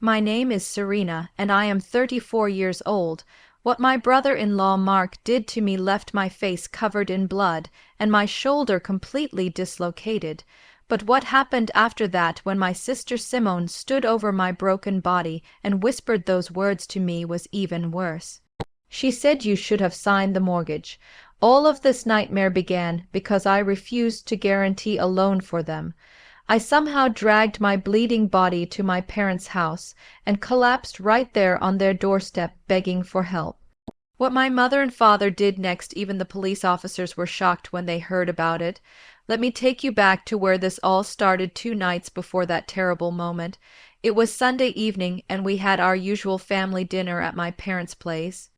My name is Serena, and I am 34 years old. What my brother-in-law Mark did to me left my face covered in blood and my shoulder completely dislocated. But what happened after that, when my sister Simone stood over my broken body and whispered those words to me, was even worse. She said, "You should have signed the mortgage." All of this nightmare began because I refused to guarantee a loan for them. I somehow dragged my bleeding body to my parents' house and collapsed right there on their doorstep, begging for help. What my mother and father did next, even the police officers were shocked when they heard about it. Let me take you back to where this all started 2 nights before that terrible moment. It was Sunday evening, and we had our usual family dinner at my parents' place.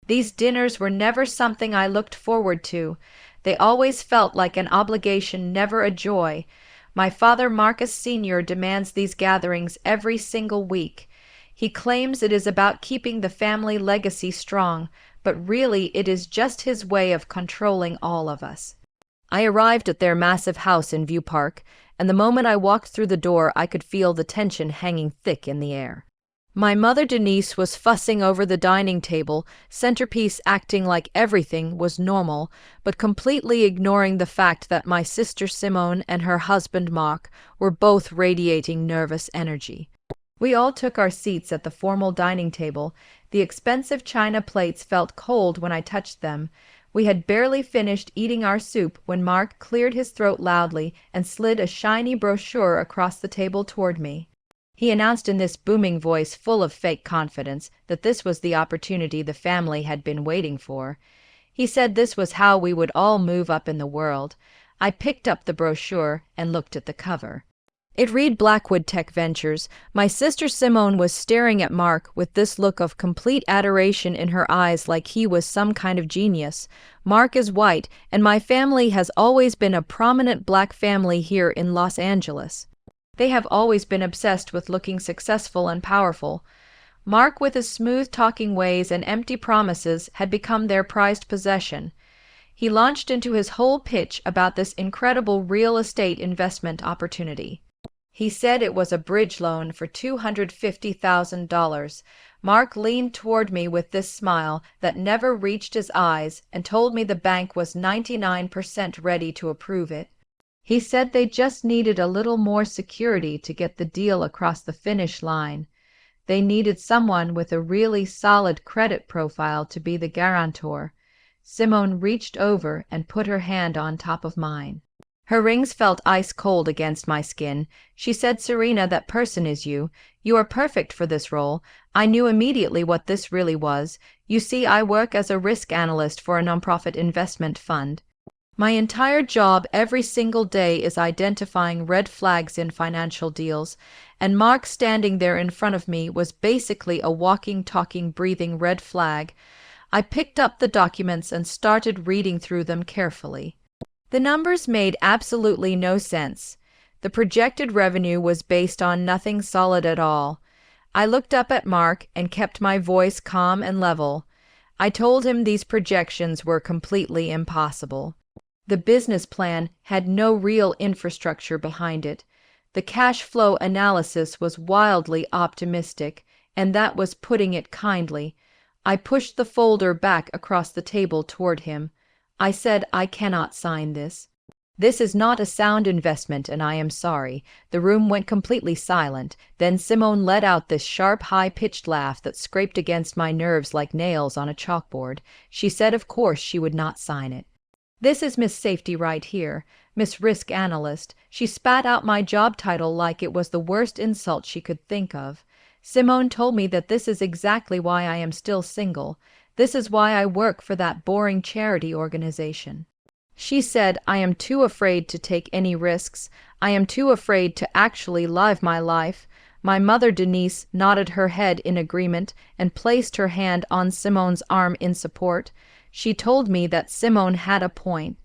These dinners were never something I looked forward to. They always felt like an obligation, never a joy. My father, Marcus Sr., demands these gatherings every single week. He claims it is about keeping the family legacy strong, but really it is just his way of controlling all of us. I arrived at their massive house in View Park, and the moment I walked through the door, I could feel the tension hanging thick in the air. My mother Denise was fussing over the dining table, centerpiece acting like everything was normal, but completely ignoring the fact that my sister Simone and her husband Mark were both radiating nervous energy. We all took our seats at the formal dining table. The expensive china plates felt cold when I touched them. We had barely finished eating our soup when Mark cleared his throat loudly and slid a shiny brochure across the table toward me. He announced in this booming voice, full of fake confidence, that this was the opportunity the family had been waiting for. He said this was how we would all move up in the world. I picked up the brochure and looked at the cover. It read Blackwood Tech Ventures. My sister Simone was staring at Mark with this look of complete adoration in her eyes, like he was some kind of genius. Mark is white, and my family has always been a prominent black family here in Los Angeles. They have always been obsessed with looking successful and powerful. Mark, with his smooth-talking ways and empty promises, had become their prized possession. He launched into his whole pitch about this incredible real estate investment opportunity. He said it was a bridge loan for $250,000. Mark leaned toward me with this smile that never reached his eyes and told me the bank was 99% ready to approve it. He said they just needed a little more security to get the deal across the finish line. They needed someone with a really solid credit profile to be the guarantor. Simone reached over and put her hand on top of mine. Her rings felt ice cold against my skin. She said, "Serena, that person is you. You are perfect for this role." I knew immediately what this really was. You see, I work as a risk analyst for a nonprofit investment fund. My entire job every single day is identifying red flags in financial deals, and Mark standing there in front of me was basically a walking, talking, breathing red flag. I picked up the documents and started reading through them carefully. The numbers made absolutely no sense. The projected revenue was based on nothing solid at all. I looked up at Mark and kept my voice calm and level. I told him these projections were completely impossible. The business plan had no real infrastructure behind it. The cash flow analysis was wildly optimistic, and that was putting it kindly. I pushed the folder back across the table toward him. I said, "I cannot sign this. This is not a sound investment, and I am sorry." The room went completely silent. Then Simone let out this sharp, high-pitched laugh that scraped against my nerves like nails on a chalkboard. She said of course she would not sign it. "This is Miss Safety right here, Miss Risk Analyst." She spat out my job title like it was the worst insult she could think of. "Simone told me that this is exactly why I am still single. This is why I work for that boring charity organization." She said, "I am too afraid to take any risks. I am too afraid to actually live my life." My mother Denise nodded her head in agreement and placed her hand on Simone's arm in support. She told me that Simone had a point.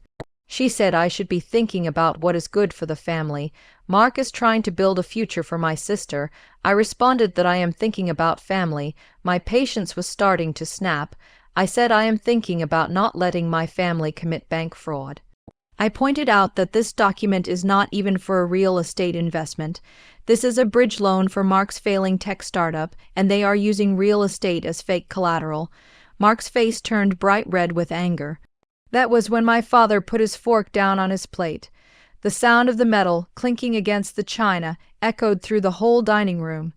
She said I should be thinking about what is good for the family. Mark is trying to build a future for my sister. I responded that I am thinking about family. My patience was starting to snap. I said I am thinking about not letting my family commit bank fraud. I pointed out that this document is not even for a real estate investment. This is a bridge loan for Mark's failing tech startup, and they are using real estate as fake collateral. Mark's face turned bright red with anger. That was when my father put his fork down on his plate. The sound of the metal clinking against the china echoed through the whole dining room.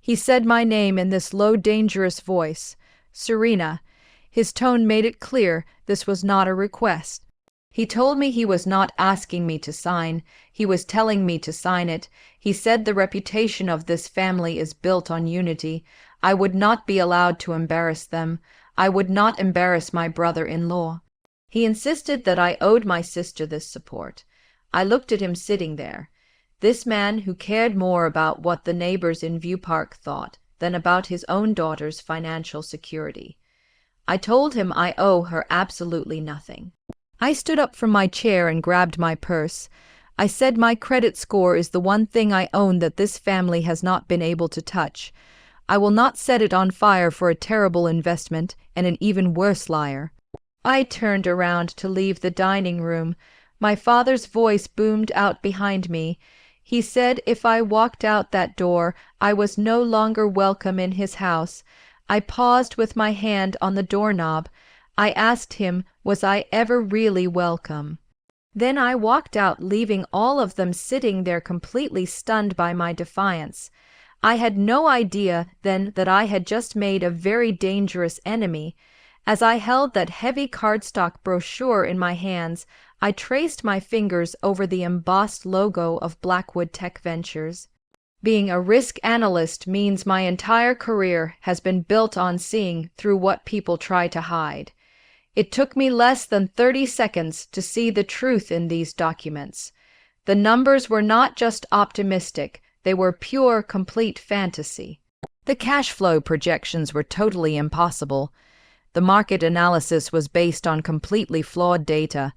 He said my name in this low, dangerous voice, Serena. His tone made it clear this was not a request. He told me he was not asking me to sign. He was telling me to sign it. He said the reputation of this family is built on unity. I would not be allowed to embarrass them. I would not embarrass my brother-in-law. He insisted that I owed my sister this support. I looked at him sitting there. This man who cared more about what the neighbors in View Park thought than about his own daughter's financial security. I told him I owe her absolutely nothing. I stood up from my chair and grabbed my purse. I said my credit score is the one thing I own that this family has not been able to touch. I will not set it on fire for a terrible investment and an even worse liar. I turned around to leave the dining room. My father's voice boomed out behind me. He said if I walked out that door, I was no longer welcome in his house. I paused with my hand on the doorknob. I asked him, was I ever really welcome? Then I walked out, leaving all of them sitting there completely stunned by my defiance. I had no idea then that I had just made a very dangerous enemy. As I held that heavy cardstock brochure in my hands, I traced my fingers over the embossed logo of Blackwood Tech Ventures. Being a risk analyst means my entire career has been built on seeing through what people try to hide. It took me less than 30 seconds to see the truth in these documents. The numbers were not just optimistic, they were pure, complete fantasy. The cash flow projections were totally impossible. The market analysis was based on completely flawed data.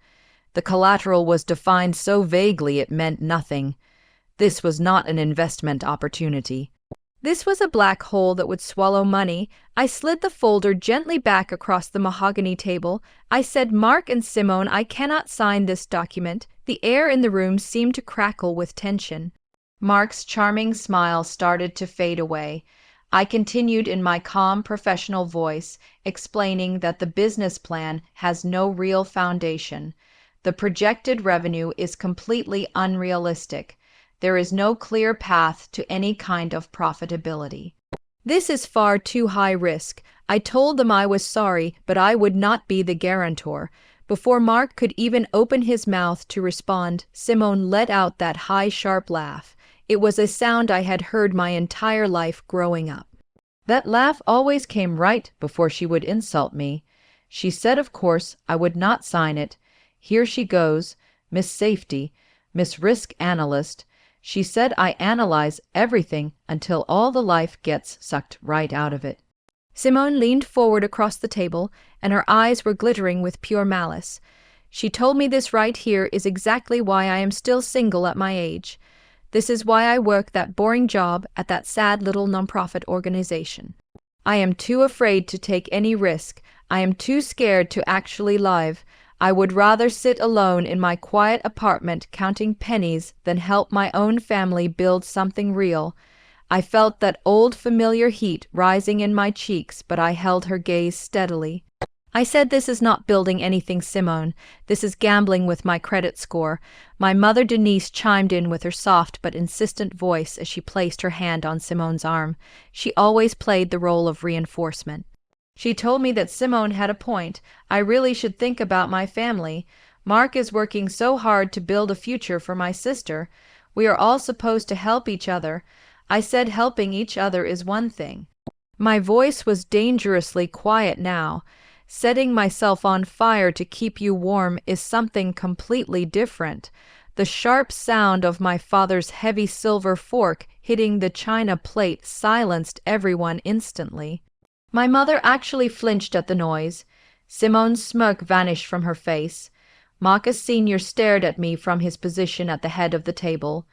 The collateral was defined so vaguely it meant nothing. This was not an investment opportunity. This was a black hole that would swallow money. I slid the folder gently back across the mahogany table. I said, Mark and Simone, I cannot sign this document. The air in the room seemed to crackle with tension. Mark's charming smile started to fade away. I continued in my calm, professional voice, explaining that the business plan has no real foundation. The projected revenue is completely unrealistic. There is no clear path to any kind of profitability. This is far too high risk. I told them I was sorry, but I would not be the guarantor. Before Mark could even open his mouth to respond, Simone let out that high, sharp laugh. It was a sound I had heard my entire life growing up. That laugh always came right before she would insult me. She said, of course, I would not sign it. Here she goes, Miss Safety, Miss Risk Analyst. She said I analyze everything until all the life gets sucked right out of it. Simone leaned forward across the table, and her eyes were glittering with pure malice. She told me this right here is exactly why I am still single at my age. This is why I work that boring job at that sad little nonprofit organization. I am too afraid to take any risk. I am too scared to actually live. I would rather sit alone in my quiet apartment counting pennies than help my own family build something real. I felt that old familiar heat rising in my cheeks, but I held her gaze steadily. I said, this is not building anything, Simone. This is gambling with my credit score. My mother Denise chimed in with her soft but insistent voice as she placed her hand on Simone's arm. She always played the role of reinforcement. She told me that Simone had a point. I really should think about my family. Mark is working so hard to build a future for my sister. We are all supposed to help each other. I said helping each other is one thing. My voice was dangerously quiet now. Setting myself on fire to keep you warm is something completely different. The sharp sound of my father's heavy silver fork hitting the china plate silenced everyone instantly. My mother actually flinched at the noise. Simone's smirk vanished from her face. Marcus Sr. stared at me from his position at the head of the table.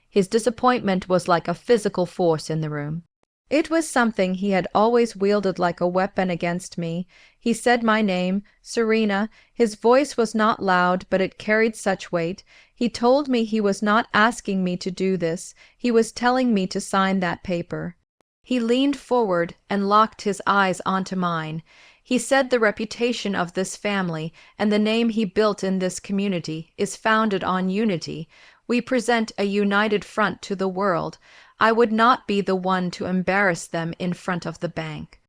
His disappointment was like a physical force in the room. It was something he had always wielded like a weapon against me. He said my name, Serena. His voice was not loud, but it carried such weight. He told me he was not asking me to do this. He was telling me to sign that paper. He leaned forward and locked his eyes onto mine. He said the reputation of this family and the name he built in this community is founded on unity. We present a united front to the world. I would not be the one to embarrass them in front of the bank.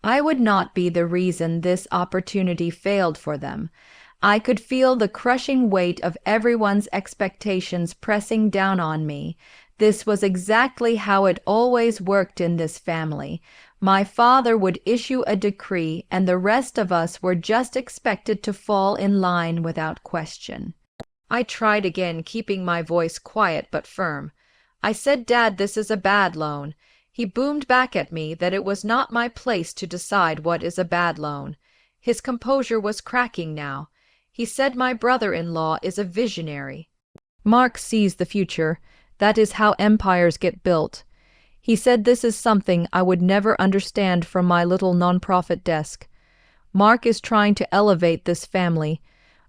I would not be the reason this opportunity failed for them. I could feel the crushing weight of everyone's expectations pressing down on me. This was exactly how it always worked in this family. My father would issue a decree, and the rest of us were just expected to fall in line without question. I tried again, keeping my voice quiet but firm. I said, "Dad, this is a bad loan." He boomed back at me that it was not my place to decide what is a bad loan. His composure was cracking now. He said my brother-in-law is a visionary. Mark sees the future. That is how empires get built. He said this is something I would never understand from my little nonprofit desk. Mark is trying to elevate this family.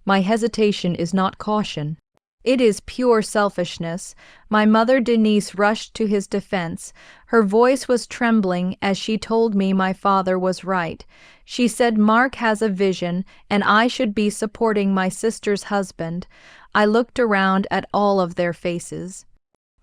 My hesitation is not caution. It is pure selfishness. My mother Denise rushed to his defense. Her voice was trembling as she told me my father was right. She said Mark has a vision and I should be supporting my sister's husband. I looked around at all of their faces.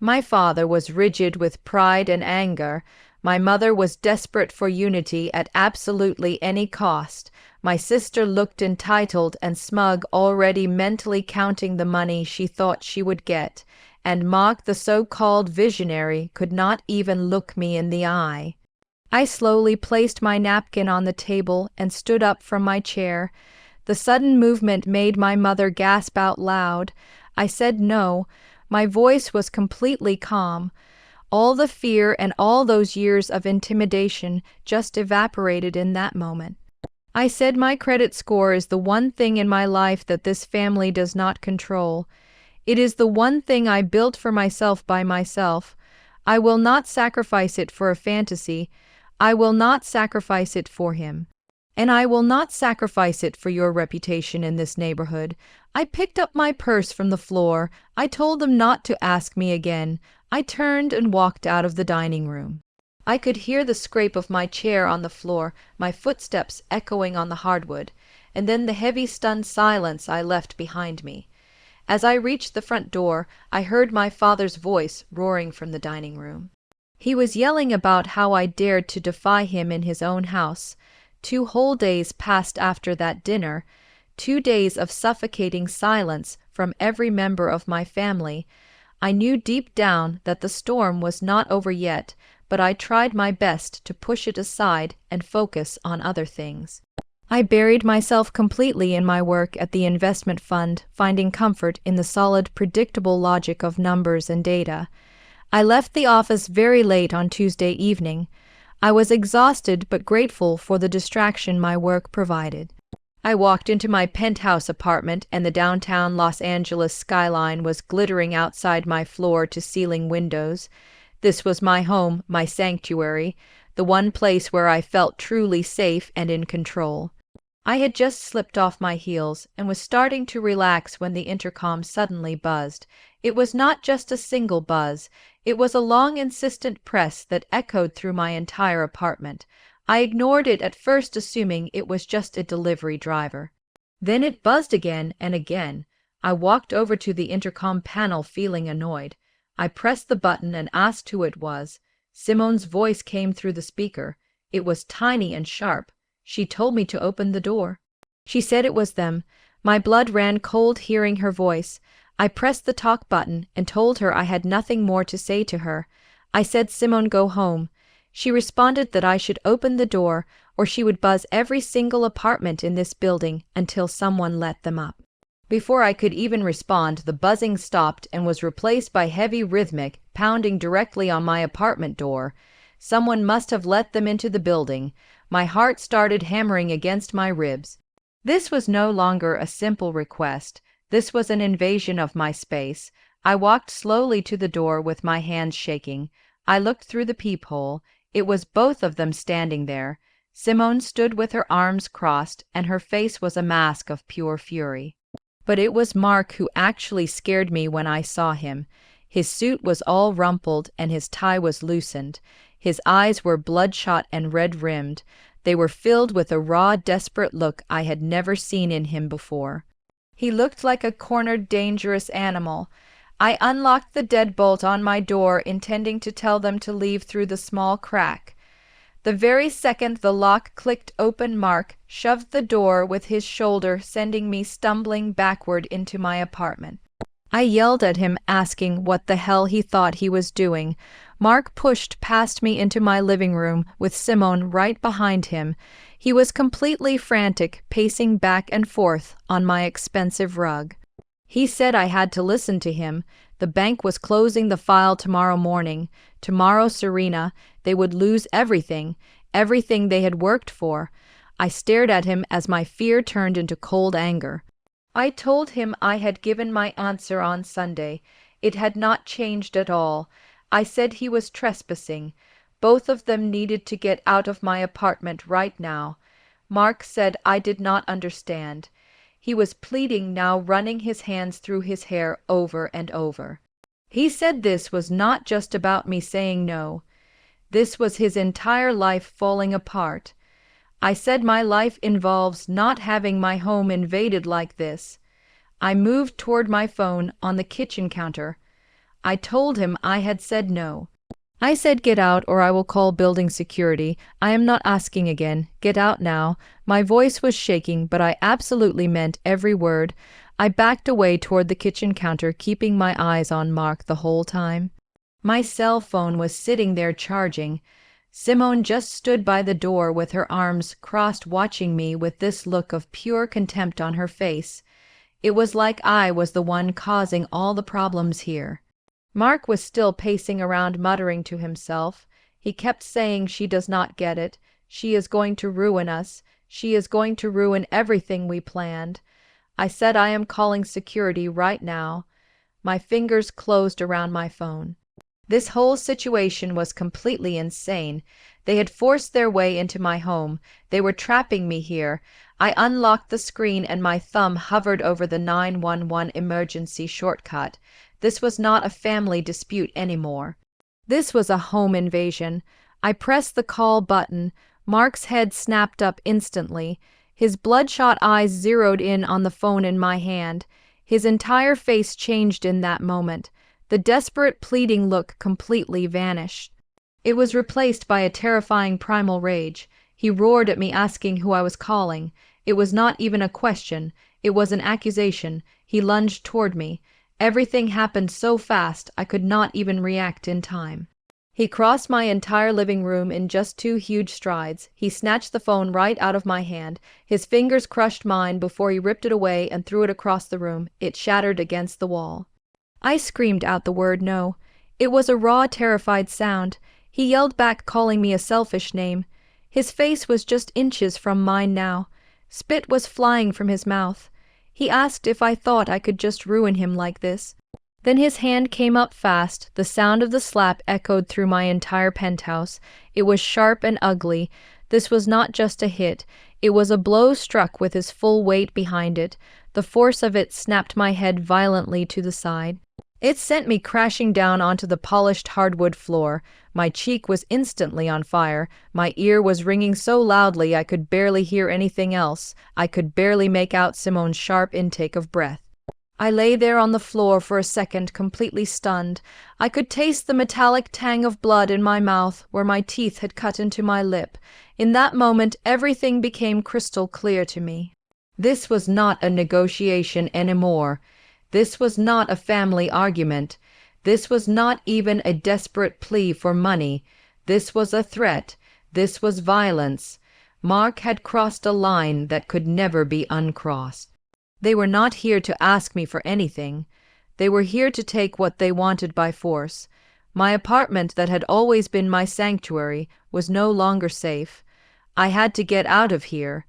My father was rigid with pride and anger. My mother was desperate for unity at absolutely any cost. My sister looked entitled and smug, already mentally counting the money she thought she would get, and Mark, the so-called visionary, could not even look me in the eye. I slowly placed my napkin on the table and stood up from my chair. The sudden movement made my mother gasp out loud. I said no. My voice was completely calm. All the fear and all those years of intimidation just evaporated in that moment. I said my credit score is the one thing in my life that this family does not control. It is the one thing I built for myself by myself. I will not sacrifice it for a fantasy. I will not sacrifice it for him. And I will not sacrifice it for your reputation in this neighborhood. I picked up my purse from the floor. I told them not to ask me again. I turned and walked out of the dining room. I could hear the scrape of my chair on the floor, my footsteps echoing on the hardwood, and then the heavy, stunned silence I left behind me. As I reached the front door, I heard my father's voice roaring from the dining room. He was yelling about how I dared to defy him in his own house. 2 whole days passed after that dinner, 2 days of suffocating silence from every member of my family. I knew deep down that the storm was not over yet, but I tried my best to push it aside and focus on other things. I buried myself completely in my work at the investment fund, finding comfort in the solid, predictable logic of numbers and data. I left the office very late on Tuesday evening. I was exhausted but grateful for the distraction my work provided. I walked into my penthouse apartment, and the downtown Los Angeles skyline was glittering outside my floor-to-ceiling windows. This was my home, my sanctuary, the one place where I felt truly safe and in control. I had just slipped off my heels and was starting to relax when the intercom suddenly buzzed. It was not just a single buzz. It was a long, insistent press that echoed through my entire apartment. I ignored it at first, assuming it was just a delivery driver. Then it buzzed again and again. I walked over to the intercom panel feeling annoyed. I pressed the button and asked who it was. Simone's voice came through the speaker. It was tiny and sharp. She told me to open the door. She said it was them. My blood ran cold hearing her voice. I pressed the talk button and told her I had nothing more to say to her. I said, "Simone, go home." She responded that I should open the door or she would buzz every single apartment in this building until someone let them up. Before I could even respond, the buzzing stopped and was replaced by heavy rhythmic pounding directly on my apartment door. Someone must have let them into the building. My heart started hammering against my ribs. This was no longer a simple request. This was an invasion of my space. I walked slowly to the door with my hands shaking. I looked through the peephole. It was both of them standing there. Simone stood with her arms crossed, and her face was a mask of pure fury. But it was Mark who actually scared me when I saw him. His suit was all rumpled and his tie was loosened. His eyes were bloodshot and red-rimmed. They were filled with a raw, desperate look I had never seen in him before. He looked like a cornered, dangerous animal. I unlocked the deadbolt on my door, intending to tell them to leave through the small crack. The very second the lock clicked open, Mark shoved the door with his shoulder, sending me stumbling backward into my apartment. I yelled at him, asking what the hell he thought he was doing. Mark pushed past me into my living room, with Simone right behind him. He was completely frantic, pacing back and forth on my expensive rug. He said I had to listen to him. The bank was closing the file tomorrow morning. Tomorrow, Serena, they would lose everything they had worked for. I stared at him as my fear turned into cold anger. I told him I had given my answer on Sunday. It had not changed at all. I said he was trespassing. Both of them needed to get out of my apartment right now. Mark said I did not understand. He was pleading now, running his hands through his hair over and over. He said this was not just about me saying no. This was his entire life falling apart. I said my life involves not having my home invaded like this. I moved toward my phone on the kitchen counter. I told him I had said no. I said, "Get out or I will call building security. I am not asking again. Get out now." My voice was shaking, but I absolutely meant every word. I backed away toward the kitchen counter, keeping my eyes on Mark the whole time. My cell phone was sitting there charging. Simone just stood by the door with her arms crossed, watching me with this look of pure contempt on her face. It was like I was the one causing all the problems here. Mark was still pacing around, muttering to himself. He kept saying, "She does not get it. She is going to ruin us. She is going to ruin everything we planned." I said, "I am calling security right now." My fingers closed around my phone. This whole situation was completely insane. They had forced their way into my home. They were trapping me here. I unlocked the screen and my thumb hovered over the 911 emergency shortcut. This was not a family dispute anymore. This was a home invasion. I pressed the call button. Mark's head snapped up instantly. His bloodshot eyes zeroed in on the phone in my hand. His entire face changed in that moment. The desperate, pleading look completely vanished. It was replaced by a terrifying primal rage. He roared at me, asking who I was calling. It was not even a question. It was an accusation. He lunged toward me. Everything happened so fast I could not even react in time. He crossed my entire living room in just 2 huge strides. He snatched the phone right out of my hand. His fingers crushed mine before he ripped it away and threw it across the room. It shattered against the wall. I screamed out the word no. It was a raw, terrified sound. He yelled back, calling me a selfish name. His face was just inches from mine now. Spit was flying from his mouth. He asked if I thought I could just ruin him like this. Then his hand came up fast. The sound of the slap echoed through my entire penthouse. It was sharp and ugly. This was not just a hit. It was a blow struck with his full weight behind it. The force of it snapped my head violently to the side. It sent me crashing down onto the polished hardwood floor. My cheek was instantly on fire. My ear was ringing so loudly I could barely hear anything else. I could barely make out Simone's sharp intake of breath. I lay there on the floor for a second, completely stunned. I could taste the metallic tang of blood in my mouth where my teeth had cut into my lip. In that moment, everything became crystal clear to me. This was not a negotiation anymore. This was not a family argument. This was not even a desperate plea for money. This was a threat. This was violence. Mark had crossed a line that could never be uncrossed. They were not here to ask me for anything. They were here to take what they wanted by force. My apartment that had always been my sanctuary was no longer safe. I had to get out of here.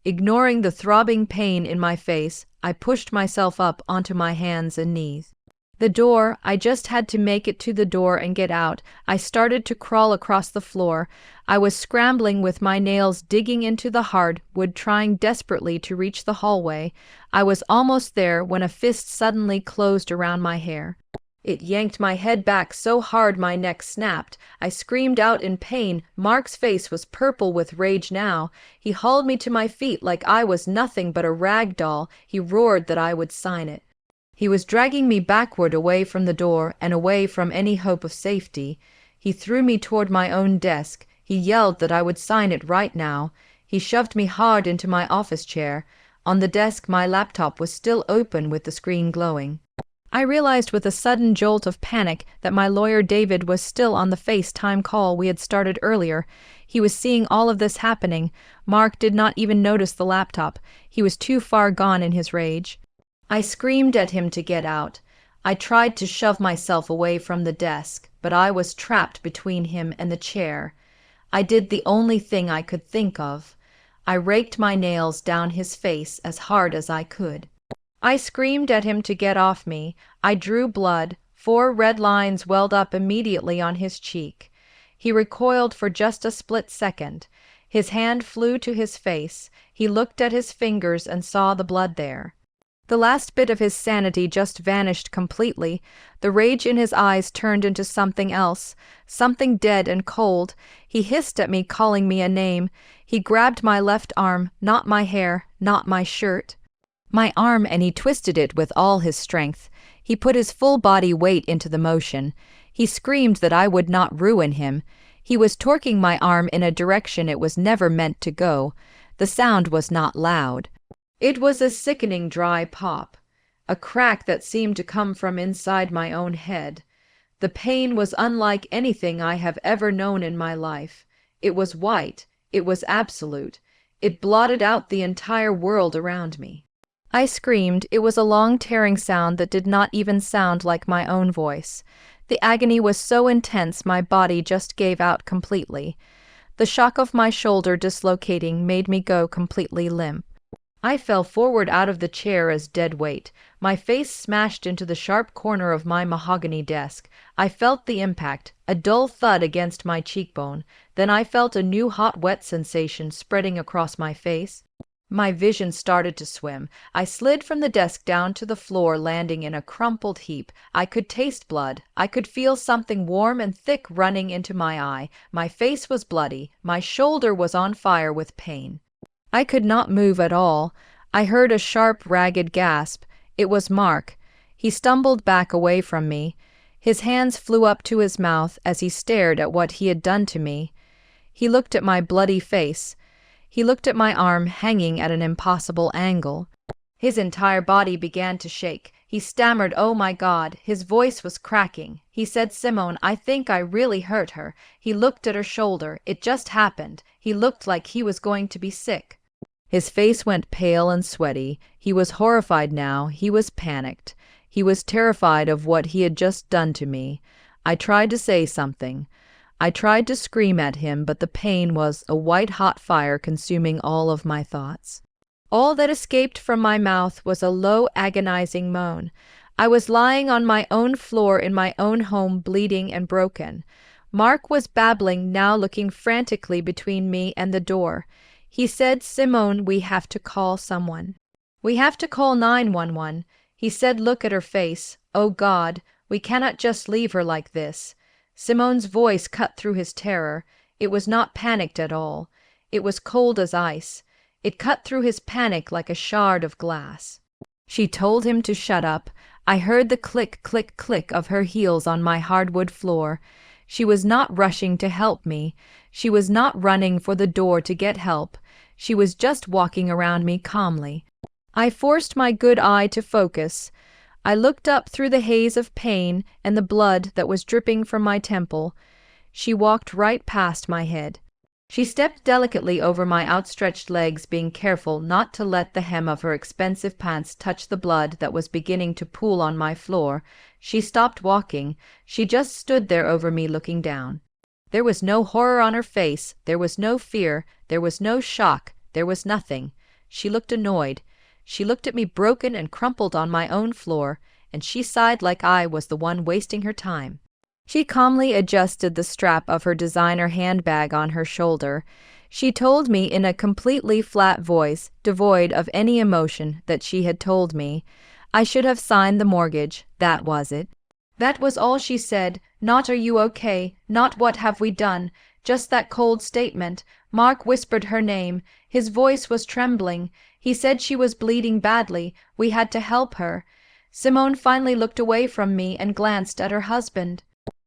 Ignoring the throbbing pain in my face, I pushed myself up onto my hands and knees. The door, I just had to make it to the door and get out. I started to crawl across the floor. I was scrambling with my nails digging into the hardwood, trying desperately to reach the hallway. I was almost there when a fist suddenly closed around my hair. It yanked my head back so hard my neck snapped. I screamed out in pain. Mark's face was purple with rage now. He hauled me to my feet like I was nothing but a rag doll. He roared that I would sign it. He was dragging me backward away from the door and away from any hope of safety. He threw me toward my own desk. He yelled that I would sign it right now. He shoved me hard into my office chair. On the desk, my laptop was still open with the screen glowing. I realized with a sudden jolt of panic that my lawyer David was still on the FaceTime call we had started earlier. He was seeing all of this happening. Mark did not even notice the laptop. He was too far gone in his rage. I screamed at him to get out. I tried to shove myself away from the desk, but I was trapped between him and the chair. I did the only thing I could think of. I raked my nails down his face as hard as I could. I screamed at him to get off me. I drew blood. 4 red lines welled up immediately on his cheek. He recoiled for just a split second. His hand flew to his face. He looked at his fingers and saw the blood there. The last bit of his sanity just vanished completely. The rage in his eyes turned into something else, something dead and cold. He hissed at me, calling me a name. He grabbed my left arm, not my hair, not my shirt. My arm, and he twisted it with all his strength. He put his full body weight into the motion. He screamed that I would not ruin him. He was torquing my arm in a direction it was never meant to go. The sound was not loud. It was a sickening dry pop, a crack that seemed to come from inside my own head. The pain was unlike anything I have ever known in my life. It was white. It was absolute. It blotted out the entire world around me. I screamed. It was a long tearing sound that did not even sound like my own voice. The agony was so intense my body just gave out completely. The shock of my shoulder dislocating made me go completely limp. I fell forward out of the chair as dead weight. My face smashed into the sharp corner of my mahogany desk. I felt the impact, a dull thud against my cheekbone. Then I felt a new hot wet sensation spreading across my face. My vision started to swim. I slid from the desk down to the floor, landing in a crumpled heap. I could taste blood. I could feel something warm and thick running into my eye. My face was bloody. My shoulder was on fire with pain. I could not move at all. I heard a sharp, ragged gasp. It was Mark. He stumbled back away from me. His hands flew up to his mouth as he stared at what he had done to me. He looked at my bloody face. He looked at my arm hanging at an impossible angle. His entire body began to shake. He stammered, "Oh my God." His voice was cracking. He said, "Simone, I think I really hurt her." He looked at her shoulder. It just happened. He looked like he was going to be sick. His face went pale and sweaty. He was horrified now. He was panicked. He was terrified of what he had just done to me. I tried to say something. I tried to scream at him, but the pain was a white-hot fire consuming all of my thoughts. All that escaped from my mouth was a low, agonizing moan. I was lying on my own floor in my own home, bleeding and broken. Mark was babbling, now looking frantically between me and the door. He said, "Simone, we have to call someone. We have to call 911. He said, "Look at her face. Oh God, we cannot just leave her like this." Simone's voice cut through his terror. It was not panicked at all. It was cold as ice. It cut through his panic like a shard of glass. She told him to shut up. I heard the click, click, click of her heels on my hardwood floor. She was not rushing to help me. She was not running for the door to get help. She was just walking around me calmly. I forced my good eye to focus. I looked up through the haze of pain and the blood that was dripping from my temple. She walked right past my head. She stepped delicately over my outstretched legs, being careful not to let the hem of her expensive pants touch the blood that was beginning to pool on my floor. She stopped walking. She just stood there over me, looking down. There was no horror on her face. There was no fear. There was no shock. There was nothing. She looked annoyed. She looked at me broken and crumpled on my own floor, and she sighed like I was the one wasting her time. She calmly adjusted the strap of her designer handbag on her shoulder. She told me in a completely flat voice, devoid of any emotion, that she had told me I should have signed the mortgage, that was it. That was all she said, not "Are you okay?" not "What have we done?" Just that cold statement. Mark whispered her name. His voice was trembling. He said she was bleeding badly. We had to help her. Simone finally looked away from me and glanced at her husband.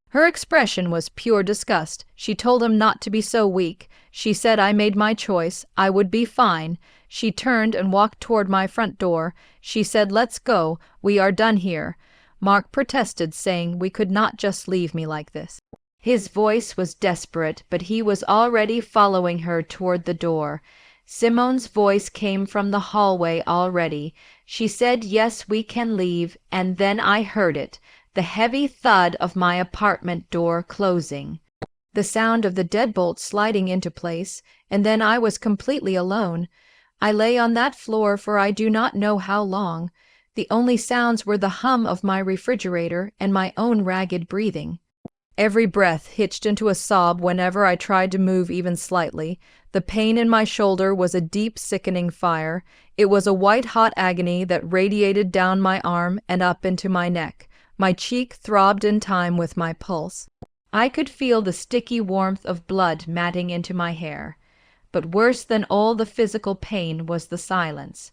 Her expression was pure disgust. She told him not to be so weak. She said I made my choice. I would be fine. She turned and walked toward my front door. She said, "Let's go. We are done here." Mark protested, saying we could not just leave me like this. His voice was desperate, but he was already following her toward the door. Simone's voice came from the hallway already. She said, "Yes, we can leave," and then I heard it, the heavy thud of my apartment door closing. The sound of the deadbolt sliding into place, and then I was completely alone. I lay on that floor for I do not know how long. The only sounds were the hum of my refrigerator and my own ragged breathing. Every breath hitched into a sob whenever I tried to move even slightly. The pain in my shoulder was a deep, sickening fire. It was a white-hot agony that radiated down my arm and up into my neck. My cheek throbbed in time with my pulse. I could feel the sticky warmth of blood matting into my hair. But worse than all the physical pain was the silence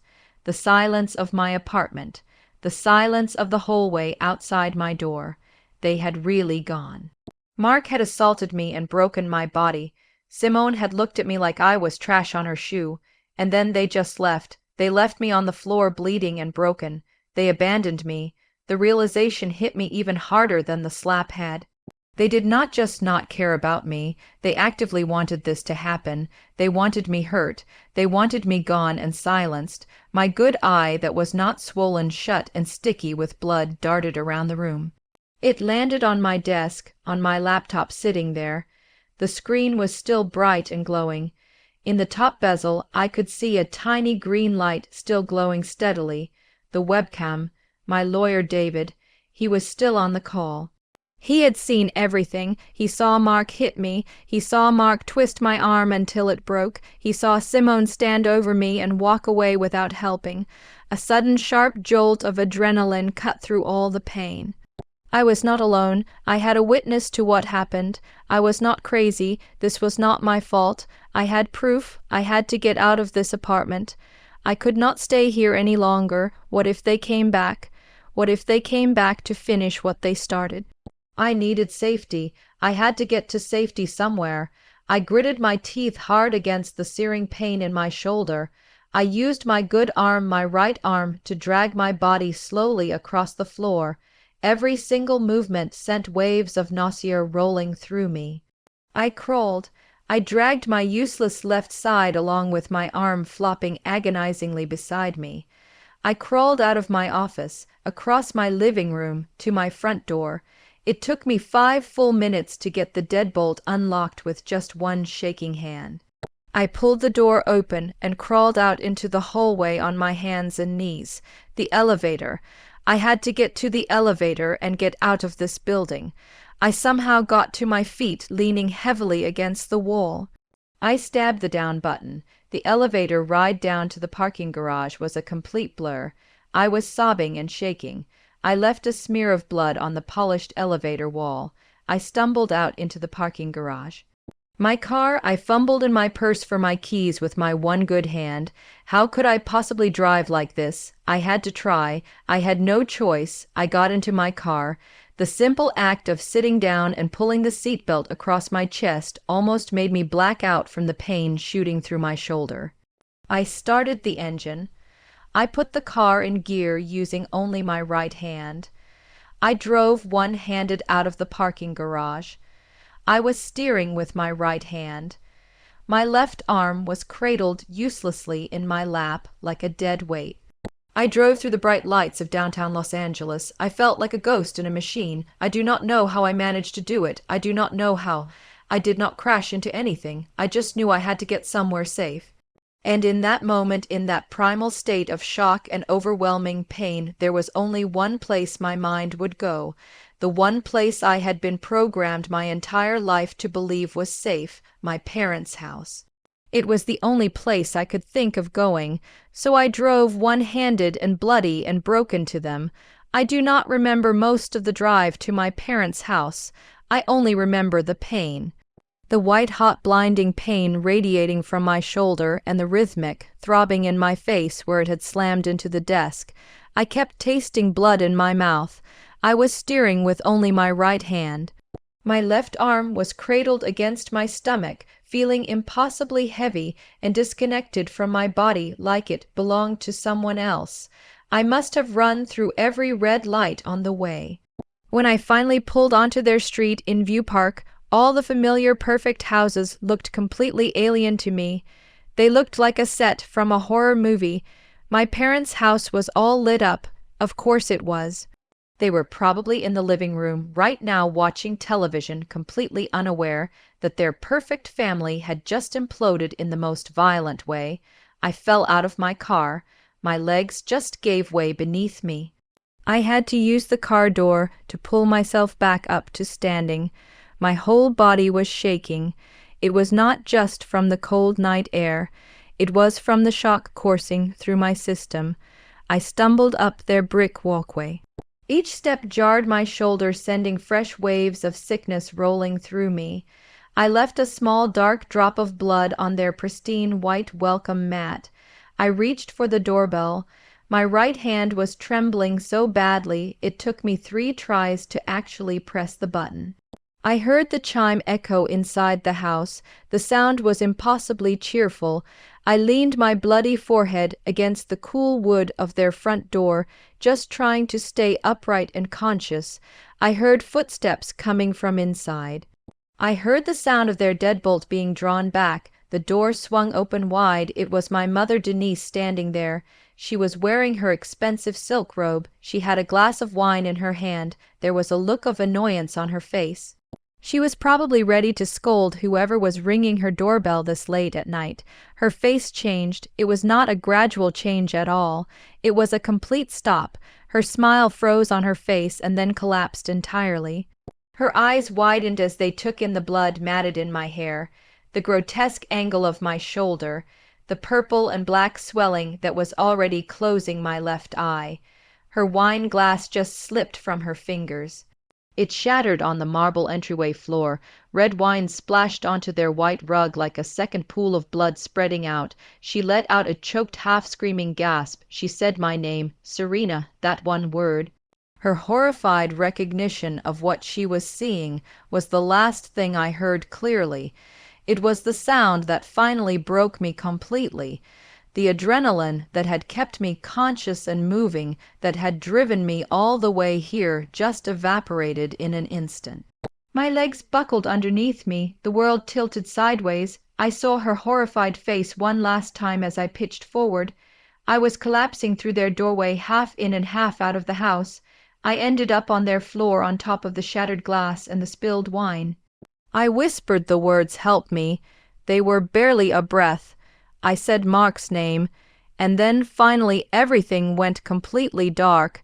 of my apartment, the silence of the hallway outside my door. They had really gone. Mark had assaulted me and broken my body. Simone had looked at me like I was trash on her shoe, and then they just left. They left me on the floor bleeding and broken. They abandoned me. The realization hit me even harder than the slap had. They did not just not care about me, they actively wanted this to happen. They wanted me hurt. They wanted me gone and silenced. My good eye that was not swollen shut and sticky with blood darted around the room. It landed on my desk, on my laptop sitting there. The screen was still bright and glowing. In the top bezel, I could see a tiny green light still glowing steadily. The webcam, my lawyer David, he was still on the call. He had seen everything. He saw Mark hit me. He saw Mark twist my arm until it broke. He saw Simone stand over me and walk away without helping. A sudden sharp jolt of adrenaline cut through all the pain. I was not alone. I had a witness to what happened. I was not crazy. This was not my fault. I had proof. I had to get out of this apartment. I could not stay here any longer. What if they came back? What if they came back to finish what they started? I needed safety. I had to get to safety somewhere. I gritted my teeth hard against the searing pain in my shoulder. I used my good arm, my right arm, to drag my body slowly across the floor. Every single movement sent waves of nausea rolling through me. I crawled. I dragged my useless left side along with my arm flopping agonizingly beside me. I crawled out of my office, across my living room, to my front door. It took me 5 full minutes to get the deadbolt unlocked with just one shaking hand. I pulled the door open and crawled out into the hallway on my hands and knees. The elevator. I had to get to the elevator and get out of this building. I somehow got to my feet, leaning heavily against the wall. I stabbed the down button. The elevator ride down to the parking garage was a complete blur. I was sobbing and shaking. I left a smear of blood on the polished elevator wall. I stumbled out into the parking garage. My car, I fumbled in my purse for my keys with my one good hand. How could I possibly drive like this? I had to try. I had no choice. I got into my car. The simple act of sitting down and pulling the seatbelt across my chest almost made me black out from the pain shooting through my shoulder. I started the engine. I put the car in gear using only my right hand. I drove one-handed out of the parking garage. I was steering with my right hand. My left arm was cradled uselessly in my lap like a dead weight. I drove through the bright lights of downtown Los Angeles. I felt like a ghost in a machine. I do not know how I managed to do it. I do not know how. I did not crash into anything. I just knew I had to get somewhere safe. And in that moment, in that primal state of shock and overwhelming pain, there was only one place my mind would go, the one place I had been programmed my entire life to believe was safe, my parents' house. It was the only place I could think of going, so I drove one-handed and bloody and broken to them. I do not remember most of the drive to my parents' house. I only remember the pain. The white-hot blinding pain radiating from my shoulder and the rhythmic, throbbing in my face where it had slammed into the desk. I kept tasting blood in my mouth. I was steering with only my right hand. My left arm was cradled against my stomach, feeling impossibly heavy and disconnected from my body like it belonged to someone else. I must have run through every red light on the way. When I finally pulled onto their street in View Park, all the familiar perfect houses looked completely alien to me. They looked like a set from a horror movie. My parents' house was all lit up. Of course it was. They were probably in the living room right now watching television, completely unaware that their perfect family had just imploded in the most violent way. I fell out of my car. My legs just gave way beneath me. I had to use the car door to pull myself back up to standing. My whole body was shaking. It was not just from the cold night air. It was from the shock coursing through my system. I stumbled up their brick walkway. Each step jarred my shoulder, sending fresh waves of sickness rolling through me. I left a small dark drop of blood on their pristine white welcome mat. I reached for the doorbell. My right hand was trembling so badly it took me 3 tries to actually press the button. I heard the chime echo inside the house. The sound was impossibly cheerful. I leaned my bloody forehead against the cool wood of their front door, just trying to stay upright and conscious. I heard footsteps coming from inside. I heard the sound of their deadbolt being drawn back. The door swung open wide. It was my mother Denise standing there. She was wearing her expensive silk robe. She had a glass of wine in her hand. There was a look of annoyance on her face. She was probably ready to scold whoever was ringing her doorbell this late at night. Her face changed. It was not a gradual change at all. It was a complete stop. Her smile froze on her face and then collapsed entirely. Her eyes widened as they took in the blood matted in my hair, the grotesque angle of my shoulder, the purple and black swelling that was already closing my left eye. Her wine glass just slipped from her fingers. It shattered on the marble entryway floor. Red wine splashed onto their white rug like a second pool of blood spreading out. She let out a choked half-screaming gasp. She said my name, Serena, that one word. Her horrified recognition of what she was seeing was the last thing I heard clearly. It was the sound that finally broke me completely. The adrenaline that had kept me conscious and moving, that had driven me all the way here, just evaporated in an instant. My legs buckled underneath me, the world tilted sideways. I saw her horrified face one last time as I pitched forward. I was collapsing through their doorway, half in and half out of the house. I ended up on their floor on top of the shattered glass and the spilled wine. I whispered the words, "Help me." They were barely a breath. I said Mark's name, and then finally everything went completely dark.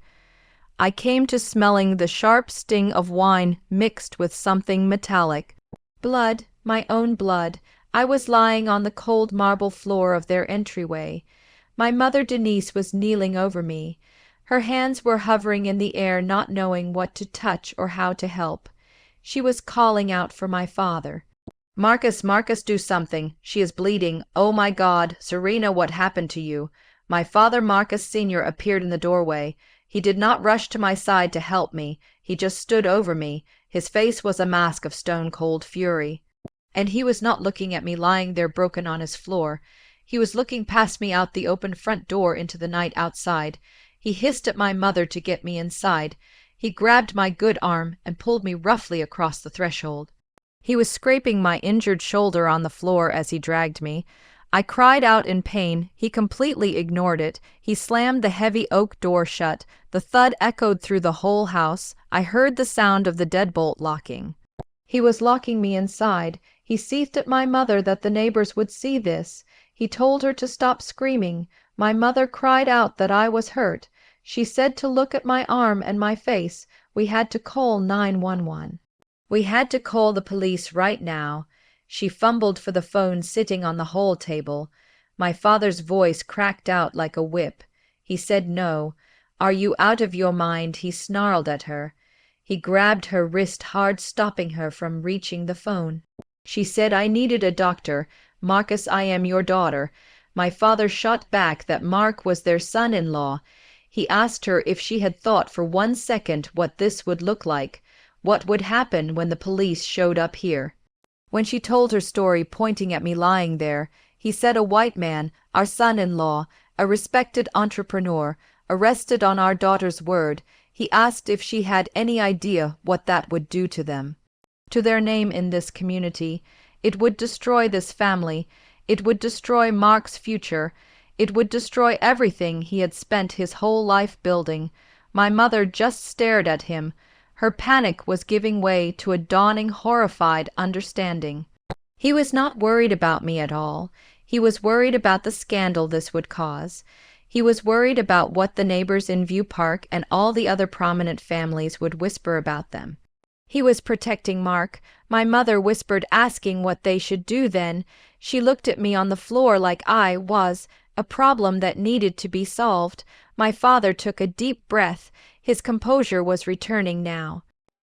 I came to smelling the sharp sting of wine mixed with something metallic. Blood, my own blood. I was lying on the cold marble floor of their entryway. My mother Denise was kneeling over me. Her hands were hovering in the air, not knowing what to touch or how to help. She was calling out for my father. "Marcus, Marcus, do something. She is bleeding. Oh my God, Serena, what happened to you?" My father, Marcus Sr., appeared in the doorway. He did not rush to my side to help me. He just stood over me. His face was a mask of stone-cold fury. And he was not looking at me lying there broken on his floor. He was looking past me out the open front door into the night outside. He hissed at my mother to get me inside. He grabbed my good arm and pulled me roughly across the threshold. He was scraping my injured shoulder on the floor as he dragged me. I cried out in pain. He completely ignored it. He slammed the heavy oak door shut. The thud echoed through the whole house. I heard the sound of the deadbolt locking. He was locking me inside. He seethed at my mother that the neighbors would see this. He told her to stop screaming. My mother cried out that I was hurt. She said to look at my arm and my face. We had to call 911. We had to call the police right now. She fumbled for the phone sitting on the hall table. My father's voice cracked out like a whip. He said no. Are you out of your mind? He snarled at her. He grabbed her wrist hard, stopping her from reaching the phone. She said I needed a doctor. Marcus, I am your daughter. My father shot back that Mark was their son-in-law. He asked her if she had thought for 1 second what this would look like, what would happen when the police showed up here. When she told her story, pointing at me lying there, he said a white man, our son-in-law, a respected entrepreneur, arrested on our daughter's word. He asked if she had any idea what that would do to them, to their name in this community. It would destroy this family. It would destroy Mark's future. It would destroy everything he had spent his whole life building. My mother just stared at him. Her panic was giving way to a dawning, horrified understanding. He was not worried about me at all. He was worried about the scandal this would cause. He was worried about what the neighbors in View Park and all the other prominent families would whisper about them. He was protecting Mark. My mother whispered, asking what they should do then. She looked at me on the floor like I was a problem that needed to be solved. My father took a deep breath. His composure was returning now.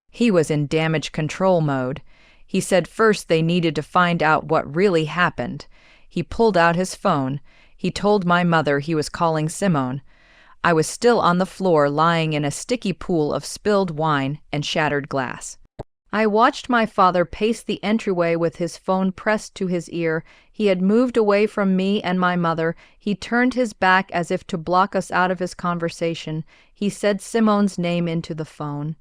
He was in damage control mode. He said first they needed to find out what really happened. He pulled out his phone. He told my mother he was calling Simone. I was still on the floor, lying in a sticky pool of spilled wine and shattered glass. I watched my father pace the entryway with his phone pressed to his ear. He had moved away from me and my mother. He turned his back as if to block us out of his conversation. He said Simone's name into the phone.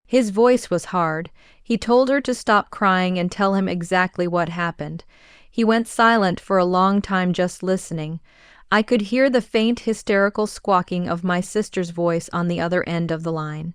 His voice was hard. He told her to stop crying and tell him exactly what happened. He went silent for a long time, just listening. I could hear the faint, hysterical squawking of my sister's voice on the other end of the line.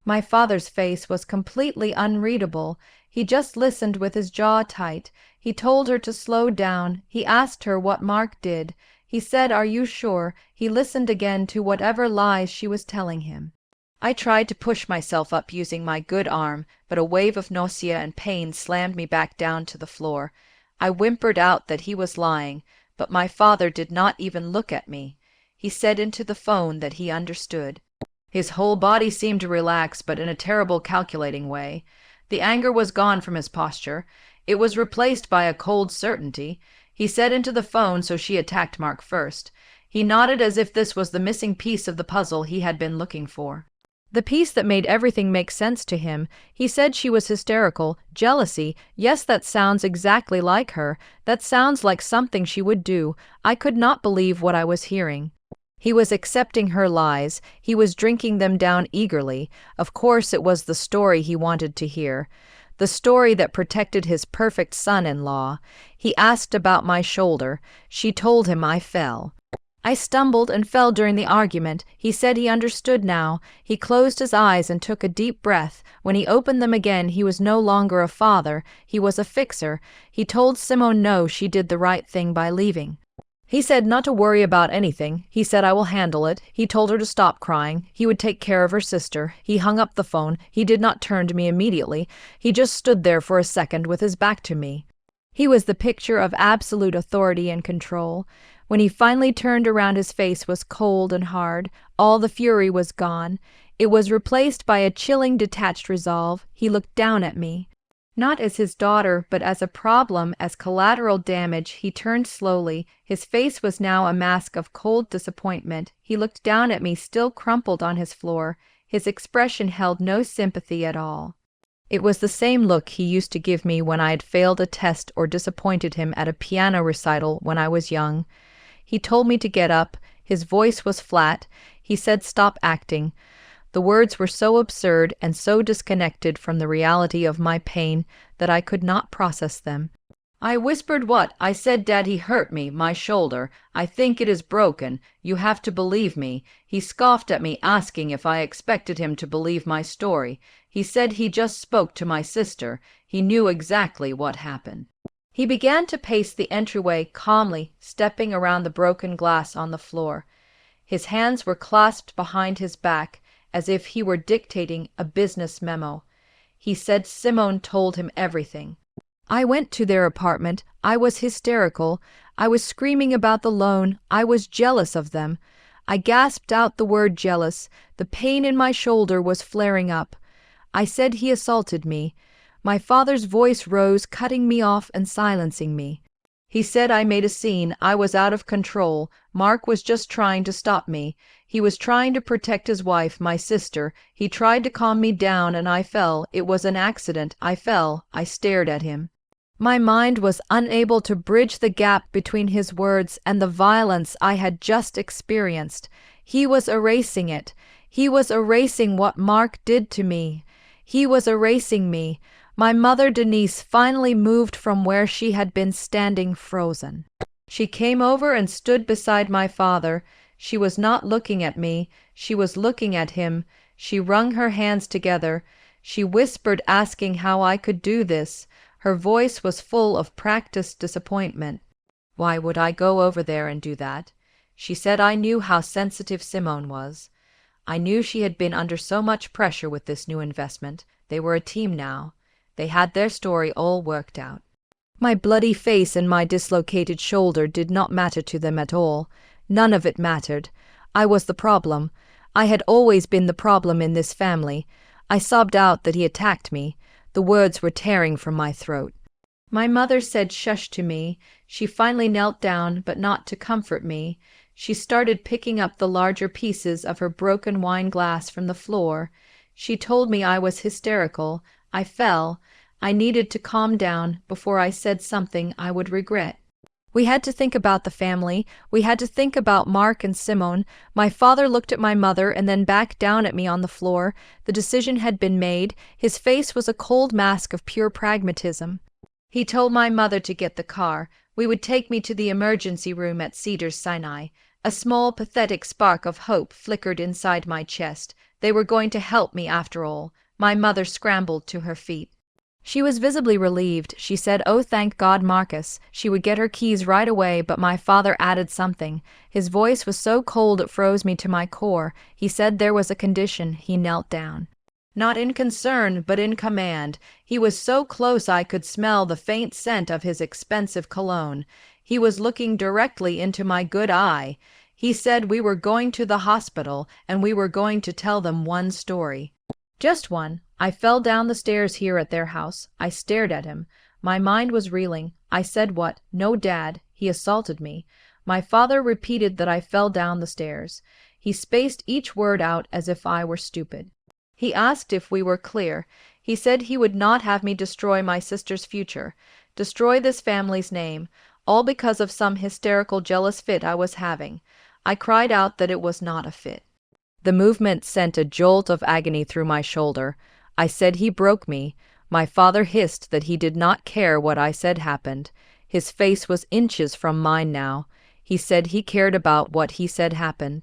My father's face was completely unreadable. He just listened with his jaw tight. He told her to slow down. He asked her what Mark did. He said, "Are you sure?" He listened again to whatever lies she was telling him. I tried to push myself up using my good arm, but a wave of nausea and pain slammed me back down to the floor. I whimpered out that he was lying, but my father did not even look at me. He said into the phone that he understood. His whole body seemed to relax, but in a terrible, calculating way. The anger was gone from his posture. It was replaced by a cold certainty. He said into the phone, so she attacked Mark first. He nodded as if this was the missing piece of the puzzle he had been looking for. The piece that made everything make sense to him. He said she was hysterical, jealousy. Yes, that sounds exactly like her. That sounds like something she would do. I could not believe what I was hearing. He was accepting her lies. He was drinking them down eagerly. Of course it was the story he wanted to hear. The story that protected his perfect son-in-law. He asked about my shoulder. She told him I fell. I stumbled and fell during the argument. He said he understood now. He closed his eyes and took a deep breath. When he opened them again, he was no longer a father. He was a fixer. He told Simone no, she did the right thing by leaving. He said not to worry about anything. He said I will handle it. He told her to stop crying. He would take care of her sister. He hung up the phone. He did not turn to me immediately. He just stood there for a second with his back to me. He was the picture of absolute authority and control. When he finally turned around, his face was cold and hard. All the fury was gone. It was replaced by a chilling, detached resolve. He looked down at me. Not as his daughter, but as a problem, as collateral damage. He turned slowly. His face was now a mask of cold disappointment. He looked down at me, still crumpled on his floor. His expression held no sympathy at all. It was the same look he used to give me when I had failed a test or disappointed him at a piano recital when I was young. He told me to get up. His voice was flat. He said stop acting. The words were so absurd and so disconnected from the reality of my pain that I could not process them. I whispered what? I said Daddy hurt me, my shoulder. I think it is broken. You have to believe me. He scoffed at me, asking if I expected him to believe my story. He said he just spoke to my sister. He knew exactly what happened. He began to pace the entryway calmly, stepping around the broken glass on the floor. His hands were clasped behind his back, as if he were dictating a business memo. He said Simone told him everything. I went to their apartment. I was hysterical. I was screaming about the loan. I was jealous of them. I gasped out the word jealous. The pain in my shoulder was flaring up. I said he assaulted me. My father's voice rose, cutting me off and silencing me. He said I made a scene. I was out of control. Mark was just trying to stop me. He was trying to protect his wife, my sister. He tried to calm me down and I fell. It was an accident. I fell. I stared at him. My mind was unable to bridge the gap between his words and the violence I had just experienced. He was erasing it. He was erasing what Mark did to me. He was erasing me. My mother Denise finally moved from where she had been standing frozen. She came over and stood beside my father. She was not looking at me. She was looking at him. She wrung her hands together. She whispered, asking how I could do this. Her voice was full of practiced disappointment. Why would I go over there and do that? She said I knew how sensitive Simone was. I knew she had been under so much pressure with this new investment. They were a team now. They had their story all worked out. My bloody face and my dislocated shoulder did not matter to them at all. None of it mattered. I was the problem. I had always been the problem in this family. I sobbed out that he attacked me. The words were tearing from my throat. My mother said shush to me. She finally knelt down, but not to comfort me. She started picking up the larger pieces of her broken wine glass from the floor. She told me I was hysterical. I fell. I needed to calm down before I said something I would regret. We had to think about the family. We had to think about Mark and Simone. My father looked at my mother and then back down at me on the floor. The decision had been made. His face was a cold mask of pure pragmatism. He told my mother to get the car. We would take me to the emergency room at Cedars-Sinai. A small, pathetic spark of hope flickered inside my chest. They were going to help me after all. My mother scrambled to her feet. She was visibly relieved. She said, "Oh, thank God, Marcus." She would get her keys right away, but my father added something. His voice was so cold it froze me to my core. He said there was a condition. He knelt down. Not in concern, but in command. He was so close I could smell the faint scent of his expensive cologne. He was looking directly into my good eye. He said we were going to the hospital, and we were going to tell them one story. Just one. I fell down the stairs here at their house. I stared at him. My mind was reeling. I said what? No, Dad. He assaulted me. My father repeated that I fell down the stairs. He spaced each word out as if I were stupid. He asked if we were clear. He said he would not have me destroy my sister's future, destroy this family's name, all because of some hysterical jealous fit I was having. I cried out that it was not a fit. The movement sent a jolt of agony through my shoulder. I said he broke me. My father hissed that he did not care what I said happened. His face was inches from mine now. He said he cared about what he said happened.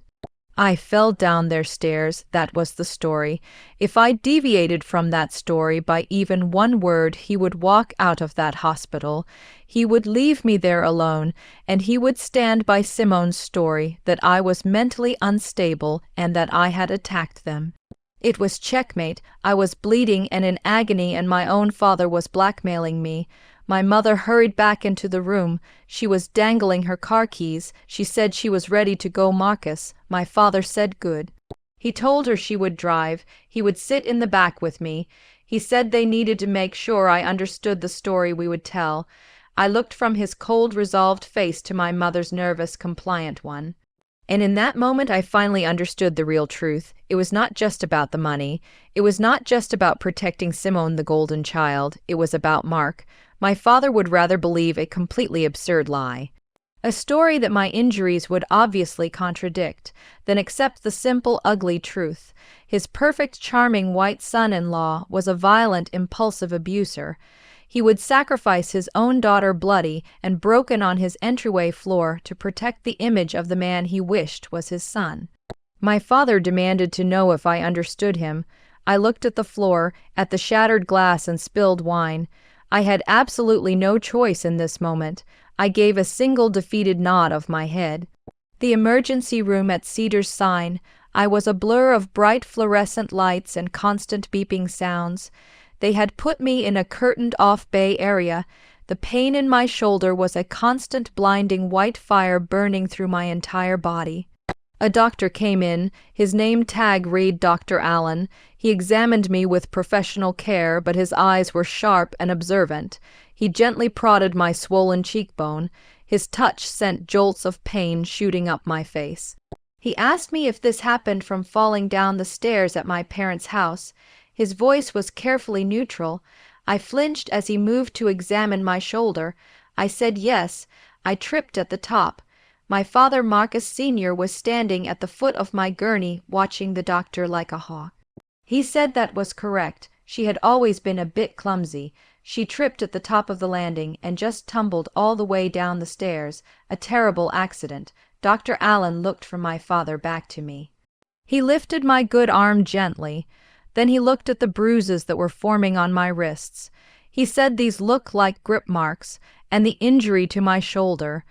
I fell down their stairs. That was the story. If I deviated from that story by even one word, he would walk out of that hospital. He would leave me there alone, and he would stand by Simone's story that I was mentally unstable and that I had attacked them. It was checkmate. I was bleeding and in agony, and my own father was blackmailing me. My mother hurried back into the room. She was dangling her car keys. She said she was ready to go, Marcus. My father said good. He told her she would drive. He would sit in the back with me. He said they needed to make sure I understood the story we would tell. I looked from his cold, resolved face to my mother's nervous, compliant one. And in that moment I finally understood the real truth. It was not just about the money. It was not just about protecting Simone, the golden child. It was about Mark. My father would rather believe a completely absurd lie, a story that my injuries would obviously contradict, than accept the simple, ugly truth. His perfect, charming white son-in-law was a violent, impulsive abuser. He would sacrifice his own daughter bloody and broken on his entryway floor to protect the image of the man he wished was his son. My father demanded to know if I understood him. I looked at the floor, at the shattered glass and spilled wine. I had absolutely no choice in this moment. I gave a single defeated nod of my head. The emergency room at Cedars Sinai. I was a blur of bright fluorescent lights and constant beeping sounds. They had put me in a curtained-off bay area. The pain in my shoulder was a constant blinding white fire burning through my entire body. A doctor came in. His name tag read Dr. Allen. He examined me with professional care, but his eyes were sharp and observant. He gently prodded my swollen cheekbone. His touch sent jolts of pain shooting up my face. He asked me if this happened from falling down the stairs at my parents' house. His voice was carefully neutral. I flinched as he moved to examine my shoulder. I said yes. I tripped at the top. My father, Marcus Sr., was standing at the foot of my gurney, watching the doctor like a hawk. He said that was correct. She had always been a bit clumsy. She tripped at the top of the landing and just tumbled all the way down the stairs. A terrible accident. Dr. Allen looked from my father back to me. He lifted my good arm gently. Then he looked at the bruises that were forming on my wrists. He said these look like grip marks, and the injury to my shoulder.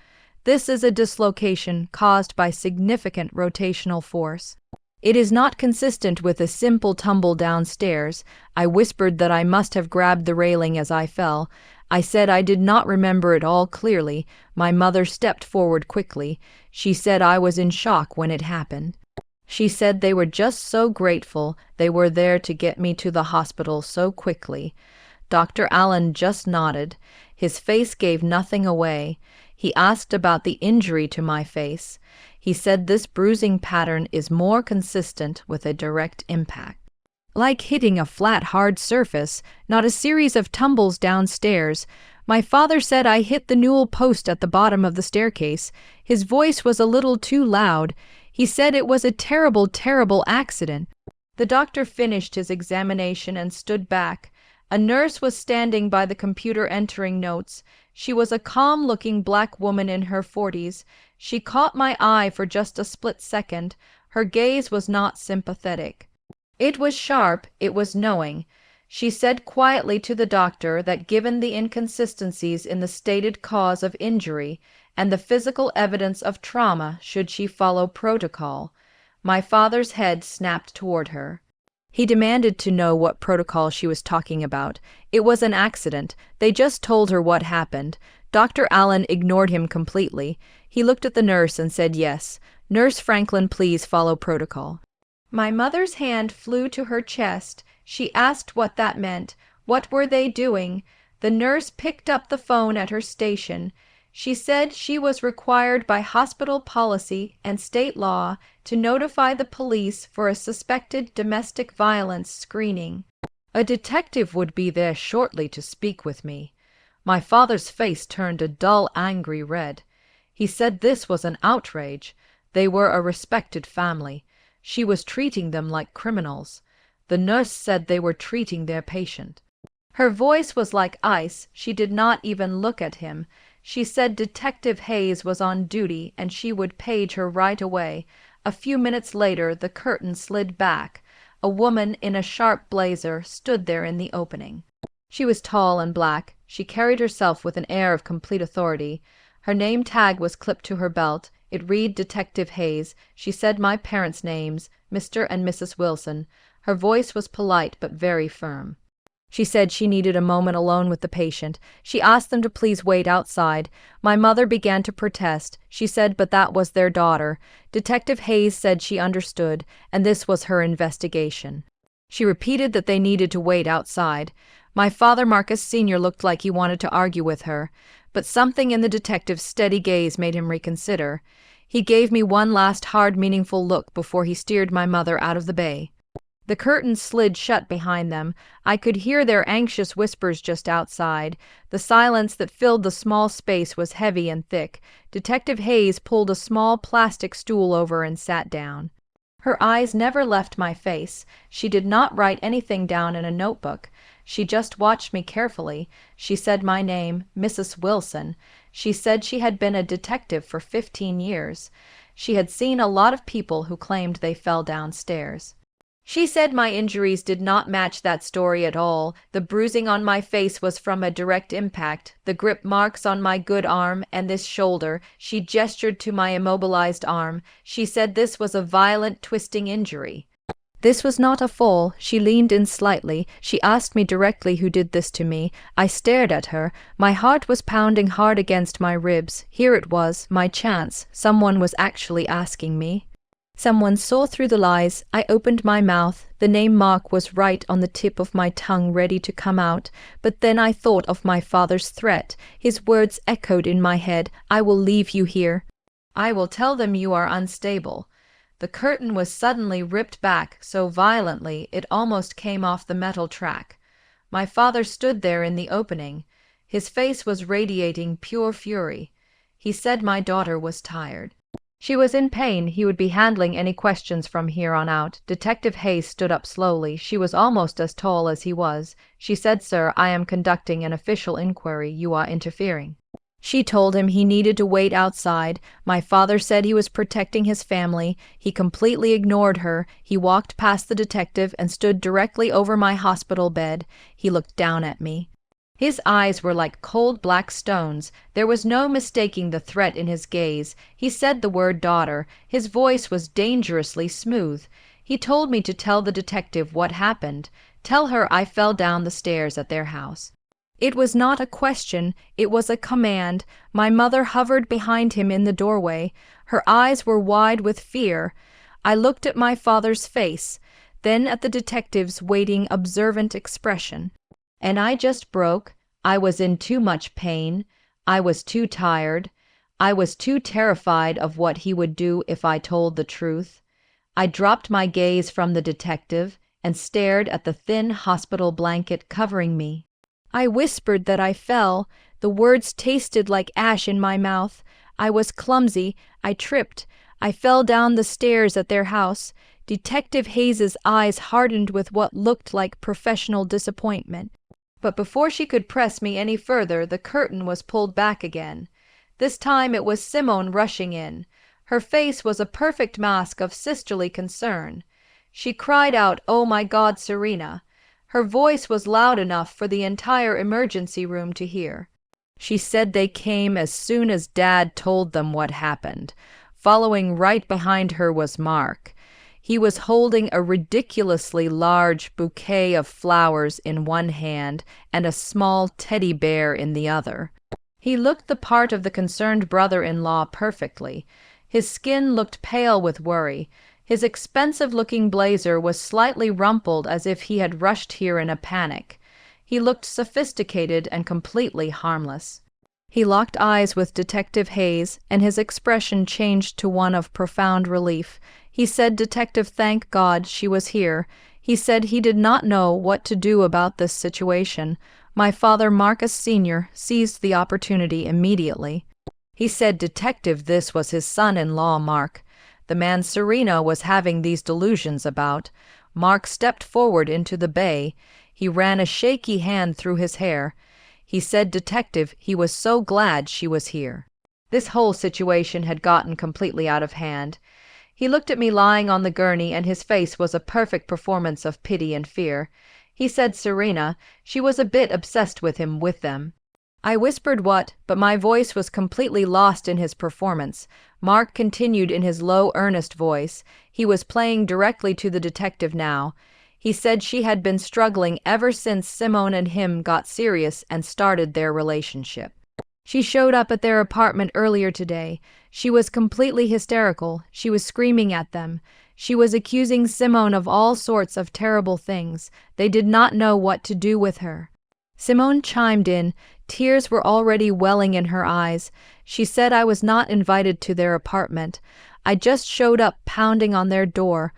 This is a dislocation caused by significant rotational force. It is not consistent with a simple tumble downstairs. I whispered that I must have grabbed the railing as I fell. I said I did not remember it all clearly. My mother stepped forward quickly. She said I was in shock when it happened. She said they were just so grateful they were there to get me to the hospital so quickly. Dr. Allen just nodded. His face gave nothing away. He asked about the injury to my face. He said this bruising pattern is more consistent with a direct impact. Like hitting a flat, hard surface, not a series of tumbles downstairs. My father said I hit the newel post at the bottom of the staircase. His voice was a little too loud. He said it was a terrible, terrible accident. The doctor finished his examination and stood back. A nurse was standing by the computer entering notes. She was a calm-looking black woman in her 40s. She caught my eye for just a split second. Her gaze was not sympathetic. It was sharp, it was knowing. She said quietly to the doctor that given the inconsistencies in the stated cause of injury and the physical evidence of trauma, should she follow protocol? My father's head snapped toward her. He demanded to know what protocol she was talking about. It was an accident. They just told her what happened. Dr. Allen ignored him completely. He looked at the nurse and said yes. Nurse Franklin, please follow protocol. My mother's hand flew to her chest. She asked what that meant. What were they doing? The nurse picked up the phone at her station. She said she was required by hospital policy and state law to notify the police for a suspected domestic violence screening. A detective would be there shortly to speak with me. My father's face turned a dull, angry red. He said this was an outrage. They were a respected family. She was treating them like criminals. The nurse said they were treating their patient. Her voice was like ice. She did not even look at him. She said Detective Hayes was on duty and she would page her right away. A few minutes later, the curtain slid back. A woman in a sharp blazer stood there in the opening. She was tall and black. She carried herself with an air of complete authority. Her name tag was clipped to her belt. It read Detective Hayes. She said my parents' names, Mr. and Mrs. Wilson. Her voice was polite but very firm. She said she needed a moment alone with the patient. She asked them to please wait outside. My mother began to protest. She said but that was their daughter. Detective Hayes said she understood, and this was her investigation. She repeated that they needed to wait outside. My father, Marcus Sr., looked like he wanted to argue with her, but something in the detective's steady gaze made him reconsider. He gave me one last hard, meaningful look before he steered my mother out of the bay. The curtains slid shut behind them. I could hear their anxious whispers just outside. The silence that filled the small space was heavy and thick. Detective Hayes pulled a small plastic stool over and sat down. Her eyes never left my face. She did not write anything down in a notebook. She just watched me carefully. She said my name, Mrs. Wilson. She said she had been a detective for 15 years. She had seen a lot of people who claimed they fell downstairs. She said my injuries did not match that story at all. The bruising on my face was from a direct impact, the grip marks on my good arm and this shoulder. She gestured to my immobilized arm. She said this was a violent twisting injury. This was not a fall. She leaned in slightly. She asked me directly who did this to me. I stared at her. My heart was pounding hard against my ribs. Here it was, my chance. Someone was actually asking me. Someone saw through the lies. I opened my mouth. The name Mark was right on the tip of my tongue, ready to come out. But then I thought of my father's threat. His words echoed in my head. I will leave you here. I will tell them you are unstable. The curtain was suddenly ripped back so violently it almost came off the metal track. My father stood there in the opening. His face was radiating pure fury. He said my daughter was tired. She was in pain. He would be handling any questions from here on out. Detective Hayes stood up slowly. She was almost as tall as he was. She said, "Sir, I am conducting an official inquiry. You are interfering." She told him he needed to wait outside. My father said he was protecting his family. He completely ignored her. He walked past the detective and stood directly over my hospital bed. He looked down at me. His eyes were like cold black stones. There was no mistaking the threat in his gaze. He said the word daughter. His voice was dangerously smooth. He told me to tell the detective what happened. Tell her I fell down the stairs at their house. It was not a question, it was a command. My mother hovered behind him in the doorway. Her eyes were wide with fear. I looked at my father's face, then at the detective's waiting, observant expression. And I just broke. I was in too much pain. I was too tired. I was too terrified of what he would do if I told the truth. I dropped my gaze from the detective and stared at the thin hospital blanket covering me. I whispered that I fell. The words tasted like ash in my mouth. I was clumsy. I tripped. I fell down the stairs at their house. Detective Hayes's eyes hardened with what looked like professional disappointment. But before she could press me any further, the curtain was pulled back again. This time it was Simone rushing in. Her face was a perfect mask of sisterly concern. She cried out, "Oh my God, Serena!" Her voice was loud enough for the entire emergency room to hear. She said they came as soon as Dad told them what happened. Following right behind her was Mark. He was holding a ridiculously large bouquet of flowers in one hand and a small teddy bear in the other. He looked the part of the concerned brother-in-law perfectly. His skin looked pale with worry. His expensive-looking blazer was slightly rumpled as if he had rushed here in a panic. He looked sophisticated and completely harmless. He locked eyes with Detective Hayes, and his expression changed to one of profound relief. He said, "Detective, thank God she was here." He said he did not know what to do about this situation. My father, Marcus Sr., seized the opportunity immediately. He said, "Detective, this was his son-in-law, Mark. The man Serena was having these delusions about." Mark stepped forward into the bay. He ran a shaky hand through his hair. He said, "Detective, he was so glad she was here." This whole situation had gotten completely out of hand. He looked at me lying on the gurney, and his face was a perfect performance of pity and fear. He said, "Serena, she was a bit obsessed with him with them." I whispered what, but my voice was completely lost in his performance. Mark continued in his low, earnest voice. He was playing directly to the detective now. He said she had been struggling ever since Simone and him got serious and started their relationship. She showed up at their apartment earlier today. She was completely hysterical. She was screaming at them. She was accusing Simone of all sorts of terrible things. They did not know what to do with her. Simone chimed in. Tears were already welling in her eyes. She said I was not invited to their apartment. I just showed up pounding on their door.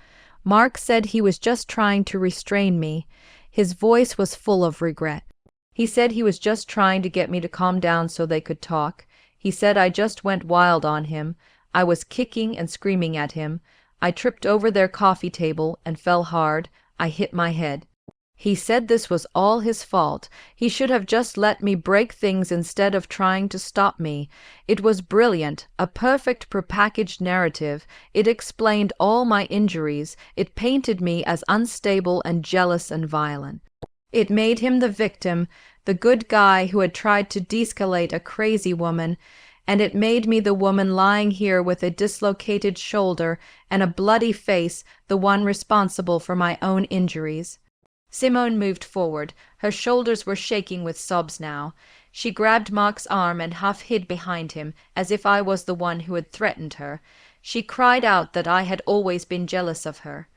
Mark said he was just trying to restrain me. His voice was full of regret. He said he was just trying to get me to calm down so they could talk. He said I just went wild on him. I was kicking and screaming at him. I tripped over their coffee table and fell hard. I hit my head. He said this was all his fault. He should have just let me break things instead of trying to stop me. It was brilliant, a perfect prepackaged narrative. It explained all my injuries. It painted me as unstable and jealous and violent. It made him the victim, the good guy who had tried to de-escalate a crazy woman, and it made me the woman lying here with a dislocated shoulder and a bloody face, the one responsible for my own injuries. Simone moved forward. Her shoulders were shaking with sobs now. She grabbed Mark's arm and half hid behind him, as if I was the one who had threatened her. She cried out that I had always been jealous of her.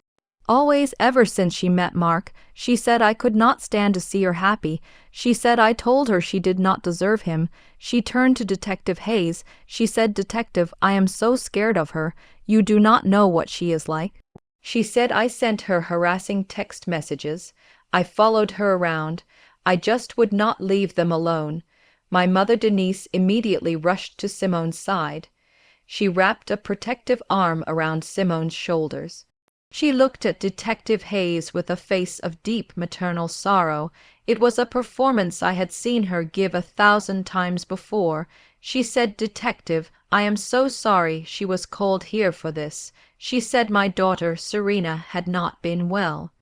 Always, ever since she met Mark. She said I could not stand to see her happy. She said I told her she did not deserve him. She turned to Detective Hayes. She said, "Detective, I am so scared of her. You do not know what she is like." She said I sent her harassing text messages. I followed her around. I just would not leave them alone. My mother Denise immediately rushed to Simone's side. She wrapped a protective arm around Simone's shoulders. She looked at Detective Hayes with a face of deep maternal sorrow. It was a performance I had seen her give 1,000 times before. She said, "Detective, I am so sorry she was called here for this." She said my daughter, Serena, had not been well.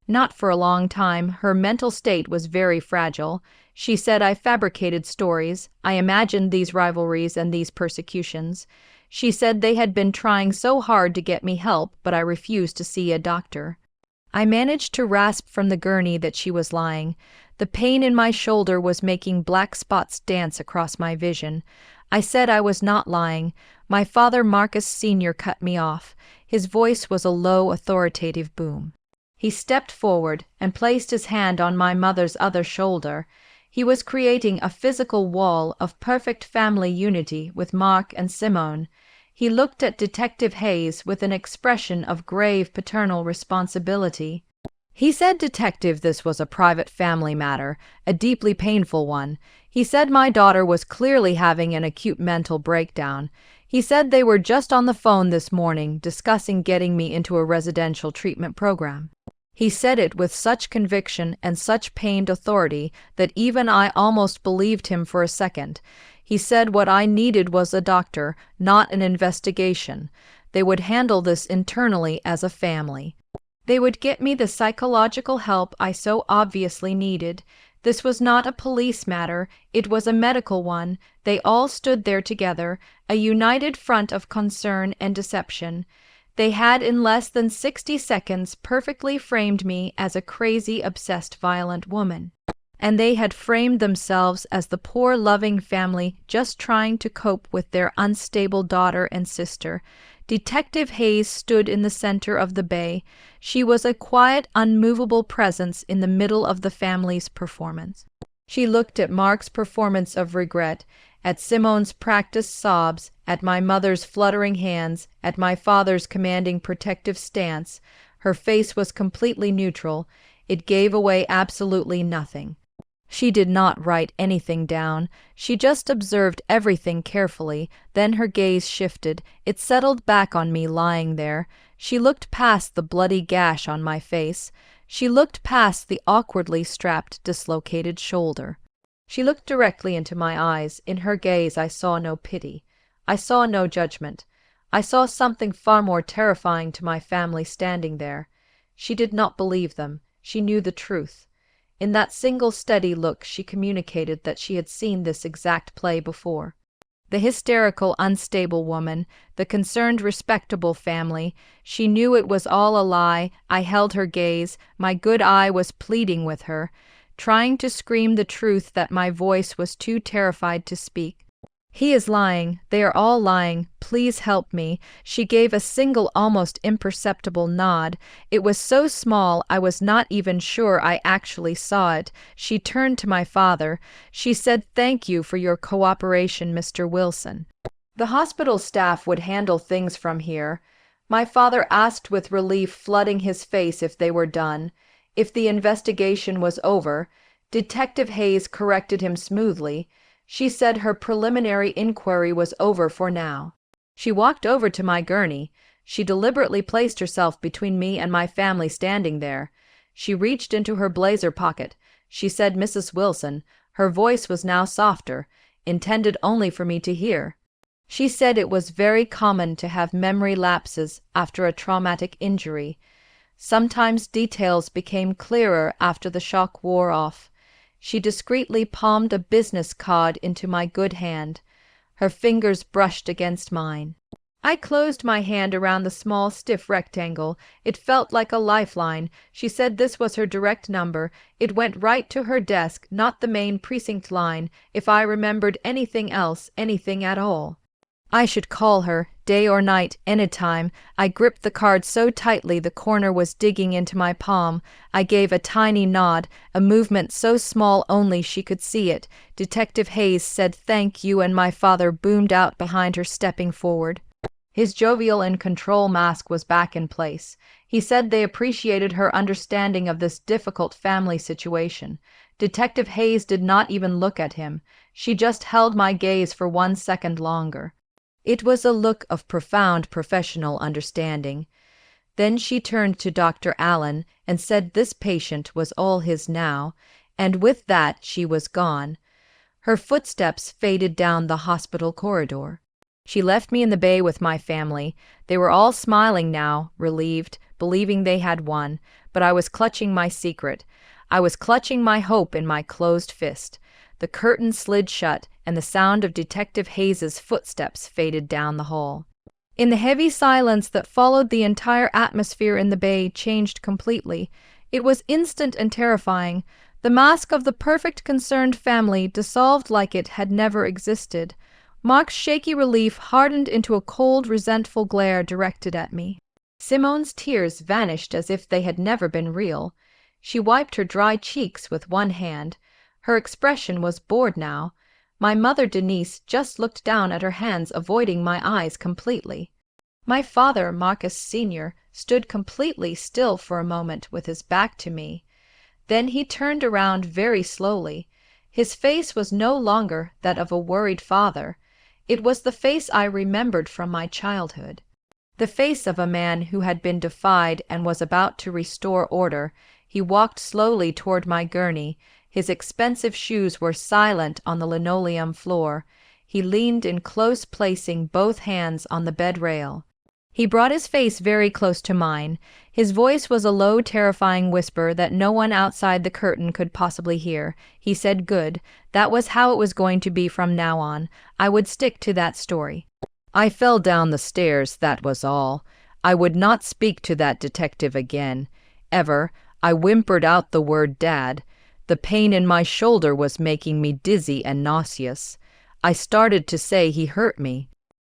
Not for a long time. Her mental state was very fragile. She said I fabricated stories. I imagined these rivalries and these persecutions. She said they had been trying so hard to get me help, but I refused to see a doctor. I managed to rasp from the gurney that she was lying. The pain in my shoulder was making black spots dance across my vision. I said I was not lying. My father Marcus Sr. cut me off. His voice was a low, authoritative boom. He stepped forward and placed his hand on my mother's other shoulder. He was creating a physical wall of perfect family unity with Mark and Simone. He looked at Detective Hayes with an expression of grave paternal responsibility. He said, "Detective, this was a private family matter, a deeply painful one." He said my daughter was clearly having an acute mental breakdown. He said they were just on the phone this morning discussing getting me into a residential treatment program. He said it with such conviction and such pained authority that even I almost believed him for a second. He said what I needed was a doctor, not an investigation. They would handle this internally as a family. They would get me the psychological help I so obviously needed. This was not a police matter, it was a medical one. They all stood there together, a united front of concern and deception. They had in less than 60 seconds perfectly framed me as a crazy, obsessed, violent woman. And they had framed themselves as the poor, loving family just trying to cope with their unstable daughter and sister. Detective Hayes stood in the center of the bay. She was a quiet, unmovable presence in the middle of the family's performance. She looked at Mark's performance of regret, at Simone's practiced sobs, at my mother's fluttering hands, at my father's commanding protective stance. Her face was completely neutral. It gave away absolutely nothing. She did not write anything down. She just observed everything carefully. Then her gaze shifted. It settled back on me lying there. She looked past the bloody gash on my face. She looked past the awkwardly strapped, dislocated shoulder. She looked directly into my eyes. In her gaze I saw no pity. I saw no judgment. I saw something far more terrifying to my family standing there. She did not believe them. She knew the truth. In that single steady look she communicated that she had seen this exact play before. The hysterical, unstable woman, the concerned, respectable family, she knew it was all a lie. I held her gaze. My good eye was pleading with her, trying to scream the truth that my voice was too terrified to speak. "He is lying. They are all lying. Please help me." She gave a single, almost imperceptible nod. It was so small I was not even sure I actually saw it. She turned to my father. She said, "Thank you for your cooperation, Mr. Wilson. The hospital staff would handle things from here." My father asked with relief, flooding his face, if they were done, if the investigation was over. Detective Hayes corrected him smoothly. She said her preliminary inquiry was over for now. She walked over to my gurney. She deliberately placed herself between me and my family standing there. She reached into her blazer pocket. She said Mrs. Wilson. Her voice was now softer, intended only for me to hear. She said it was very common to have memory lapses after a traumatic injury. Sometimes details became clearer after the shock wore off. She discreetly palmed a business card into my good hand. Her fingers brushed against mine. I closed my hand around the small, stiff rectangle. It felt like a lifeline. She said this was her direct number. It went right to her desk, not the main precinct line, if I remembered anything else, anything at all. I should call her, day or night, anytime. I gripped the card so tightly the corner was digging into my palm. I gave a tiny nod, a movement so small only she could see it. Detective Hayes said thank you, and my father boomed out behind her, stepping forward. His jovial and control mask was back in place. He said they appreciated her understanding of this difficult family situation. Detective Hayes did not even look at him. She just held my gaze for 1 second longer. It was a look of profound professional understanding. Then she turned to Dr. Allen and said this patient was all his now, and with that she was gone. Her footsteps faded down the hospital corridor. She left me in the bay with my family. They were all smiling now, relieved, believing they had won, but I was clutching my secret. I was clutching my hope in my closed fist. The curtain slid shut, and the sound of Detective Hayes's footsteps faded down the hall. In the heavy silence that followed, the entire atmosphere in the bay changed completely. It was instant and terrifying. The mask of the perfect concerned family dissolved like it had never existed. Mark's shaky relief hardened into a cold, resentful glare directed at me. Simone's tears vanished as if they had never been real. She wiped her dry cheeks with one hand. Her expression was bored now. My mother, Denise, just looked down at her hands, avoiding my eyes completely. My father, Marcus Sr., stood completely still for a moment with his back to me. Then he turned around very slowly. His face was no longer that of a worried father. It was the face I remembered from my childhood. The face of a man who had been defied and was about to restore order. He walked slowly toward my gurney. His expensive shoes were silent on the linoleum floor. He leaned in close, placing both hands on the bed rail. He brought his face very close to mine. His voice was a low, terrifying whisper that no one outside the curtain could possibly hear. He said, "Good." That was how it was going to be from now on. I would stick to that story. I fell down the stairs, that was all. I would not speak to that detective again. Ever. I whimpered out the word Dad. The pain in my shoulder was making me dizzy and nauseous. I started to say he hurt me.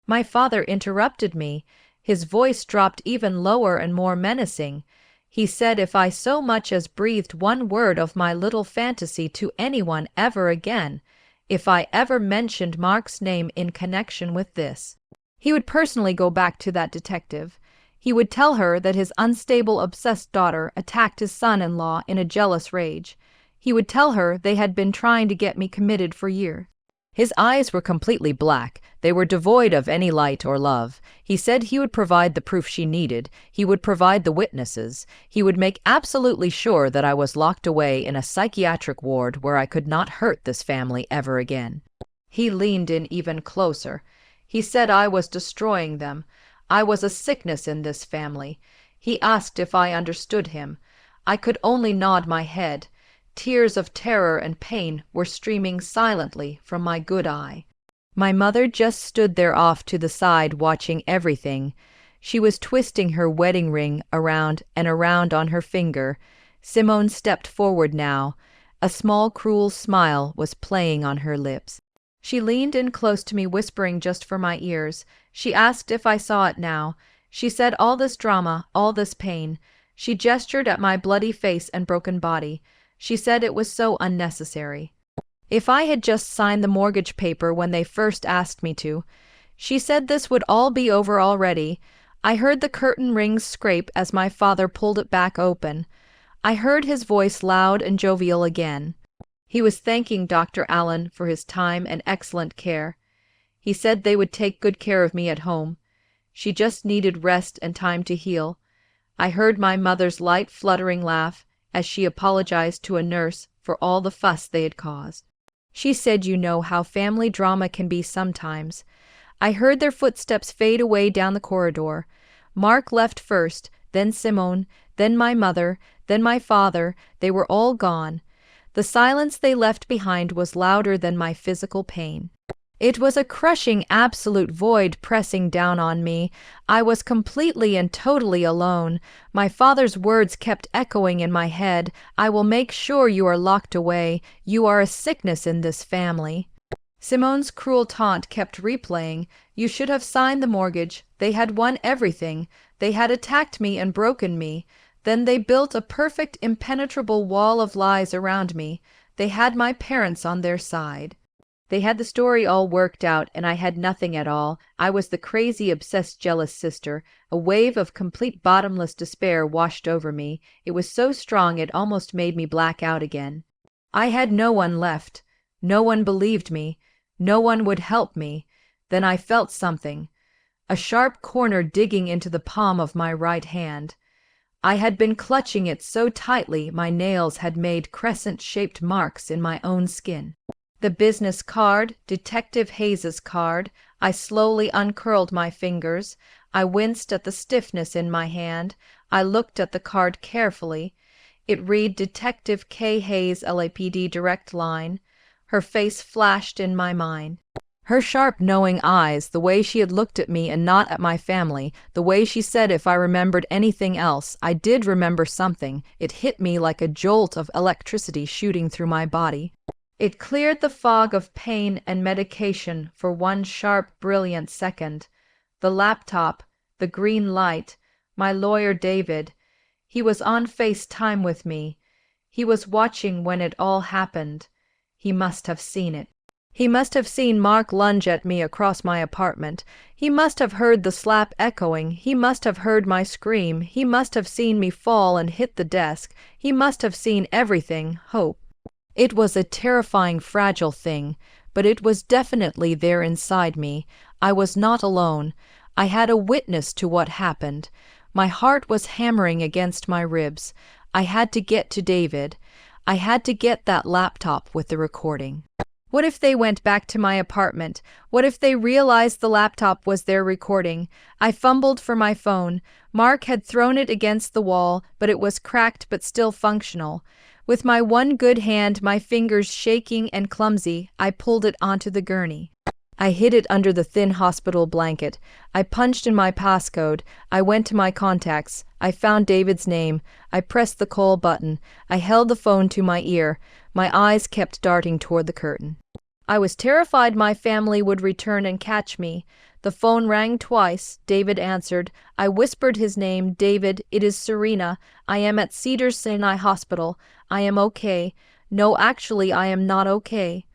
My father interrupted me. His voice dropped even lower and more menacing. He said if I so much as breathed one word of my little fantasy to anyone ever again, if I ever mentioned Mark's name in connection with this, he would personally go back to that detective. He would tell her that his unstable, obsessed daughter attacked his son-in-law in a jealous rage. He would tell her they had been trying to get me committed for years. His eyes were completely black. They were devoid of any light or love. He said he would provide the proof she needed. He would provide the witnesses. He would make absolutely sure that I was locked away in a psychiatric ward where I could not hurt this family ever again. He leaned in even closer. He said I was destroying them. I was a sickness in this family. He asked if I understood him. I could only nod my head. Tears of terror and pain were streaming silently from my good eye. My mother just stood there off to the side watching everything. She was twisting her wedding ring around and around on her finger. Simone stepped forward now. A small cruel smile was playing on her lips. She leaned in close to me, whispering just for my ears. She asked if I saw it now. She said all this drama, all this pain. She gestured at my bloody face and broken body. She said it was so unnecessary. If I had just signed the mortgage paper when they first asked me to. She said this would all be over already. I heard the curtain rings scrape as my father pulled it back open. I heard his voice loud and jovial again. He was thanking Dr. Allen for his time and excellent care. He said they would take good care of me at home. She just needed rest and time to heal. I heard my mother's light, fluttering laugh, as she apologized to a nurse for all the fuss they had caused. She said, "You know how family drama can be sometimes." I heard their footsteps fade away down the corridor. Mark left first, then Simone, then my mother, then my father. They were all gone. The silence they left behind was louder than my physical pain. It was a crushing absolute void pressing down on me. I was completely and totally alone. My father's words kept echoing in my head. "I will make sure you are locked away. You are a sickness in this family." Simone's cruel taunt kept replaying. "You should have signed the mortgage. They had won everything. They had attacked me and broken me. Then they built a perfect, impenetrable wall of lies around me. They had my parents on their side. They had the story all worked out, and I had nothing at all. I was the crazy, obsessed, jealous sister." A wave of complete bottomless despair washed over me. It was so strong it almost made me black out again. I had no one left. No one believed me. No one would help me. Then I felt something. A sharp corner digging into the palm of my right hand. I had been clutching it so tightly my nails had made crescent-shaped marks in my own skin. The business card, Detective Hayes's card. I slowly uncurled my fingers. I winced at the stiffness in my hand. I looked at the card carefully. It read Detective K. Hayes, LAPD Direct Line. Her face flashed in my mind. Her sharp, knowing eyes, the way she had looked at me and not at my family, the way she said if I remembered anything else. I did remember something. It hit me like a jolt of electricity shooting through my body. It cleared the fog of pain and medication for one sharp, brilliant second. The laptop, the green light, my lawyer David. He was on FaceTime with me. He was watching when it all happened. He must have seen it. He must have seen Mark lunge at me across my apartment. He must have heard the slap echoing. He must have heard my scream. He must have seen me fall and hit the desk. He must have seen everything. Hope. It was a terrifying, fragile thing, but it was definitely there inside me. I was not alone. I had a witness to what happened. My heart was hammering against my ribs. I had to get to David. I had to get that laptop with the recording. What if they went back to my apartment? What if they realized the laptop was their recording? I fumbled for my phone. Mark had thrown it against the wall, but it was cracked but still functional. With my one good hand, my fingers shaking and clumsy, I pulled it onto the gurney. I hid it under the thin hospital blanket. I punched in my passcode. I went to my contacts. I found David's name. I pressed the call button. I held the phone to my ear. My eyes kept darting toward the curtain. I was terrified my family would return and catch me. The phone rang twice. David answered. I whispered his name. "David, it is Serena. I am at Cedars-Sinai Hospital. I am okay. No, actually, I am not okay.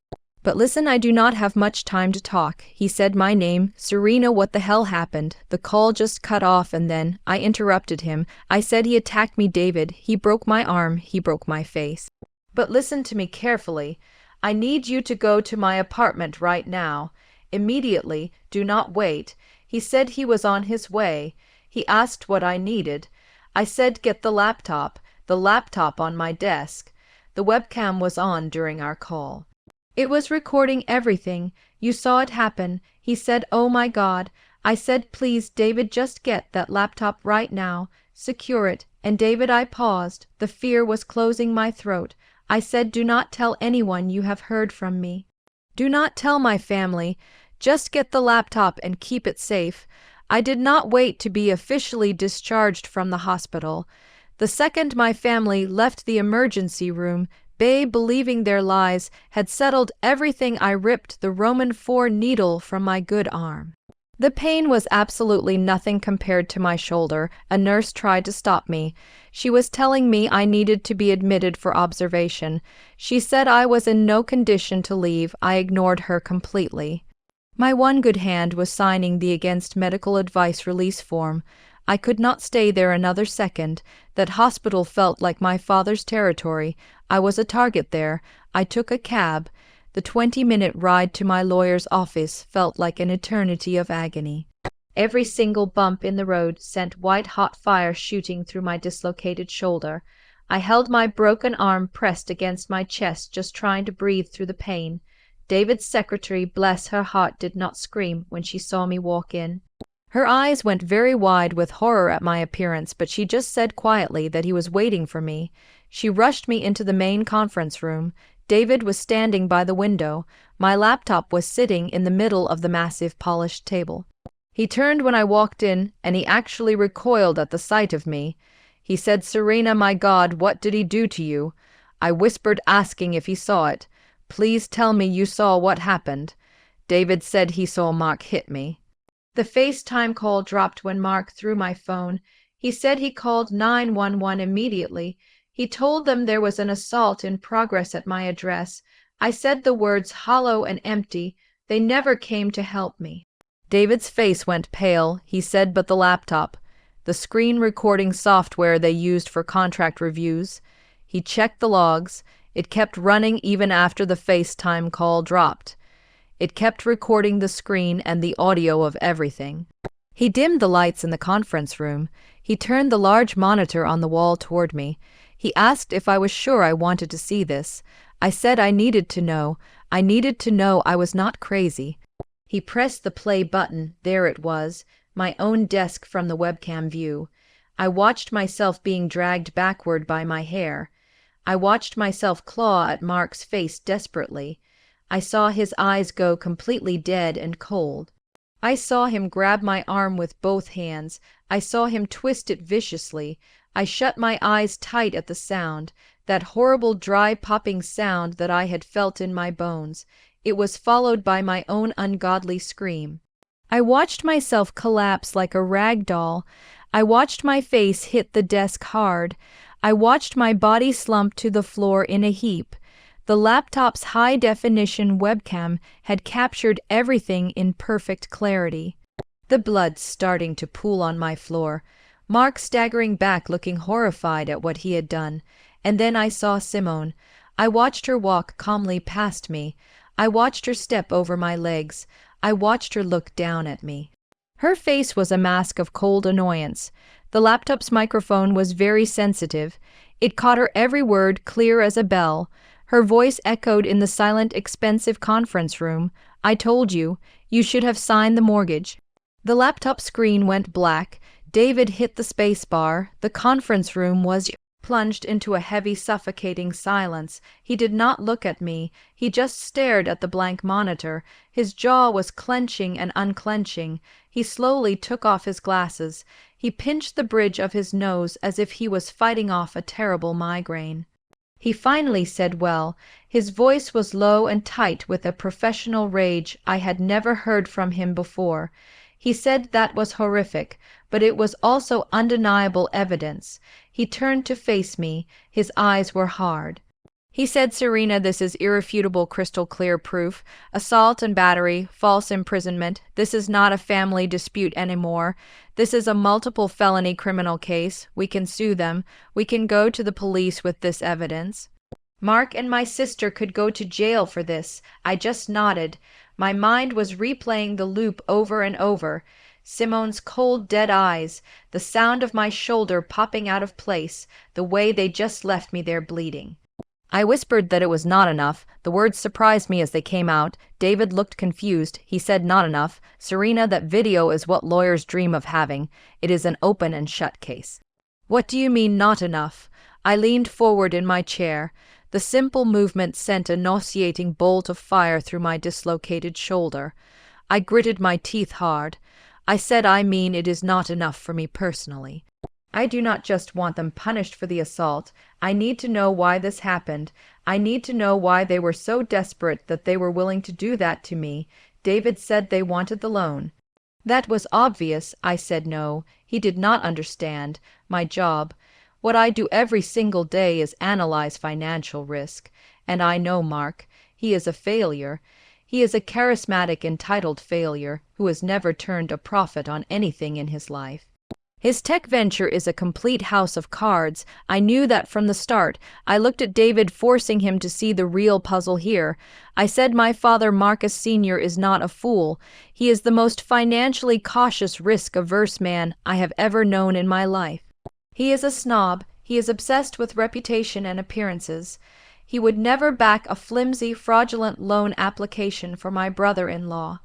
But listen, I do not have much time to talk." He said my name. "Serena, what the hell happened?" The call just cut off and then I interrupted him. I said he attacked me, David. He broke my arm. He broke my face. But listen to me carefully. I need you to go to my apartment right now. Immediately. Do not wait. He said he was on his way. He asked what I needed. I said get the laptop on my desk. The webcam was on during our call. It was recording everything. You saw it happen. He said, "Oh my God." I said, "Please, David, just get that laptop right now. Secure it." And David, I paused. The fear was closing my throat. I said, "Do not tell anyone you have heard from me. Do not tell my family. Just get the laptop and keep it safe." I did not wait to be officially discharged from the hospital. The second my family left the emergency room, Babe, believing their lies, had settled everything. I ripped the Roman IV needle from my good arm. The pain was absolutely nothing compared to my shoulder. A nurse tried to stop me. She was telling me I needed to be admitted for observation. She said I was in no condition to leave. I ignored her completely. My one good hand was signing the against medical advice release form. I could not stay there another second. That hospital felt like my father's territory. I was a target there. I took a cab. The 20-minute ride to my lawyer's office felt like an eternity of agony. Every single bump in the road sent white-hot fire shooting through my dislocated shoulder. I held my broken arm pressed against my chest, just trying to breathe through the pain. David's secretary, bless her heart, did not scream when she saw me walk in. Her eyes went very wide with horror at my appearance, but she just said quietly that he was waiting for me. She rushed me into the main conference room. David was standing by the window. My laptop was sitting in the middle of the massive polished table. He turned when I walked in, and he actually recoiled at the sight of me. He said, "Serena, my God, what did he do to you?" I whispered, asking if he saw it. "Please tell me you saw what happened." David said he saw Mark hit me. The FaceTime call dropped when Mark threw my phone. He said he called 911 immediately. He told them there was an assault in progress at my address. I said the words hollow and empty. They never came to help me. David's face went pale. He said, "But the laptop, the screen recording software they used for contract reviews." He checked the logs. It kept running even after the FaceTime call dropped. It kept recording the screen and the audio of everything. He dimmed the lights in the conference room. He turned the large monitor on the wall toward me. He asked if I was sure I wanted to see this. I said I needed to know. I needed to know I was not crazy. He pressed the play button. There it was, my own desk from the webcam view. I watched myself being dragged backward by my hair. I watched myself claw at Mark's face desperately. I saw his eyes go completely dead and cold. I saw him grab my arm with both hands. I saw him twist it viciously. I shut my eyes tight at the sound, that horrible dry popping sound that I had felt in my bones. It was followed by my own ungodly scream. I watched myself collapse like a rag doll. I watched my face hit the desk hard. I watched my body slump to the floor in a heap. The laptop's high-definition webcam had captured everything in perfect clarity. The blood starting to pool on my floor. Mark staggering back, looking horrified at what he had done. And then I saw Simone. I watched her walk calmly past me. I watched her step over my legs. I watched her look down at me. Her face was a mask of cold annoyance. The laptop's microphone was very sensitive. It caught her every word, clear as a bell. Her voice echoed in the silent, expensive conference room. "I told you. You should have signed the mortgage." The laptop screen went black. David hit the space bar. The conference room was plunged into a heavy, suffocating silence. He did not look at me. He just stared at the blank monitor. His jaw was clenching and unclenching. He slowly took off his glasses. He pinched the bridge of his nose as if he was fighting off a terrible migraine. He finally said well. His voice was low and tight with a professional rage I had never heard from him before. He said that was horrific, but it was also undeniable evidence. He turned to face me. His eyes were hard. He said, "Serena, this is irrefutable, crystal clear proof. Assault and battery, false imprisonment. This is not a family dispute anymore. This is a multiple felony criminal case. We can sue them. We can go to the police with this evidence. Mark and my sister could go to jail for this." I just nodded. My mind was replaying the loop over and over. Simone's cold, dead eyes, the sound of my shoulder popping out of place, the way they just left me there bleeding. I whispered that it was not enough. The words surprised me as they came out. David looked confused. He said, "Not enough. Serena, that video is what lawyers dream of having. It is an open and shut case." "What do you mean, not enough?" I leaned forward in my chair. The simple movement sent a nauseating bolt of fire through my dislocated shoulder. I gritted my teeth hard. I said, "I mean it is not enough for me personally. I do not just want them punished for the assault. I need to know why this happened. I need to know why they were so desperate that they were willing to do that to me. David said they wanted the loan." That was obvious. I said no. He did not understand. My job. What I do every single day is analyze financial risk. And I know Mark. He is a failure. He is a charismatic, entitled failure who has never turned a profit on anything in his life. His tech venture is a complete house of cards. I knew that from the start. I looked at David, forcing him to see the real puzzle here. I said my father, Marcus Sr., is not a fool. He is the most financially cautious, risk-averse man I have ever known in my life. He is a snob. He is obsessed with reputation and appearances. He would never back a flimsy, fraudulent loan application for my brother-in-law.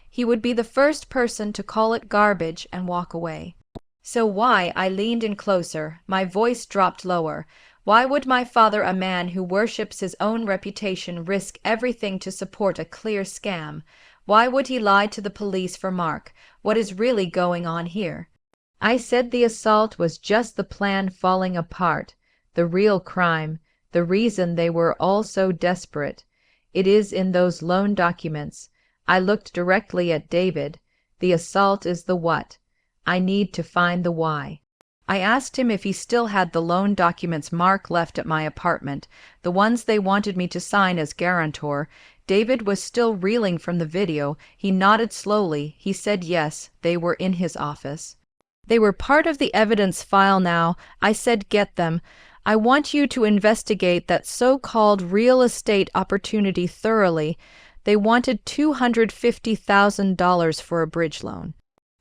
He would be the first person to call it garbage and walk away. So why, I leaned in closer, my voice dropped lower, why would my father, a man who worships his own reputation, risk everything to support a clear scam? Why would he lie to the police for Mark? What is really going on here? I said the assault was just the plan falling apart, the real crime, the reason they were all so desperate. It is in those loan documents. I looked directly at David. The assault is the what. I need to find the why. I asked him if he still had the loan documents Mark left at my apartment, the ones they wanted me to sign as guarantor. David was still reeling from the video. He nodded slowly. He said yes, they were in his office. They were part of the evidence file now. I said, get them. I want you to investigate that so-called real estate opportunity thoroughly. They wanted $250,000 for a bridge loan.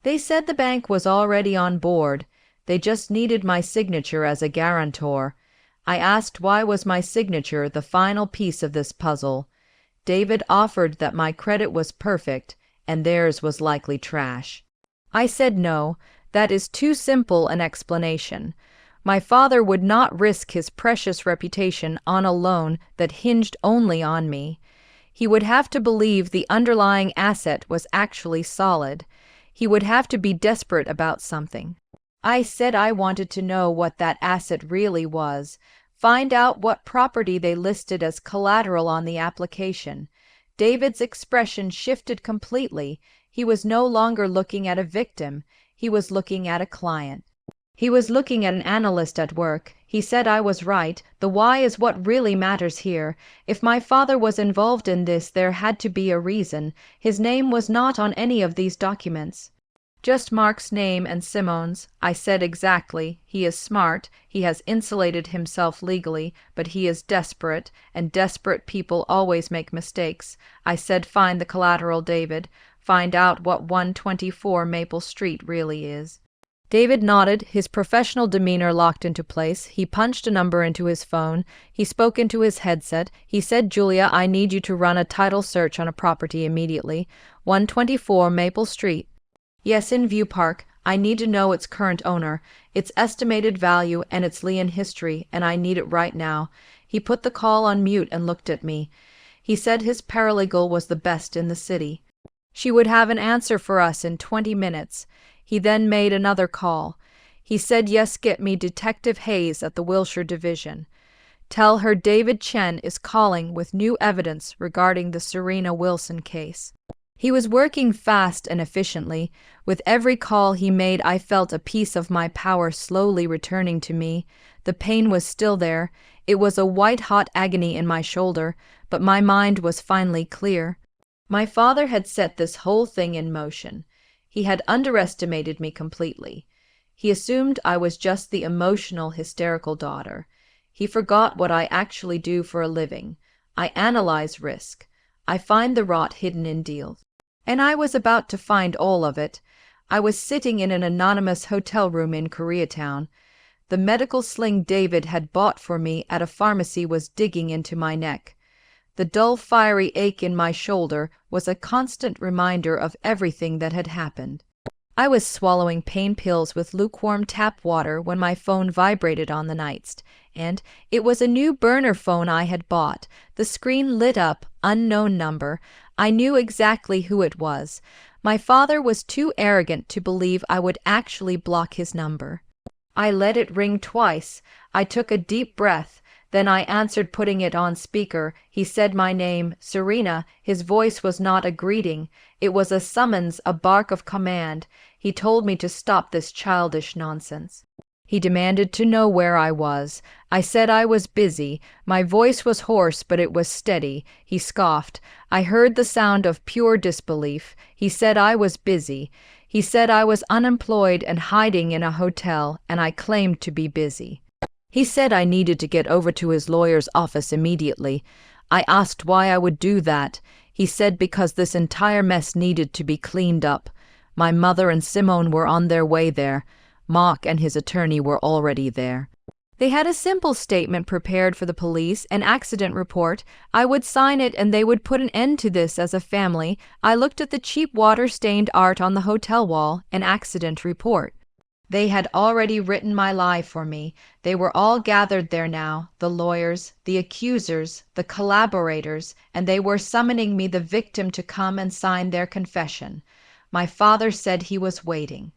They said the bank was already on board. They just needed my signature as a guarantor. I asked why was my signature the final piece of this puzzle. David offered that my credit was perfect and theirs was likely trash. I said no, that is too simple an explanation. My father would not risk his precious reputation on a loan that hinged only on me. He would have to believe the underlying asset was actually solid. He would have to be desperate about something. I said I wanted to know what that asset really was, find out what property they listed as collateral on the application. David's expression shifted completely. He was no longer looking at a victim. He was looking at a client. He was looking at an analyst at work. He said I was right. The why is what really matters here. If my father was involved in this, there had to be a reason. His name was not on any of these documents. Just Mark's name and Simone's. I said exactly. He is smart. He has insulated himself legally, but he is desperate, and desperate people always make mistakes. I said find the collateral, David. Find out what 124 Maple Street really is. David nodded, his professional demeanor locked into place. He punched a number into his phone. He spoke into his headset. He said, Julia, I need you to run a title search on a property immediately. 124 Maple Street. Yes, in View Park. I need to know its current owner, its estimated value, and its lien history, and I need it right now. He put the call on mute and looked at me. He said his paralegal was the best in the city. She would have an answer for us in 20 minutes. He then made another call. He said, yes, get me Detective Hayes at the Wilshire Division. Tell her David Chen is calling with new evidence regarding the Serena Wilson case. He was working fast and efficiently. With every call he made, I felt a piece of my power slowly returning to me. The pain was still there. It was a white-hot agony in my shoulder, but my mind was finally clear. My father had set this whole thing in motion. He had underestimated me completely. He assumed I was just the emotional, hysterical daughter. He forgot what I actually do for a living. I analyze risk. I find the rot hidden in deals. And I was about to find all of it. I was sitting in an anonymous hotel room in Koreatown. The medical sling David had bought for me at a pharmacy was digging into my neck. The dull, fiery ache in my shoulder was a constant reminder of everything that had happened. I was swallowing pain pills with lukewarm tap water when my phone vibrated on the nightstand, and it was a new burner phone I had bought. The screen lit up, unknown number. I knew exactly who it was. My father was too arrogant to believe I would actually block his number. I let it ring twice. I took a deep breath. Then I answered, putting it on speaker. He said my name, Serena. His voice was not a greeting. It was a summons, a bark of command. He told me to stop this childish nonsense. He demanded to know where I was. I said I was busy. My voice was hoarse, but it was steady. He scoffed. I heard the sound of pure disbelief. He said I was busy. He said I was unemployed and hiding in a hotel, and I claimed to be busy. He said I needed to get over to his lawyer's office immediately. I asked why I would do that. He said because this entire mess needed to be cleaned up. My mother and Simone were on their way there. Mark and his attorney were already there. They had a simple statement prepared for the police, an accident report. I would sign it and they would put an end to this as a family. I looked at the cheap water-stained art on the hotel wall, an accident report. They had already written my lie for me. They were all gathered there now, the lawyers, the accusers, the collaborators, and they were summoning me, the victim, to come and sign their confession. My father said he was waiting.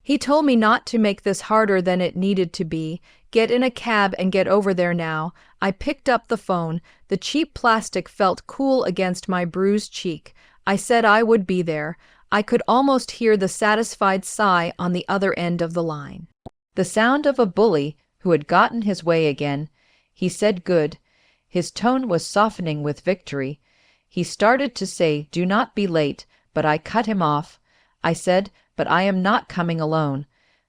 He told me not to make this harder than it needed to be. Get in a cab and get over there now. I picked up the phone. The cheap plastic felt cool against my bruised cheek. I said I would be there. I could almost hear the satisfied sigh on the other end of the line. The sound of a bully who had gotten his way again. He said good. His tone was softening with victory. He started to say, "Do not be late," but I cut him off. I said, "But I am not coming alone."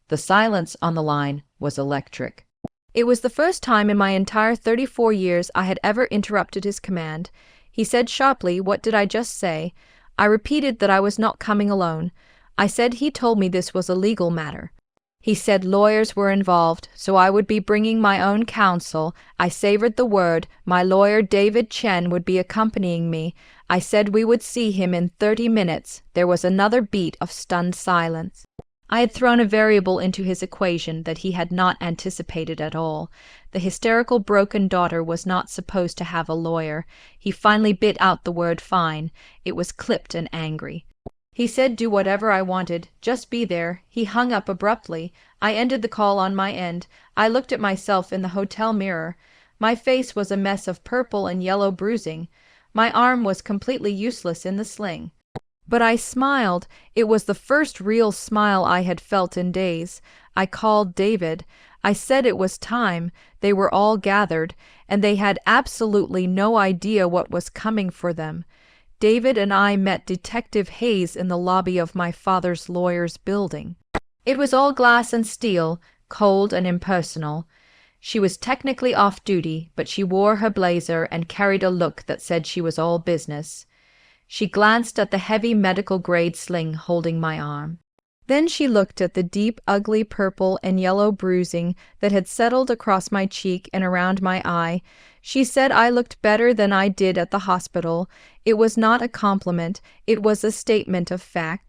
The silence on the line was electric. It was the first time in my entire 34 years I had ever interrupted his command. He said sharply, "What did I just say?" I repeated that I was not coming alone. I said he told me this was a legal matter. He said lawyers were involved, so I would be bringing my own counsel. I savored the word. My lawyer, David Chen, would be accompanying me. I said we would see him in 30 minutes. There was another beat of stunned silence. I had thrown a variable into his equation that he had not anticipated at all. The hysterical broken daughter was not supposed to have a lawyer. He finally bit out the word fine. It was clipped and angry. He said do whatever I wanted, just be there. He hung up abruptly. I ended the call on my end. I looked at myself in the hotel mirror. My face was a mess of purple and yellow bruising. My arm was completely useless in the sling. But I smiled. It was the first real smile I had felt in days. I called David. I said it was time. They were all gathered, and they had absolutely no idea what was coming for them. David and I met Detective Hayes in the lobby of my father's lawyer's building. It was all glass and steel, cold and impersonal. She was technically off duty, but she wore her blazer and carried a look that said she was all business. She glanced at the heavy medical-grade sling holding my arm. Then she looked at the deep, ugly purple and yellow bruising that had settled across my cheek and around my eye. She said I looked better than I did at the hospital. It was not a compliment. It was a statement of fact.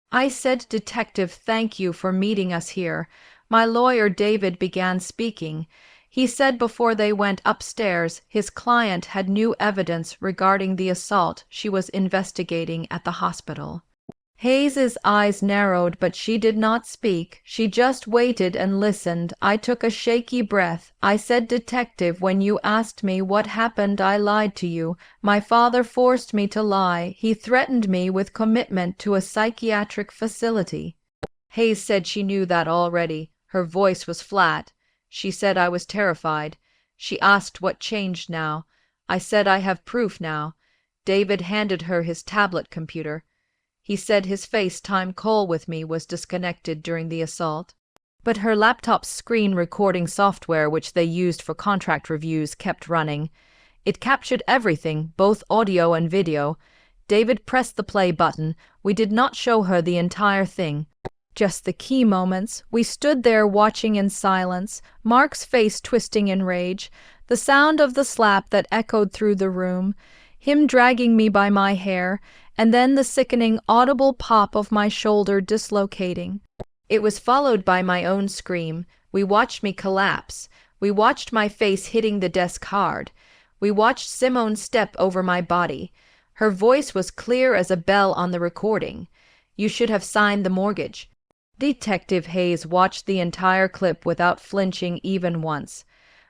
I said, "Detective, thank you for meeting us here." My lawyer, David, began speaking. He said before they went upstairs, his client had new evidence regarding the assault she was investigating at the hospital. Hayes's eyes narrowed, but she did not speak. She just waited and listened. I took a shaky breath. I said, "Detective, when you asked me what happened, I lied to you. My father forced me to lie. He threatened me with commitment to a psychiatric facility." Hayes said she knew that already. Her voice was flat. She said I was terrified. She asked what changed now. I said I have proof now. David handed her his tablet computer. He said his FaceTime call with me was disconnected during the assault. But her laptop's screen recording software, which they used for contract reviews, kept running. It captured everything, both audio and video. David pressed the play button. We did not show her the entire thing. Just the key moments. We stood there watching in silence, Mark's face twisting in rage, the sound of the slap that echoed through the room, him dragging me by my hair, and then the sickening, audible pop of my shoulder dislocating. It was followed by my own scream. We watched me collapse. We watched my face hitting the desk hard. We watched Simone step over my body. Her voice was clear as a bell on the recording. "You should have signed the mortgage." Detective Hayes watched the entire clip without flinching even once.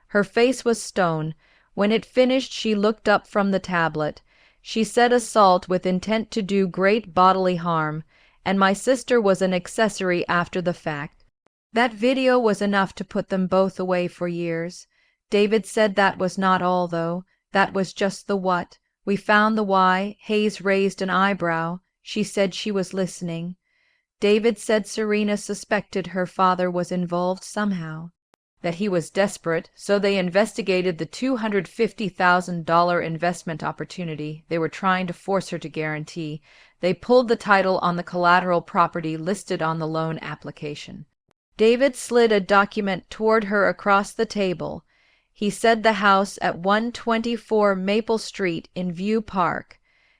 Her face was stone. When it finished, she looked up from the tablet. She said assault with intent to do great bodily harm, and my sister was an accessory after the fact. That video was enough to put them both away for years. David said that was not all, though. That was just the what. We found the why. Hayes raised an eyebrow. She said she was listening. David said Serena suspected her father was involved somehow, that he was desperate, so they investigated the $250,000 investment opportunity they were trying to force her to guarantee. They pulled the title on the collateral property listed on the loan application. David slid a document toward her across the table. He said the house at 124 Maple Street in View Park.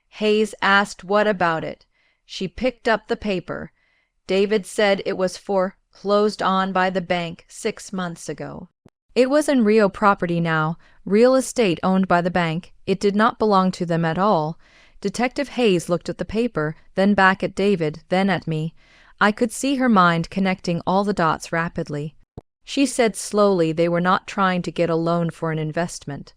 Hayes asked what about it. She picked up the paper. David said it was for closed on by the bank 6 months ago. It was in Rio property now, real estate owned by the bank. It did not belong to them at all. Detective Hayes looked at the paper, then back at David, then at me. I could see her mind connecting all the dots rapidly. She said slowly they were not trying to get a loan for an investment.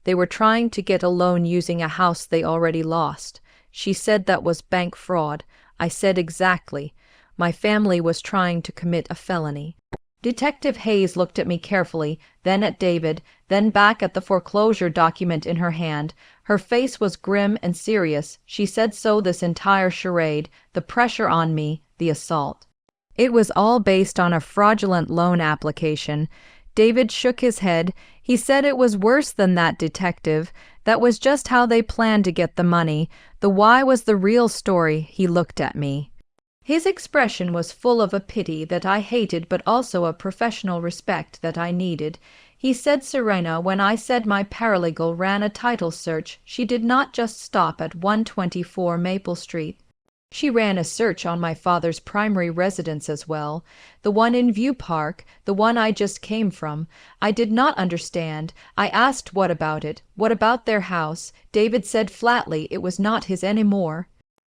They were trying to get a loan using a house they already lost. She said that was bank fraud. I said exactly. My family was trying to commit a felony. Detective Hayes looked at me carefully, then at David, then back at the foreclosure document in her hand. Her face was grim and serious. She said so this entire charade, the pressure on me, the assault. It was all based on a fraudulent loan application. David shook his head. He said it was worse than that, detective. That was just how they planned to get the money. The why was the real story. He looked at me. His expression was full of a pity that I hated but also a professional respect that I needed. He said, Serena, when I said my paralegal ran a title search, she did not just stop at 124 Maple Street. She ran a search on my father's primary residence as well, the one in View Park, the one I just came from. I did not understand. I asked what about it, what about their house. David said flatly it was not his anymore.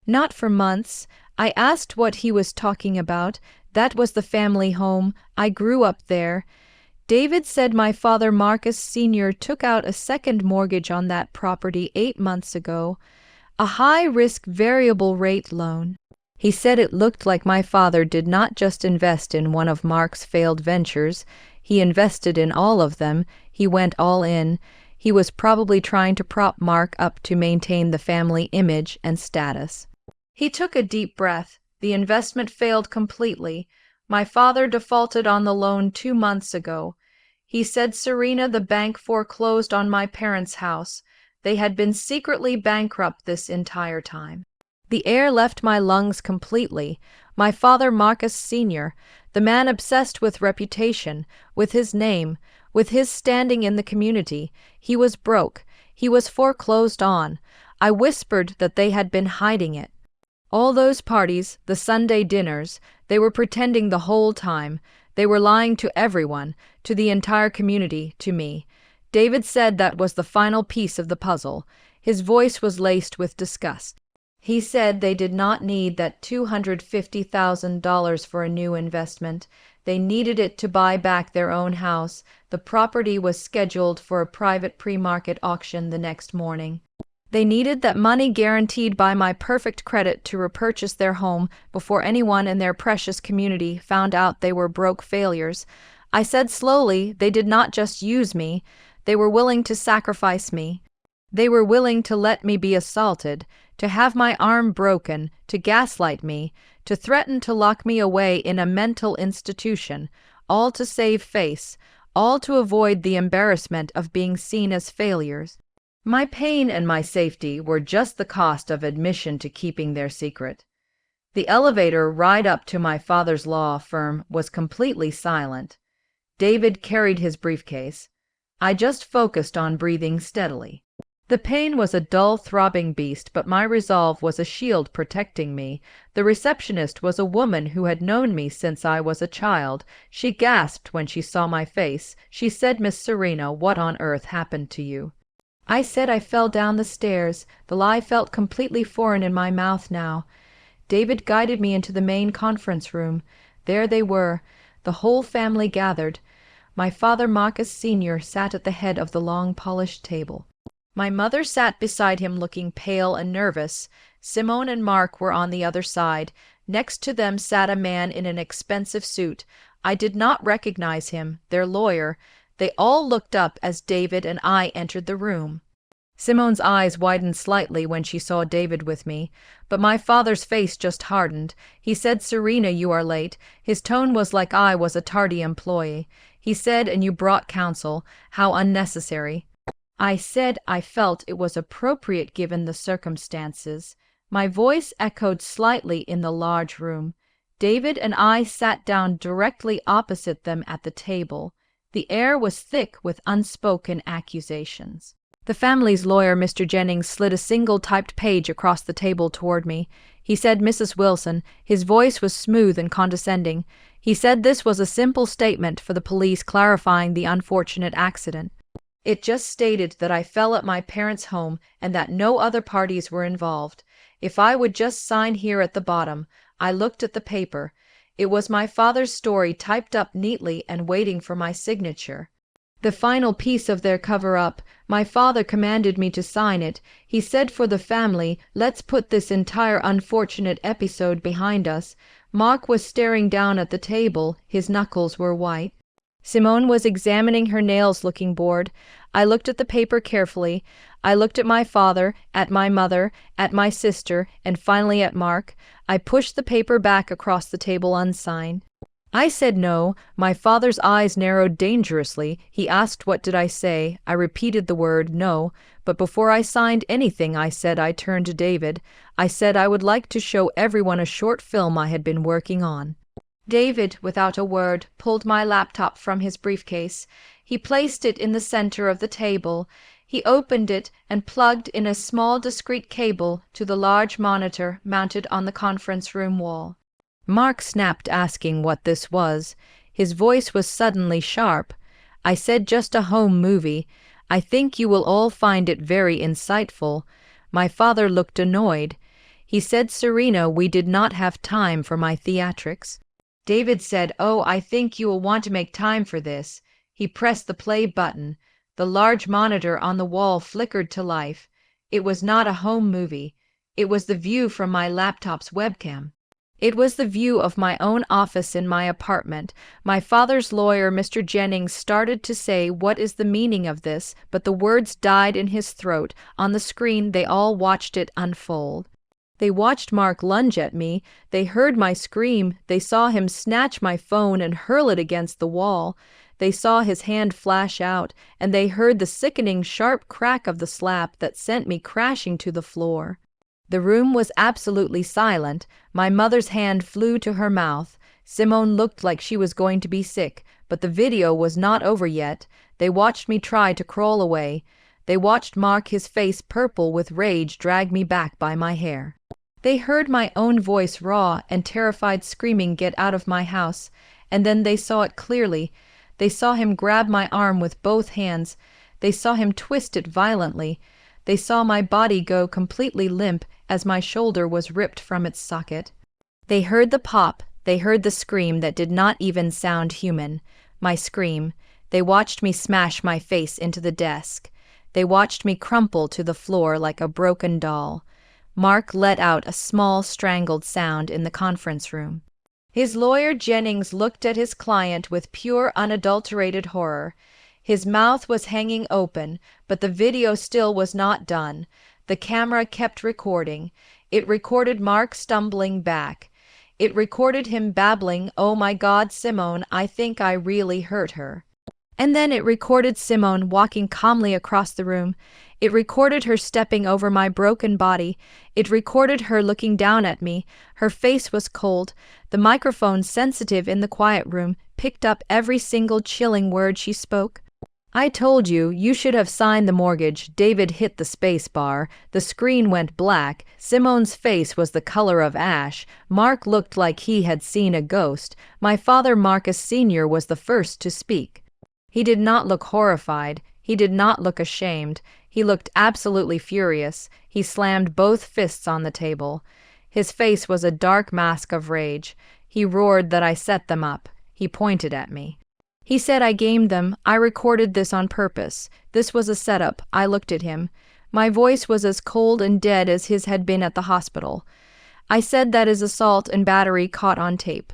Not for months. I asked what he was talking about. That was the family home. I grew up there. David said my father Marcus Sr. took out a second mortgage on that property 8 months ago. A high-risk variable rate loan. He said it looked like my father did not just invest in one of Mark's failed ventures. He invested in all of them. He went all in. He was probably trying to prop Mark up to maintain the family image and status. He took a deep breath. The investment failed completely. My father defaulted on the loan 2 months ago. He said, Serena, the bank foreclosed on my parents' house. They had been secretly bankrupt this entire time. The air left my lungs completely. My father Marcus Sr., the man obsessed with reputation, with his name, with his standing in the community. He was broke. He was foreclosed on. I whispered that they had been hiding it. All those parties, the Sunday dinners, they were pretending the whole time. They were lying to everyone, to the entire community, to me. David said that was the final piece of the puzzle. His voice was laced with disgust. He said they did not need that $250,000 for a new investment. They needed it to buy back their own house. The property was scheduled for a private pre-market auction the next morning. They needed that money guaranteed by my perfect credit to repurchase their home before anyone in their precious community found out they were broke failures. I said slowly, they did not just use me. They were willing to sacrifice me. They were willing to let me be assaulted, to have my arm broken, to gaslight me, to threaten to lock me away in a mental institution, all to save face, all to avoid the embarrassment of being seen as failures. My pain and my safety were just the cost of admission to keeping their secret. The elevator ride up to my father's law firm was completely silent. David carried his briefcase. I just focused on breathing steadily. The pain was a dull, throbbing beast, but my resolve was a shield protecting me. The receptionist was a woman who had known me since I was a child. She gasped when she saw my face. She said, Miss Serena, what on earth happened to you? I said I fell down the stairs. The lie felt completely foreign in my mouth now. David guided me into the main conference room. There they were, the whole family gathered. My father Marcus Sr. sat at the head of the long polished table. My mother sat beside him looking pale and nervous. Simone and Mark were on the other side. Next to them sat a man in an expensive suit. I did not recognize him, their lawyer. They all looked up as David and I entered the room. Simone's eyes widened slightly when she saw David with me, but my father's face just hardened. He said, Serena, you are late. His tone was like I was a tardy employee. He said, and you brought counsel. How unnecessary. I said I felt it was appropriate given the circumstances. My voice echoed slightly in the large room. David and I sat down directly opposite them at the table. The air was thick with unspoken accusations. The family's lawyer, Mr. Jennings, slid a single typed page across the table toward me. He said, "Mrs. Wilson." His voice was smooth and condescending. He said this was a simple statement for the police clarifying the unfortunate accident. It just stated that I fell at my parents' home and that no other parties were involved. If I would just sign here at the bottom. I looked at the paper. It was my father's story typed up neatly and waiting for my signature. The final piece of their cover-up. My father commanded me to sign it. He said, for the family, let's put this entire unfortunate episode behind us. Mark was staring down at the table. His knuckles were white. Simone was examining her nails, looking bored. I looked at the paper carefully. I looked at my father, at my mother, at my sister, and finally at Mark. I pushed the paper back across the table unsigned. I said no. My father's eyes narrowed dangerously. He asked what did I say. I repeated the word no, but before I signed anything I turned to David. I said I would like to show everyone a short film I had been working on. David, without a word, pulled my laptop from his briefcase. He placed it in the center of the table. He opened it and plugged in a small discrete cable to the large monitor mounted on the conference room wall. Mark snapped, asking what this was. His voice was suddenly sharp. I said, "Just a home movie. I think you will all find it very insightful." My father looked annoyed. He said, "Serena, we did not have time for my theatrics." David said, "Oh, I think you will want to make time for this." He pressed the play button. The large monitor on the wall flickered to life. It was not a home movie. It was the view from my laptop's webcam. It was the view of my own office in my apartment. My father's lawyer, Mr. Jennings, started to say, "What is the meaning of this?" but the words died in his throat. On the screen, they all watched it unfold. They watched Mark lunge at me. They heard my scream. They saw him snatch my phone and hurl it against the wall. They saw his hand flash out, and they heard the sickening sharp crack of the slap that sent me crashing to the floor. The room was absolutely silent. My mother's hand flew to her mouth. Simone looked like she was going to be sick, but the video was not over yet. They watched me try to crawl away. They watched Mark, his face purple with rage, drag me back by my hair. They heard my own voice, raw and terrified, screaming, "Get out of my house!" And then they saw it clearly. They saw him grab my arm with both hands. They saw him twist it violently. They saw my body go completely limp as my shoulder was ripped from its socket. They heard the pop. They heard the scream that did not even sound human. My scream. They watched me smash my face into the desk. They watched me crumple to the floor like a broken doll. Mark let out a small, strangled sound in the conference room. His lawyer Jennings looked at his client with pure, unadulterated horror. His mouth was hanging open, but the video still was not done. The camera kept recording. It recorded Mark stumbling back. It recorded him babbling, "Oh my God, Simone, I think I really hurt her." And then it recorded Simone walking calmly across the room. It recorded her stepping over my broken body. It recorded her looking down at me. Her face was cold. The microphone, sensitive in the quiet room, picked up every single chilling word she spoke. "I told you, you should have signed the mortgage." David hit the space bar. The screen went black. Simone's face was the color of ash. Mark looked like he had seen a ghost. My father, Marcus Sr., was the first to speak. He did not look horrified. He did not look ashamed. He looked absolutely furious. He slammed both fists on the table. His face was a dark mask of rage. He roared that I set them up. He pointed at me. He said I gamed them. I recorded this on purpose. This was a setup. I looked at him. My voice was as cold and dead as his had been at the hospital. I said that is assault and battery caught on tape.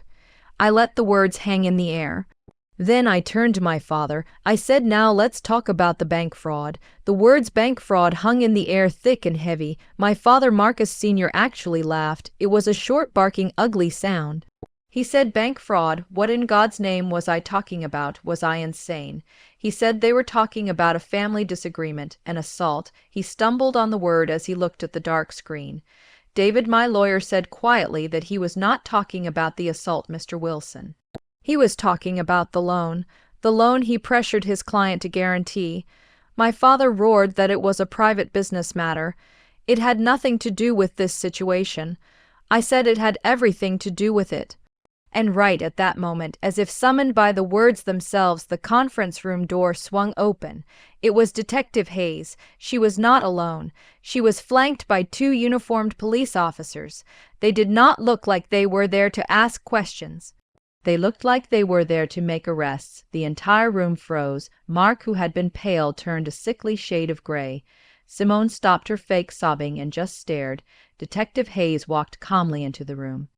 I let the words hang in the air. Then I turned to my father. I said, "Now let's talk about the bank fraud." The words bank fraud hung in the air thick and heavy. My father, Marcus Sr., actually laughed. It was a short, barking, ugly sound. He said, "Bank fraud, what in God's name was I talking about? Was I insane?" He said they were talking about a family disagreement, an assault. He stumbled on the word as he looked at the dark screen. David, my lawyer, said quietly that he was not talking about the assault, Mr. Wilson. He was talking about the loan he pressured his client to guarantee. My father roared that it was a private business matter. It had nothing to do with this situation. I said it had everything to do with it. And right at that moment, as if summoned by the words themselves, the conference room door swung open. It was Detective Hayes. She was not alone. She was flanked by two uniformed police officers. They did not look like they were there to ask questions. They looked like they were there to make arrests. The entire room froze. Mark, who had been pale, turned a sickly shade of gray. Simone stopped her fake sobbing and just stared. Detective Hayes walked calmly into the room.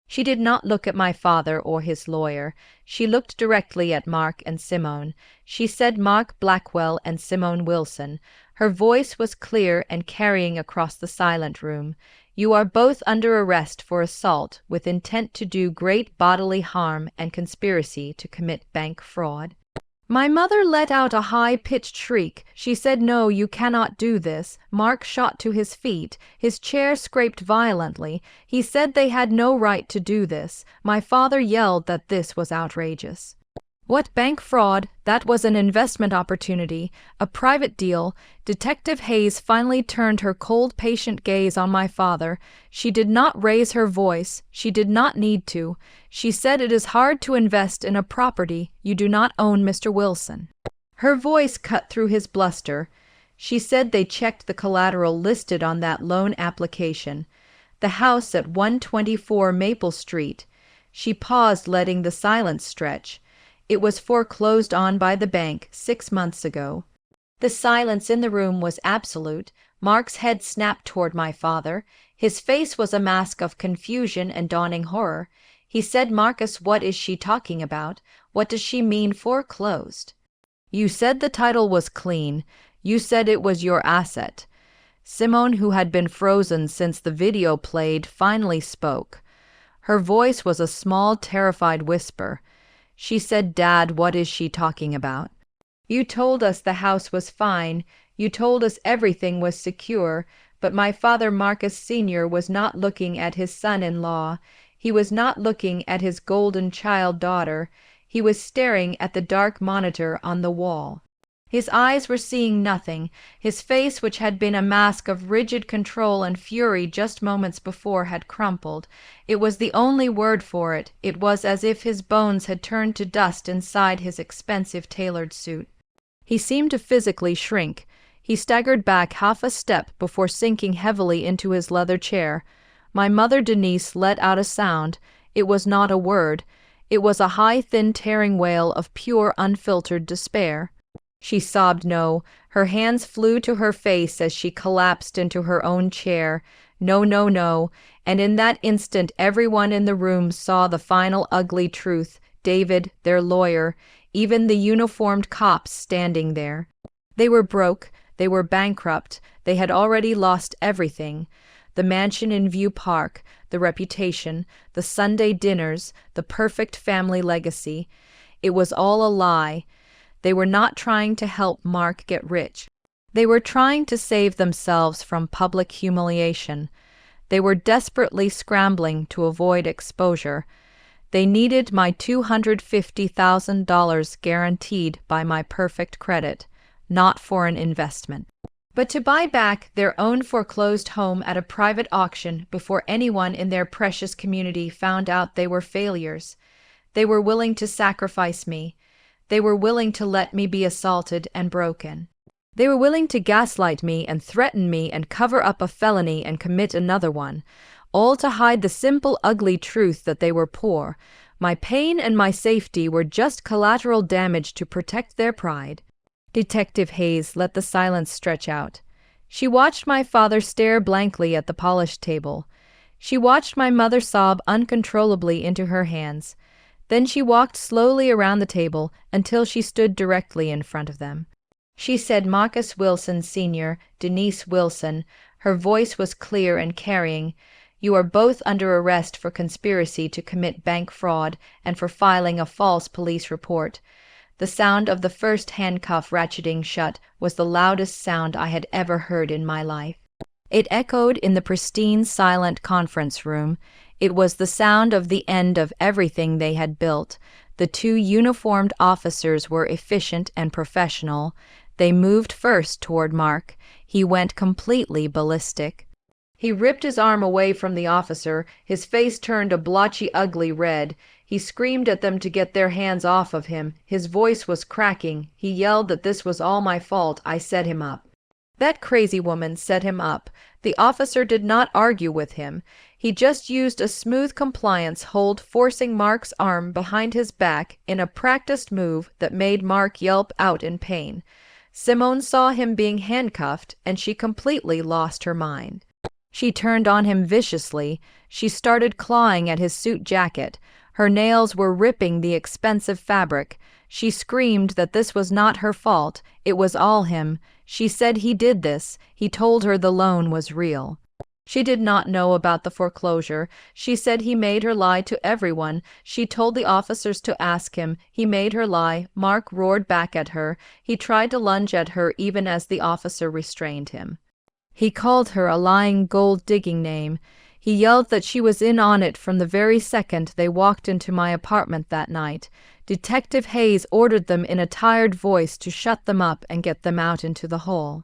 She did not look at my father or his lawyer. She looked directly at Mark and Simone. She said Mark Blackwell and Simone Wilson. Her voice was clear and carrying across the silent room. You are both under arrest for assault with intent to do great bodily harm and conspiracy to commit bank fraud. My mother let out a high-pitched shriek. She said, "No, you cannot do this." Mark shot to his feet. His chair scraped violently. He said they had no right to do this. My father yelled that this was outrageous. What bank fraud? That was an investment opportunity, a private deal. Detective Hayes finally turned her cold, patient gaze on my father. She did not raise her voice. She did not need to. She said, "It is hard to invest in a property you do not own, Mr. Wilson." Her voice cut through his bluster. She said they checked the collateral listed on that loan application. The house at 124 Maple Street. She paused, letting the silence stretch. It was foreclosed on by the bank 6 months ago. The silence in the room was absolute. Mark's head snapped toward my father. His face was a mask of confusion and dawning horror. He said, "Marcus, what is she talking about? What does she mean foreclosed?" "You said the title was clean. You said it was your asset." Simone, who had been frozen since the video played, finally spoke. Her voice was a small, terrified whisper. She said, "Dad, what is she talking about? You told us the house was fine. You told us everything was secure, but my father, Marcus Sr., was not looking at his son-in-law. He was not looking at his golden child daughter. He was staring at the dark monitor on the wall. His eyes were seeing nothing. His face, which had been a mask of rigid control and fury just moments before, had crumpled. It was the only word for it. It was as if his bones had turned to dust inside his expensive tailored suit. He seemed to physically shrink. He staggered back half a step before sinking heavily into his leather chair. My mother, Denise, let out a sound. It was not a word. It was a high, thin, tearing wail of pure, unfiltered despair. She sobbed no. Her hands flew to her face as she collapsed into her own chair. No, no, no. And in that instant, everyone in the room saw the final ugly truth. David, their lawyer, even the uniformed cops standing there. They were broke. They were bankrupt. They had already lost everything. The mansion in View Park, the reputation, the Sunday dinners, the perfect family legacy. It was all a lie. They were not trying to help Mark get rich. They were trying to save themselves from public humiliation. They were desperately scrambling to avoid exposure. They needed my $250,000 guaranteed by my perfect credit, not for an investment, but to buy back their own foreclosed home at a private auction before anyone in their precious community found out they were failures. They were willing to sacrifice me. They were willing to let me be assaulted and broken. They were willing to gaslight me and threaten me and cover up a felony and commit another one, all to hide the simple, ugly truth that they were poor. My pain and my safety were just collateral damage to protect their pride. Detective Hayes let the silence stretch out. She watched my father stare blankly at the polished table. She watched my mother sob uncontrollably into her hands. Then she walked slowly around the table until she stood directly in front of them. She said, "Marcus Wilson Sr., Denise Wilson." Her voice was clear and carrying. "You are both under arrest for conspiracy to commit bank fraud and for filing a false police report." The sound of the first handcuff ratcheting shut was the loudest sound I had ever heard in my life. It echoed in the pristine, silent conference room. It was the sound of the end of everything they had built. The two uniformed officers were efficient and professional. They moved first toward Mark. He went completely ballistic. He ripped his arm away from the officer. His face turned a blotchy, ugly red. He screamed at them to get their hands off of him. His voice was cracking. He yelled that this was all my fault. I set him up. That crazy woman set him up. The officer did not argue with him. He just used a smooth compliance hold, forcing Mark's arm behind his back in a practiced move that made Mark yelp out in pain. Simone saw him being handcuffed, and she completely lost her mind. She turned on him viciously. She started clawing at his suit jacket. Her nails were ripping the expensive fabric. She screamed that this was not her fault. It was all him. She said he did this. He told her the loan was real. She did not know about the foreclosure. She said he made her lie to everyone. She told the officers to ask him. He made her lie. Mark roared back at her. He tried to lunge at her even as the officer restrained him. He called her a lying gold-digging name. He yelled that she was in on it from the very second they walked into my apartment that night. Detective Hayes ordered them in a tired voice to shut them up and get them out into the hall.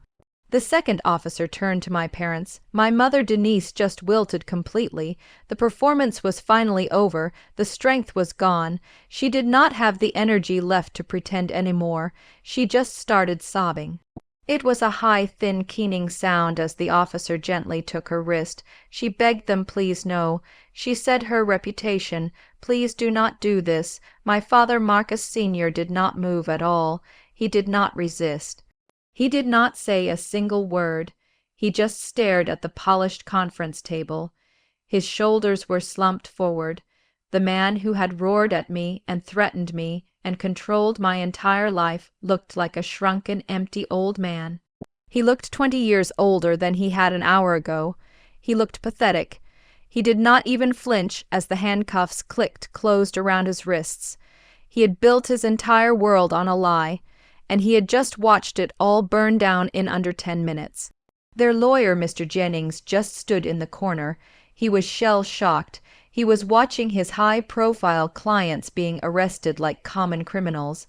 The second officer turned to my parents. My mother Denise just wilted completely. The performance was finally over. The strength was gone. She did not have the energy left to pretend anymore. She just started sobbing. It was a high, thin, keening sound as the officer gently took her wrist. She begged them please no. She said her reputation. Please do not do this. My father Marcus Sr. did not move at all. He did not resist. He did not say a single word. He just stared at the polished conference table. His shoulders were slumped forward. The man who had roared at me and threatened me and controlled my entire life looked like a shrunken, empty old man. He looked 20 years older than he had an hour ago. He looked pathetic. He did not even flinch as the handcuffs clicked closed around his wrists. He had built his entire world on a lie, and he had just watched it all burn down in under 10 minutes. Their lawyer, Mr. Jennings, just stood in the corner. He was shell-shocked. He was watching his high-profile clients being arrested like common criminals.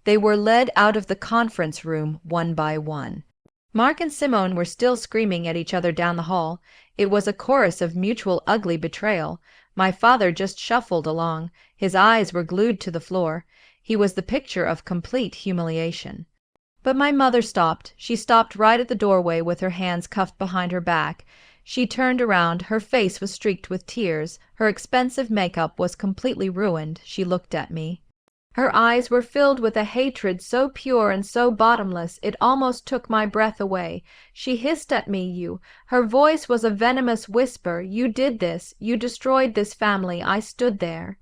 They were led out of the conference room one by one. Mark and Simone were still screaming at each other down the hall. It was a chorus of mutual ugly betrayal. My father just shuffled along. His eyes were glued to the floor. He was the picture of complete humiliation. But my mother stopped. She stopped right at the doorway with her hands cuffed behind her back. She turned around. Her face was streaked with tears. Her expensive makeup was completely ruined. She looked at me. Her eyes were filled with a hatred so pure and so bottomless it almost took my breath away. She hissed at me, Her voice was a venomous whisper. You did this. You destroyed this family. I stood there.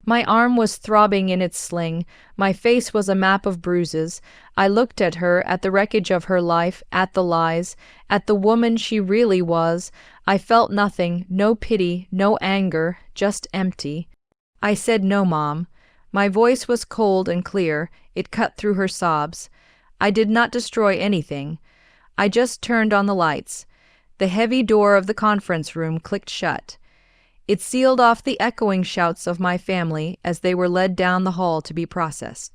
My arm was throbbing in its sling. My face was a map of bruises. I looked at her, at the wreckage of her life, at the lies, at the woman she really was. I felt nothing, no pity, no anger, just empty. I said no, Mom. My voice was cold and clear. It cut through her sobs. I did not destroy anything. I just turned on the lights. The heavy door of the conference room clicked shut. It sealed off the echoing shouts of my family as they were led down the hall to be processed.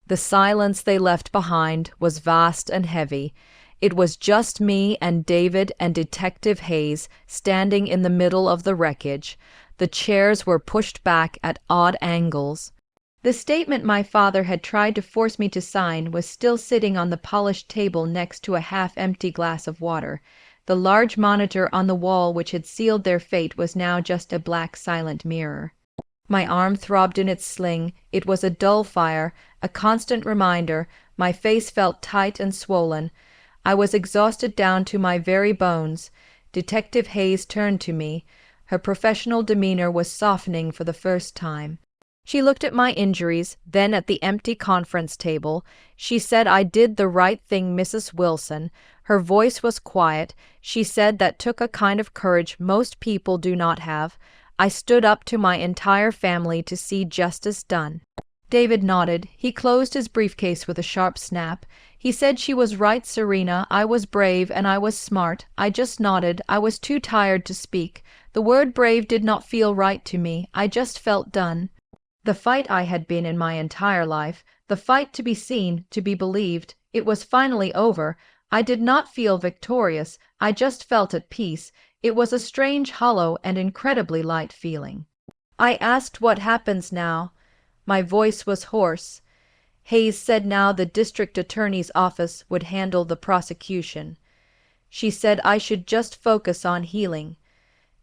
The silence they left behind was vast and heavy. It was just me and David and Detective Hayes standing in the middle of the wreckage. The chairs were pushed back at odd angles. The statement my father had tried to force me to sign was still sitting on the polished table next to a half-empty glass of water. The large monitor on the wall which had sealed their fate was now just a black silent mirror. My arm throbbed in its sling. It was a dull fire, a constant reminder. My face felt tight and swollen. I was exhausted down to my very bones. Detective Hayes turned to me. Her professional demeanor was softening for the first time. She looked at my injuries, then at the empty conference table. She said I did the right thing, Mrs. Wilson. Her voice was quiet. She said that took a kind of courage most people do not have. I stood up to my entire family to see justice done. David nodded. He closed his briefcase with a sharp snap. He said she was right, Serena. I was brave and I was smart. I just nodded. I was too tired to speak. The word brave did not feel right to me. I just felt done. The fight I had been in my entire life, the fight to be seen, to be believed, it was finally over. I did not feel victorious. I just felt at peace. It was a strange, hollow, and incredibly light feeling. I asked what happens now. My voice was hoarse. Hayes said now the district attorney's office would handle the prosecution. She said I should just focus on healing,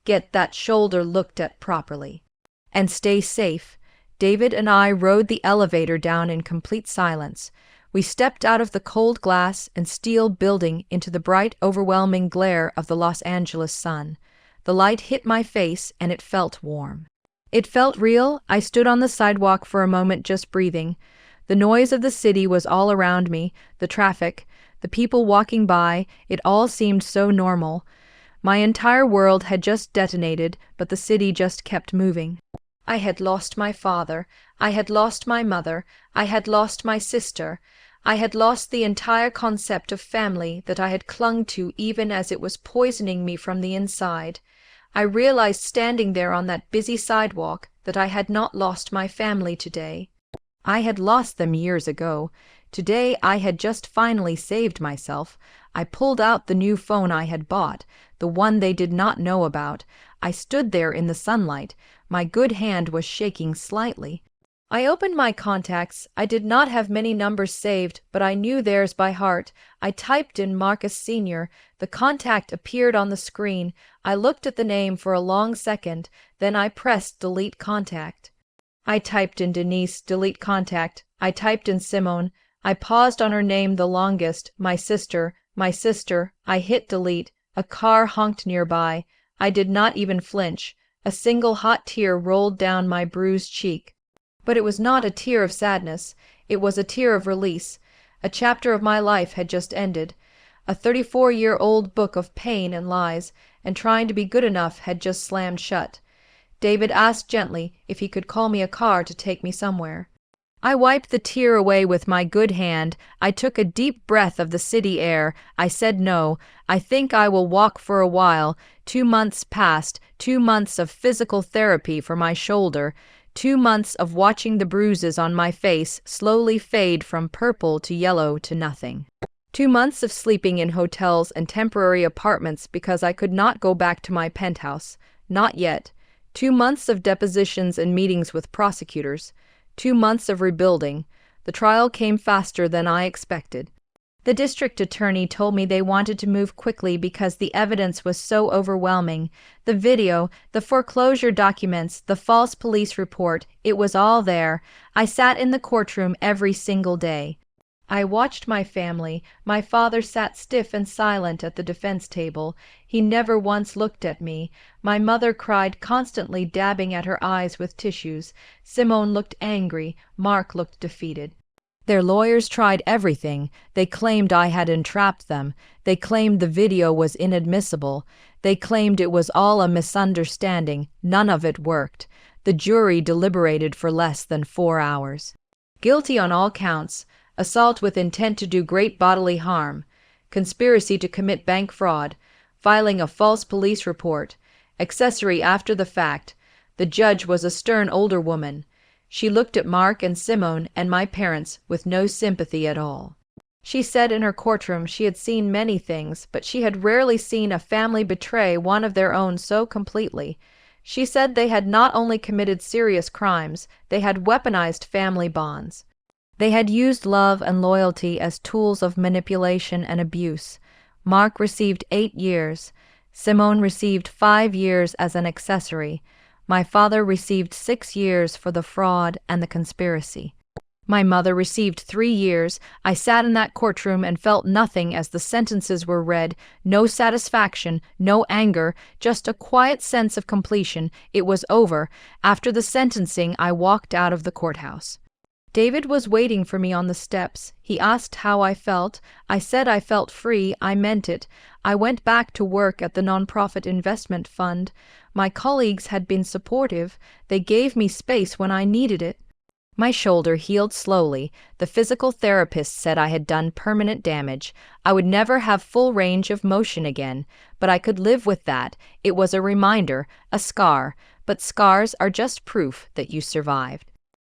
get that shoulder looked at properly, and stay safe. David and I rode the elevator down in complete silence. We stepped out of the cold glass and steel building into the bright, overwhelming glare of the Los Angeles sun. The light hit my face and it felt warm. It felt real. I stood on the sidewalk for a moment just breathing. The noise of the city was all around me, the traffic, the people walking by, it all seemed so normal. My entire world had just detonated, but the city just kept moving. I had lost my father, I had lost my mother, I had lost my sister, I had lost the entire concept of family that I had clung to even as it was poisoning me from the inside. I realized standing there on that busy sidewalk that I had not lost my family today. I had lost them years ago. Today I had just finally saved myself. I pulled out the new phone I had bought, the one they did not know about. I stood there in the sunlight. My good hand was shaking slightly. I opened my contacts. I did not have many numbers saved, but I knew theirs by heart. I typed in Marcus Sr. The contact appeared on the screen. I looked at the name for a long second, then I pressed delete contact. I typed in Denise, delete contact. I typed in Simone. I paused on her name the longest, my sister. I hit delete. A car honked nearby. I did not even flinch. A single hot tear rolled down my bruised cheek. But it was not a tear of sadness. It was a tear of release. A chapter of my life had just ended. A 34-year-old book of pain and lies, and trying to be good enough had just slammed shut. David asked gently if he could call me a car to take me somewhere. I wiped the tear away with my good hand. I took a deep breath of the city air. I said no. I think I will walk for a while. 2 months passed, 2 months of physical therapy for my shoulder, 2 months of watching the bruises on my face slowly fade from purple to yellow to nothing. 2 months of sleeping in hotels and temporary apartments because I could not go back to my penthouse. Not yet. 2 months of depositions and meetings with prosecutors. 2 months of rebuilding. The trial came faster than I expected. The district attorney told me they wanted to move quickly because the evidence was so overwhelming. The video, the foreclosure documents, the false police report, it was all there. I sat in the courtroom every single day. I watched my family. My father sat stiff and silent at the defense table. He never once looked at me. My mother cried, constantly dabbing at her eyes with tissues. Simone looked angry. Mark looked defeated. Their lawyers tried everything. They claimed I had entrapped them. They claimed the video was inadmissible. They claimed it was all a misunderstanding. None of it worked. The jury deliberated for less than 4 hours. Guilty on all counts. Assault with intent to do great bodily harm, conspiracy to commit bank fraud, filing a false police report, accessory after the fact. The judge was a stern older woman. She looked at Mark and Simone and my parents with no sympathy at all. She said in her courtroom she had seen many things, but she had rarely seen a family betray one of their own so completely. She said they had not only committed serious crimes, they had weaponized family bonds. They had used love and loyalty as tools of manipulation and abuse. Mark received 8 years. Simone received 5 years as an accessory. My father received 6 years for the fraud and the conspiracy. My mother received 3 years. I sat in that courtroom and felt nothing as the sentences were read. No satisfaction, no anger, just a quiet sense of completion. It was over. After the sentencing, I walked out of the courthouse. David was waiting for me on the steps. He asked how I felt. I said I felt free. I meant it. I went back to work at the nonprofit investment fund. My colleagues had been supportive. They gave me space when I needed it. My shoulder healed slowly. The physical therapist said I had done permanent damage. I would never have full range of motion again, but I could live with that. It was a reminder, a scar, but scars are just proof that you survived.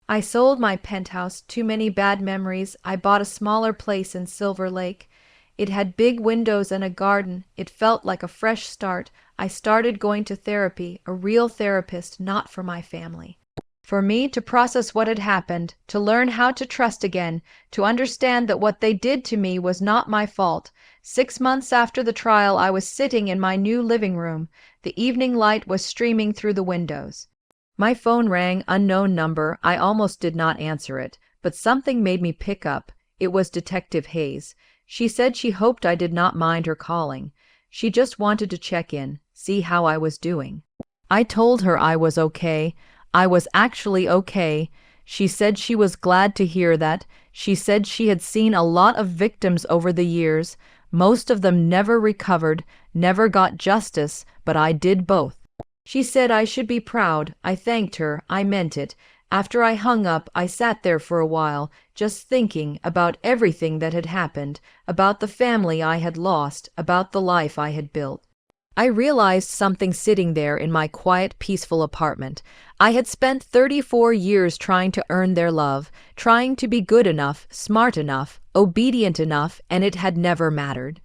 I sold my penthouse, too many bad memories. I bought a smaller place in Silver Lake. It had big windows and a garden. It felt like a fresh start. I started going to therapy, a real therapist, not for my family. For me to process what had happened, to learn how to trust again, to understand that what they did to me was not my fault. 6 months after the trial, I was sitting in my new living room. The evening light was streaming through the windows. My phone rang, unknown number. I almost did not answer it, but something made me pick up. It was Detective Hayes. She said she hoped I did not mind her calling. She just wanted to check in, see how I was doing. I told her I was okay. I was actually okay. She said she was glad to hear that. She said she had seen a lot of victims over the years. Most of them never recovered, never got justice, but I did both. She said I should be proud. I thanked her. I meant it. After I hung up, I sat there for a while, just thinking about everything that had happened, about the family I had lost, about the life I had built. I realized something sitting there in my quiet, peaceful apartment. I had spent 34 years trying to earn their love, trying to be good enough, smart enough, obedient enough, and it had never mattered.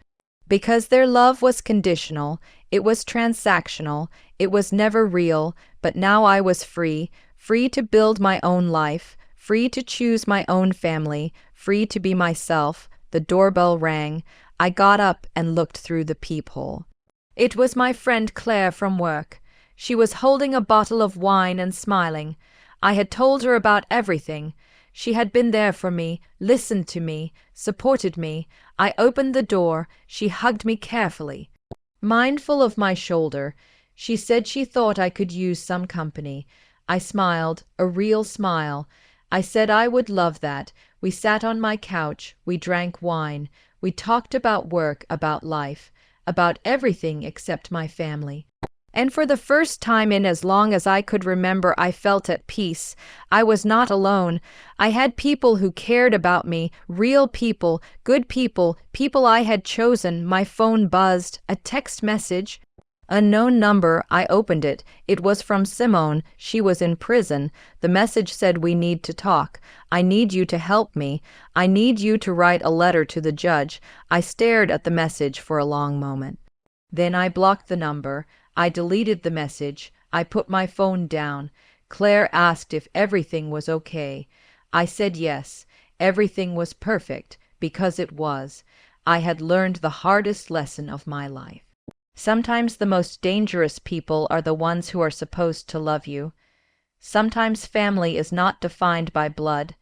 Because their love was conditional, it was transactional, it was never real, but now I was free, free to build my own life, free to choose my own family, free to be myself. The doorbell rang. I got up and looked through the peephole. It was my friend Claire from work. She was holding a bottle of wine and smiling. I had told her about everything. She had been there for me, listened to me, supported me. I opened the door. She hugged me carefully. Mindful of my shoulder, she said she thought I could use some company. I smiled, a real smile. I said I would love that. We sat on my couch. We drank wine. We talked about work, about life, about everything except my family. And for the first time in as long as I could remember, I felt at peace. I was not alone. I had people who cared about me, real people, good people, people I had chosen. My phone buzzed. A text message. Unknown number. I opened it. It was from Simone. She was in prison. The message said, "We need to talk. I need you to help me. I need you to write a letter to the judge." I stared at the message for a long moment. Then I blocked the number. I deleted the message. I put my phone down. Claire asked if everything was okay. I said yes. Everything was perfect, because it was. I had learned the hardest lesson of my life. Sometimes the most dangerous people are the ones who are supposed to love you. Sometimes family is not defined by blood.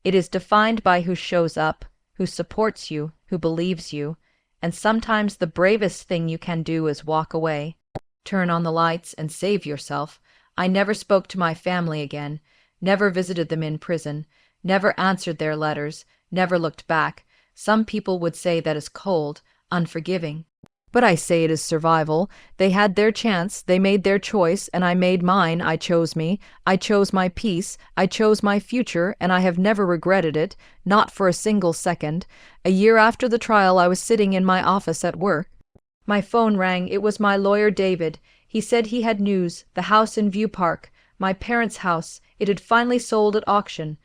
It is defined by who shows up, who supports you, who believes you. And sometimes the bravest thing you can do is walk away. Turn on the lights and save yourself. I never spoke to my family again, never visited them in prison, never answered their letters, never looked back. Some people would say that is cold, unforgiving. But I say it is survival. They had their chance, they made their choice, and I made mine. I chose me. I chose my peace. I chose my future, and I have never regretted it, not for a single second. A year after the trial, I was sitting in my office at work. My phone rang. It was my lawyer, David. He said he had news. The house in View Park, my parents' house, it had finally sold at auction.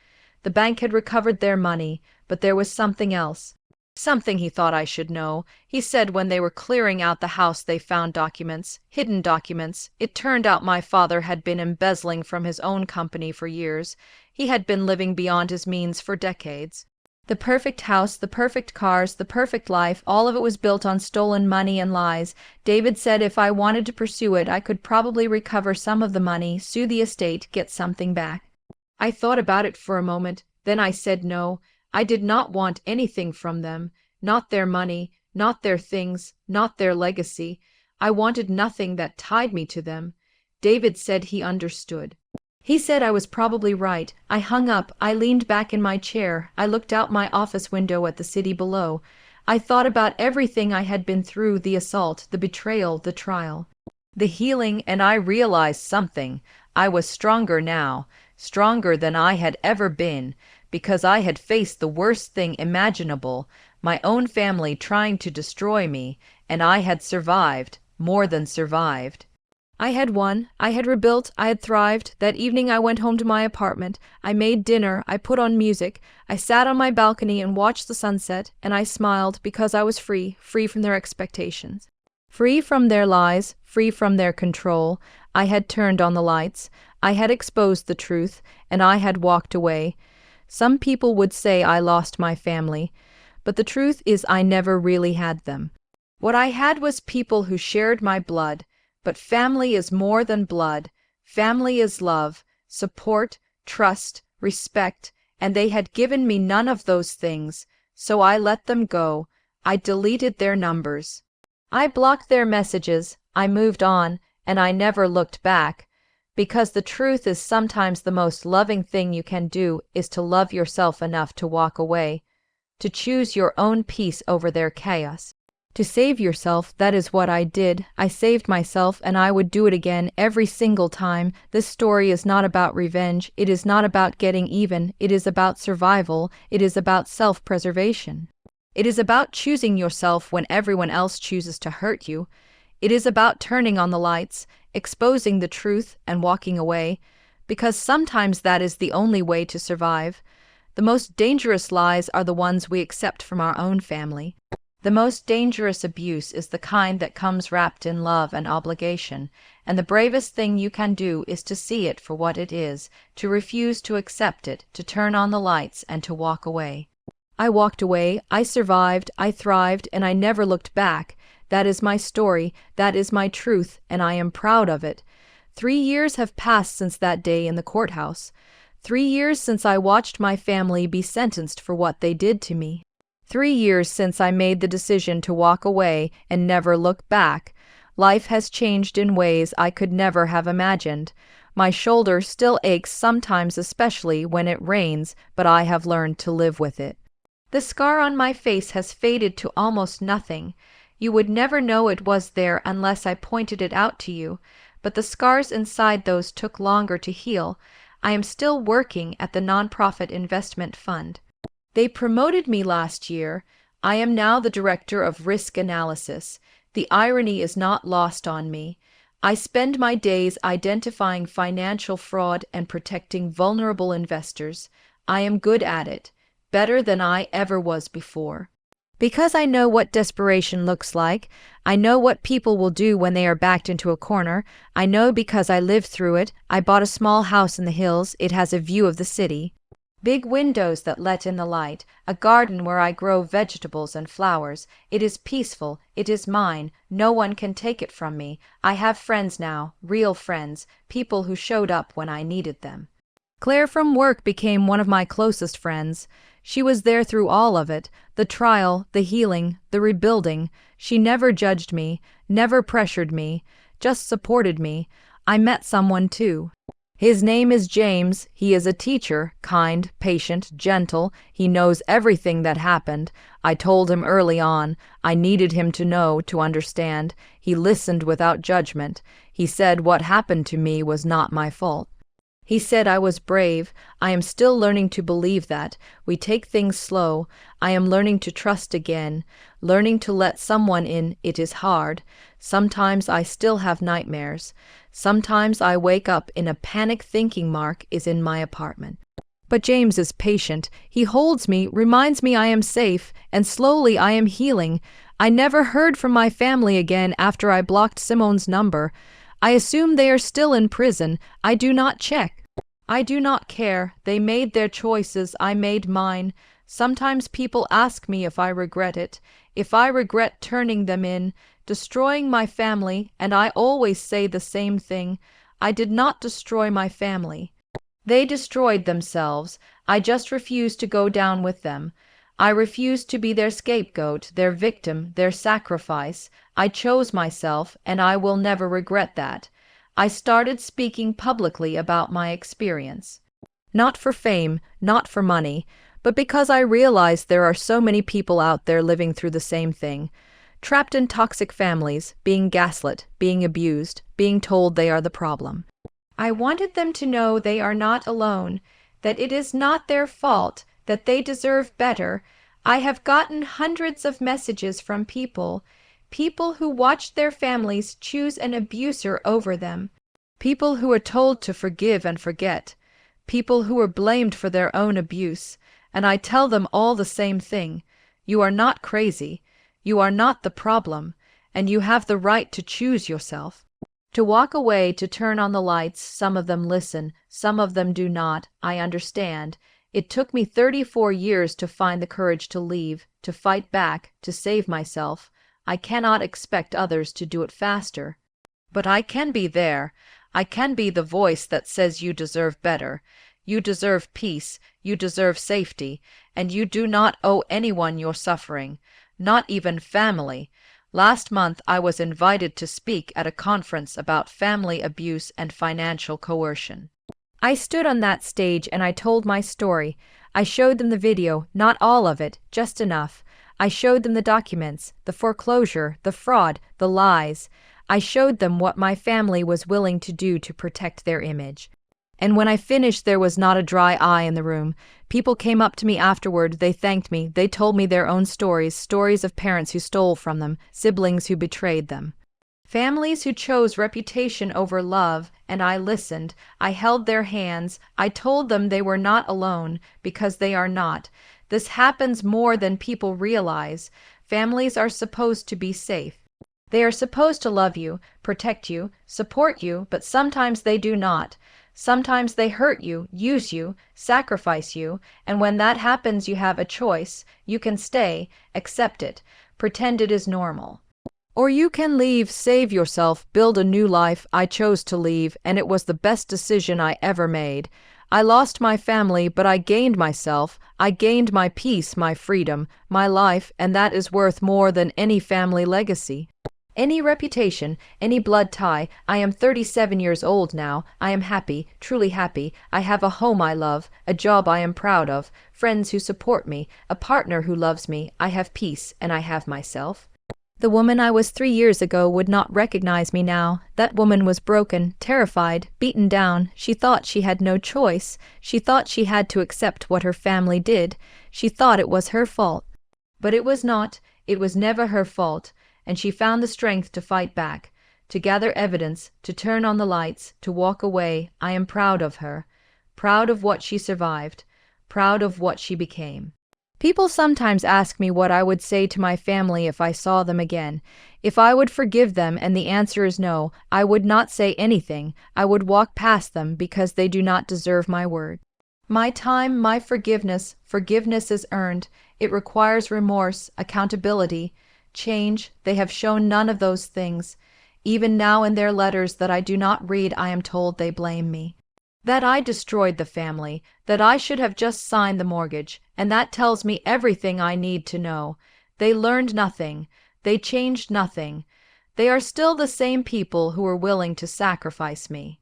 The bank had recovered their money, but there was something else. Something he thought I should know. He said when they were clearing out the house they found documents, hidden documents. It turned out my father had been embezzling from his own company for years. He had been living beyond his means for decades. The perfect house, the perfect cars, the perfect life, all of it was built on stolen money and lies. David said if I wanted to pursue it, I could probably recover some of the money, sue the estate, get something back. I thought about it for a moment. Then I said no. I did not want anything from them, not their money, not their things, not their legacy. I wanted nothing that tied me to them. David said he understood. He said I was probably right. I hung up. I leaned back in my chair. I looked out my office window at the city below. I thought about everything I had been through, the assault, the betrayal, the trial, the healing, and I realized something. I was stronger now. stronger than I had ever been, because I had faced the worst thing imaginable, my own family trying to destroy me, and I had survived, more than survived. I had won, I had rebuilt, I had thrived. That evening I went home to my apartment. I made dinner, I put on music, I sat on my balcony and watched the sunset, and I smiled because I was free, free from their expectations. Free from their lies, free from their control. I had turned on the lights, I had exposed the truth, and I had walked away. Some people would say I lost my family, but the truth is I never really had them. What I had was people who shared my blood, but family is more than blood. Family is love, support, trust, respect, and they had given me none of those things, so I let them go. I deleted their numbers. I blocked their messages, I moved on, and I never looked back. Because the truth is sometimes the most loving thing you can do is to love yourself enough to walk away, to choose your own peace over their chaos. To save yourself, that is what I did. I saved myself, and I would do it again every single time. This story is not about revenge. It is not about getting even. It is about survival. It is about self-preservation. It is about choosing yourself when everyone else chooses to hurt you. It is about turning on the lights, exposing the truth, and walking away, because sometimes that is the only way to survive. The most dangerous lies are the ones we accept from our own family. The most dangerous abuse is the kind that comes wrapped in love and obligation, and the bravest thing you can do is to see it for what it is, to refuse to accept it, to turn on the lights, and to walk away. I walked away, I survived, I thrived, and I never looked back. That is my story, that is my truth, and I am proud of it. 3 years have passed since that day in the courthouse. 3 years since I watched my family be sentenced for what they did to me. 3 years since I made the decision to walk away and never look back. Life has changed in ways I could never have imagined. My shoulder still aches sometimes, especially when it rains, but I have learned to live with it. The scar on my face has faded to almost nothing. You would never know it was there unless I pointed it out to you, but the scars inside those took longer to heal. I am still working at the nonprofit investment fund. They promoted me last year. I am now the director of risk analysis. The irony is not lost on me. I spend my days identifying financial fraud and protecting vulnerable investors. I am good at it, better than I ever was before. Because I know what desperation looks like, I know what people will do when they are backed into a corner. I know because I lived through it. I bought a small house in the hills. It has a view of the city. Big windows that let in the light, a garden where I grow vegetables and flowers. It is peaceful, it is mine, no one can take it from me. I have friends now, real friends, people who showed up when I needed them. Claire from work became one of my closest friends. She was there through all of it, the trial, the healing, the rebuilding. She never judged me, never pressured me, just supported me. I met someone too. His name is James. He is a teacher, kind, patient, gentle. He knows everything that happened. I told him early on. I needed him to know, to understand. He listened without judgment. He said what happened to me was not my fault. He said I was brave. I am still learning to believe that. We take things slow. I am learning to trust again, learning to let someone in. It is hard. Sometimes I still have nightmares. Sometimes I wake up in a panic thinking Mark is in my apartment. But James is patient. He holds me, reminds me I am safe, and slowly I am healing. I never heard from my family again after I blocked Simone's number. I assume they are still in prison. I do not check. I do not care. They made their choices. I made mine. Sometimes people ask me if I regret it, if I regret turning them in, destroying my family, and I always say the same thing. I did not destroy my family. They destroyed themselves. I just refused to go down with them. I refused to be their scapegoat, their victim, their sacrifice. I chose myself, and I will never regret that. I started speaking publicly about my experience. Not for fame, not for money, but because I realized there are so many people out there living through the same thing. Trapped in toxic families, being gaslit, being abused, being told they are the problem. I wanted them to know they are not alone, that it is not their fault, that they deserve better. I have gotten hundreds of messages from people who watched their families choose an abuser over them, people who are told to forgive and forget, people who are blamed for their own abuse, and I tell them all the same thing. You are not crazy. You are not the problem, and you have the right to choose yourself. To walk away, to turn on the lights, some of them listen, some of them do not, I understand. It took me 34 years to find the courage to leave, to fight back, to save myself. I cannot expect others to do it faster. But I can be there. I can be the voice that says you deserve better. You deserve peace, you deserve safety, and you do not owe anyone your suffering, not even family. Last month I was invited to speak at a conference about family abuse and financial coercion. I stood on that stage and I told my story. I showed them the video, not all of it, just enough. I showed them the documents, the foreclosure, the fraud, the lies. I showed them what my family was willing to do to protect their image. And when I finished, there was not a dry eye in the room. People came up to me afterward, they thanked me, they told me their own stories, stories of parents who stole from them, siblings who betrayed them. Families who chose reputation over love, and I listened, I held their hands, I told them they were not alone, because they are not. This happens more than people realize. Families are supposed to be safe. They are supposed to love you, protect you, support you, but sometimes they do not. Sometimes they hurt you, use you, sacrifice you, and when that happens you have a choice. You can stay, accept it, pretend it is normal. Or you can leave, save yourself, build a new life. I chose to leave, and it was the best decision I ever made. I lost my family, but I gained myself. I gained my peace, my freedom, my life, and that is worth more than any family legacy. Any reputation, any blood tie. I am 37 years old now. I am happy, truly happy. I have a home I love, a job I am proud of, friends who support me, a partner who loves me. I have peace, and I have myself. The woman I was 3 years ago would not recognize me now. That woman was broken, terrified, beaten down. She thought she had no choice. She thought she had to accept what her family did. She thought it was her fault. But it was not. It was never her fault. And she found the strength to fight back, to gather evidence, to turn on the lights, to walk away. I am proud of her, proud of what she survived, proud of what she became. People sometimes ask me what I would say to my family if I saw them again, if I would forgive them, and the answer is no. I would not say anything. I would walk past them because they do not deserve my word. My time, my forgiveness. Forgiveness is earned. It requires remorse, accountability, change. They have shown none of those things. Even now in their letters that I do not read, I am told they blame me. That I destroyed the family, that I should have just signed the mortgage, and that tells me everything I need to know. They learned nothing. They changed nothing. They are still the same people who were willing to sacrifice me.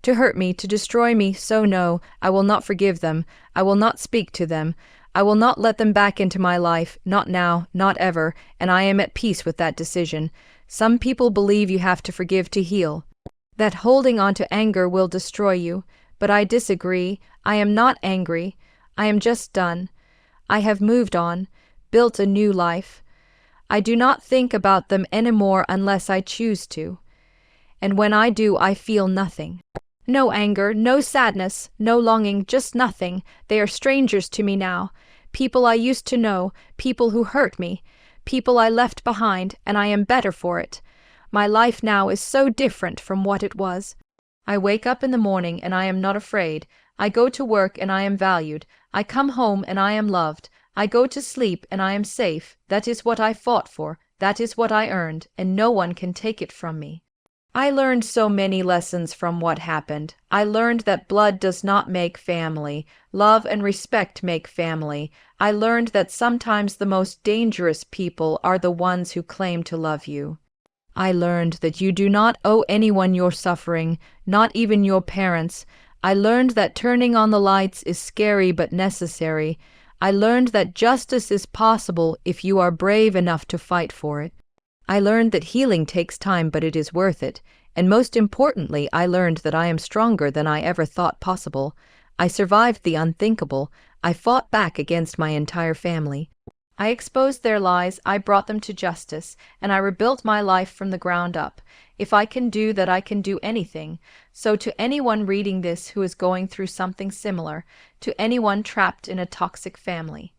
To hurt me, to destroy me, so no, I will not forgive them. I will not speak to them. I will not let them back into my life, not now, not ever, and I am at peace with that decision. Some people believe you have to forgive to heal, that holding on to anger will destroy you, but I disagree. I am not angry. I am just done. I have moved on, built a new life. I do not think about them anymore unless I choose to, and when I do, I feel nothing. No anger, no sadness, no longing, just nothing. They are strangers to me now. People I used to know, people who hurt me, people I left behind, and I am better for it. My life now is so different from what it was. I wake up in the morning and I am not afraid. I go to work and I am valued. I come home and I am loved. I go to sleep and I am safe. That is what I fought for. That is what I earned, and no one can take it from me. I learned so many lessons from what happened. I learned that blood does not make family. Love and respect make family. I learned that sometimes the most dangerous people are the ones who claim to love you. I learned that you do not owe anyone your suffering, not even your parents. I learned that turning on the lights is scary but necessary. I learned that justice is possible if you are brave enough to fight for it. I learned that healing takes time, but it is worth it. And most importantly, I learned that I am stronger than I ever thought possible. I survived the unthinkable. I fought back against my entire family. I exposed their lies, I brought them to justice, and I rebuilt my life from the ground up. If I can do that, I can do anything. So to anyone reading this who is going through something similar, to anyone trapped in a toxic family,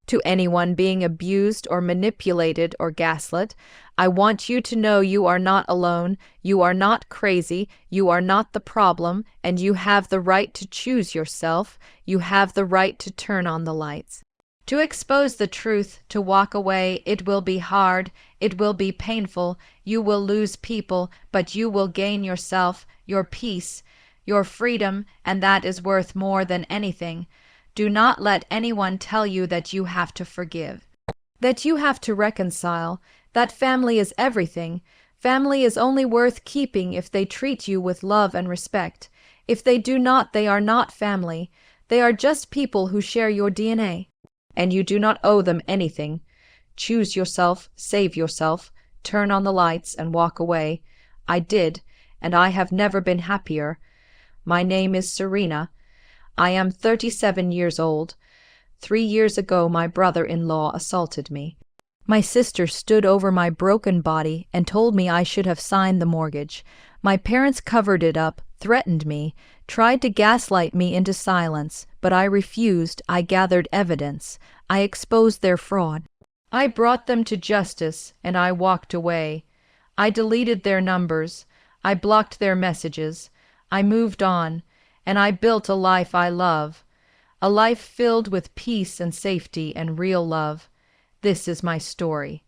to anyone being abused or manipulated or gaslit, I want you to know you are not alone, you are not crazy, you are not the problem, and you have the right to choose yourself, you have the right to turn on the lights. To expose the truth, to walk away, it will be hard, it will be painful, you will lose people, but you will gain yourself, your peace, your freedom, and that is worth more than anything. Do not let anyone tell you that you have to forgive, that you have to reconcile, that family is everything. Family is only worth keeping if they treat you with love and respect. If they do not, they are not family. They are just people who share your DNA. And you do not owe them anything. Choose yourself, save yourself, turn on the lights and walk away. I did, and I have never been happier. My name is Serena. I am 37 years old. 3 years ago, my brother-in-law assaulted me. My sister stood over my broken body and told me I should have signed the mortgage. My parents covered it up, threatened me, tried to gaslight me into silence, but I refused. I gathered evidence. I exposed their fraud. I brought them to justice, and I walked away. I deleted their numbers. I blocked their messages. I moved on, and I built a life I love, a life filled with peace and safety and real love. This is my story.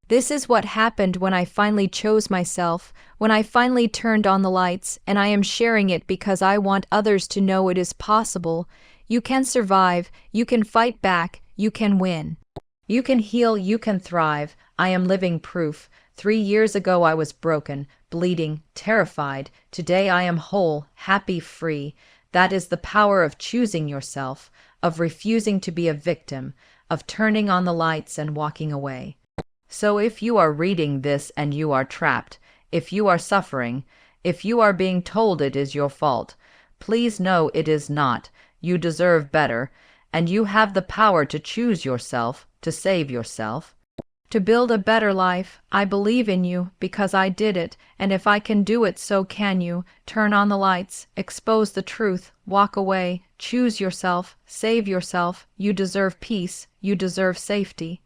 This is what happened when I finally chose myself, when I finally turned on the lights, and I am sharing it because I want others to know it is possible. You can survive, you can fight back, you can win. You can heal, you can thrive. I am living proof. 3 years ago I was broken, bleeding, terrified. Today I am whole, happy, free. That is the power of choosing yourself, of refusing to be a victim, of turning on the lights and walking away. So if you are reading this and you are trapped, if you are suffering, if you are being told it is your fault, please know it is not. You deserve better, and you have the power to choose yourself, to save yourself, to build a better life. I believe in you because I did it, and if I can do it, so can you. Turn on the lights, expose the truth, walk away, choose yourself, save yourself. You deserve peace, you deserve safety.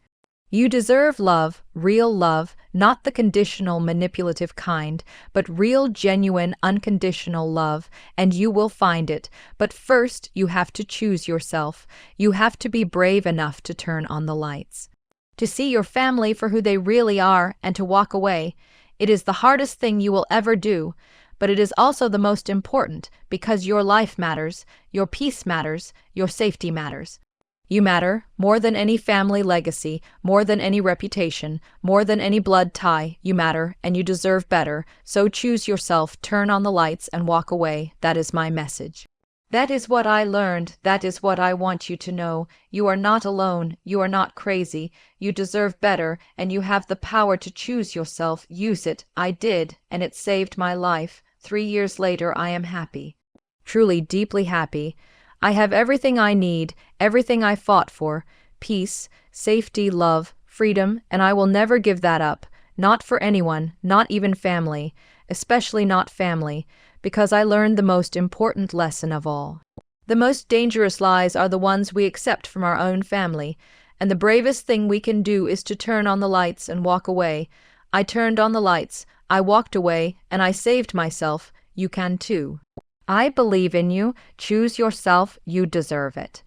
You deserve love, real love, not the conditional, manipulative kind, but real, genuine, unconditional love, and you will find it. But first, you have to choose yourself. You have to be brave enough to turn on the lights, to see your family for who they really are, and to walk away. It is the hardest thing you will ever do, but it is also the most important, because your life matters, your peace matters, your safety matters. You matter more than any family legacy, more than any reputation, more than any blood tie. You matter, and you deserve better. So choose yourself, turn on the lights, and walk away. That is my message. That is what I learned. That is what I want you to know. You are not alone. You are not crazy. You deserve better, and you have the power to choose yourself. Use it. I did, and it saved my life. 3 years later, I am happy. Truly, deeply happy. I have everything I need, everything I fought for, peace, safety, love, freedom, and I will never give that up, not for anyone, not even family, especially not family, because I learned the most important lesson of all. The most dangerous lies are the ones we accept from our own family, and the bravest thing we can do is to turn on the lights and walk away. I turned on the lights, I walked away, and I saved myself. You can too. I believe in you. Choose yourself. You deserve it.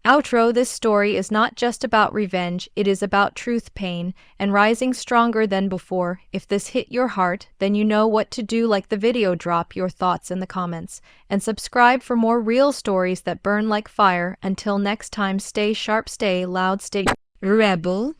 Outro. This story is not just about revenge. It is about truth, pain, and rising stronger than before. If this hit your heart, then you know what to do. Like the video, drop your thoughts in the comments, and subscribe for more real stories that burn like fire. Until next time, stay sharp, stay loud, stay rebel.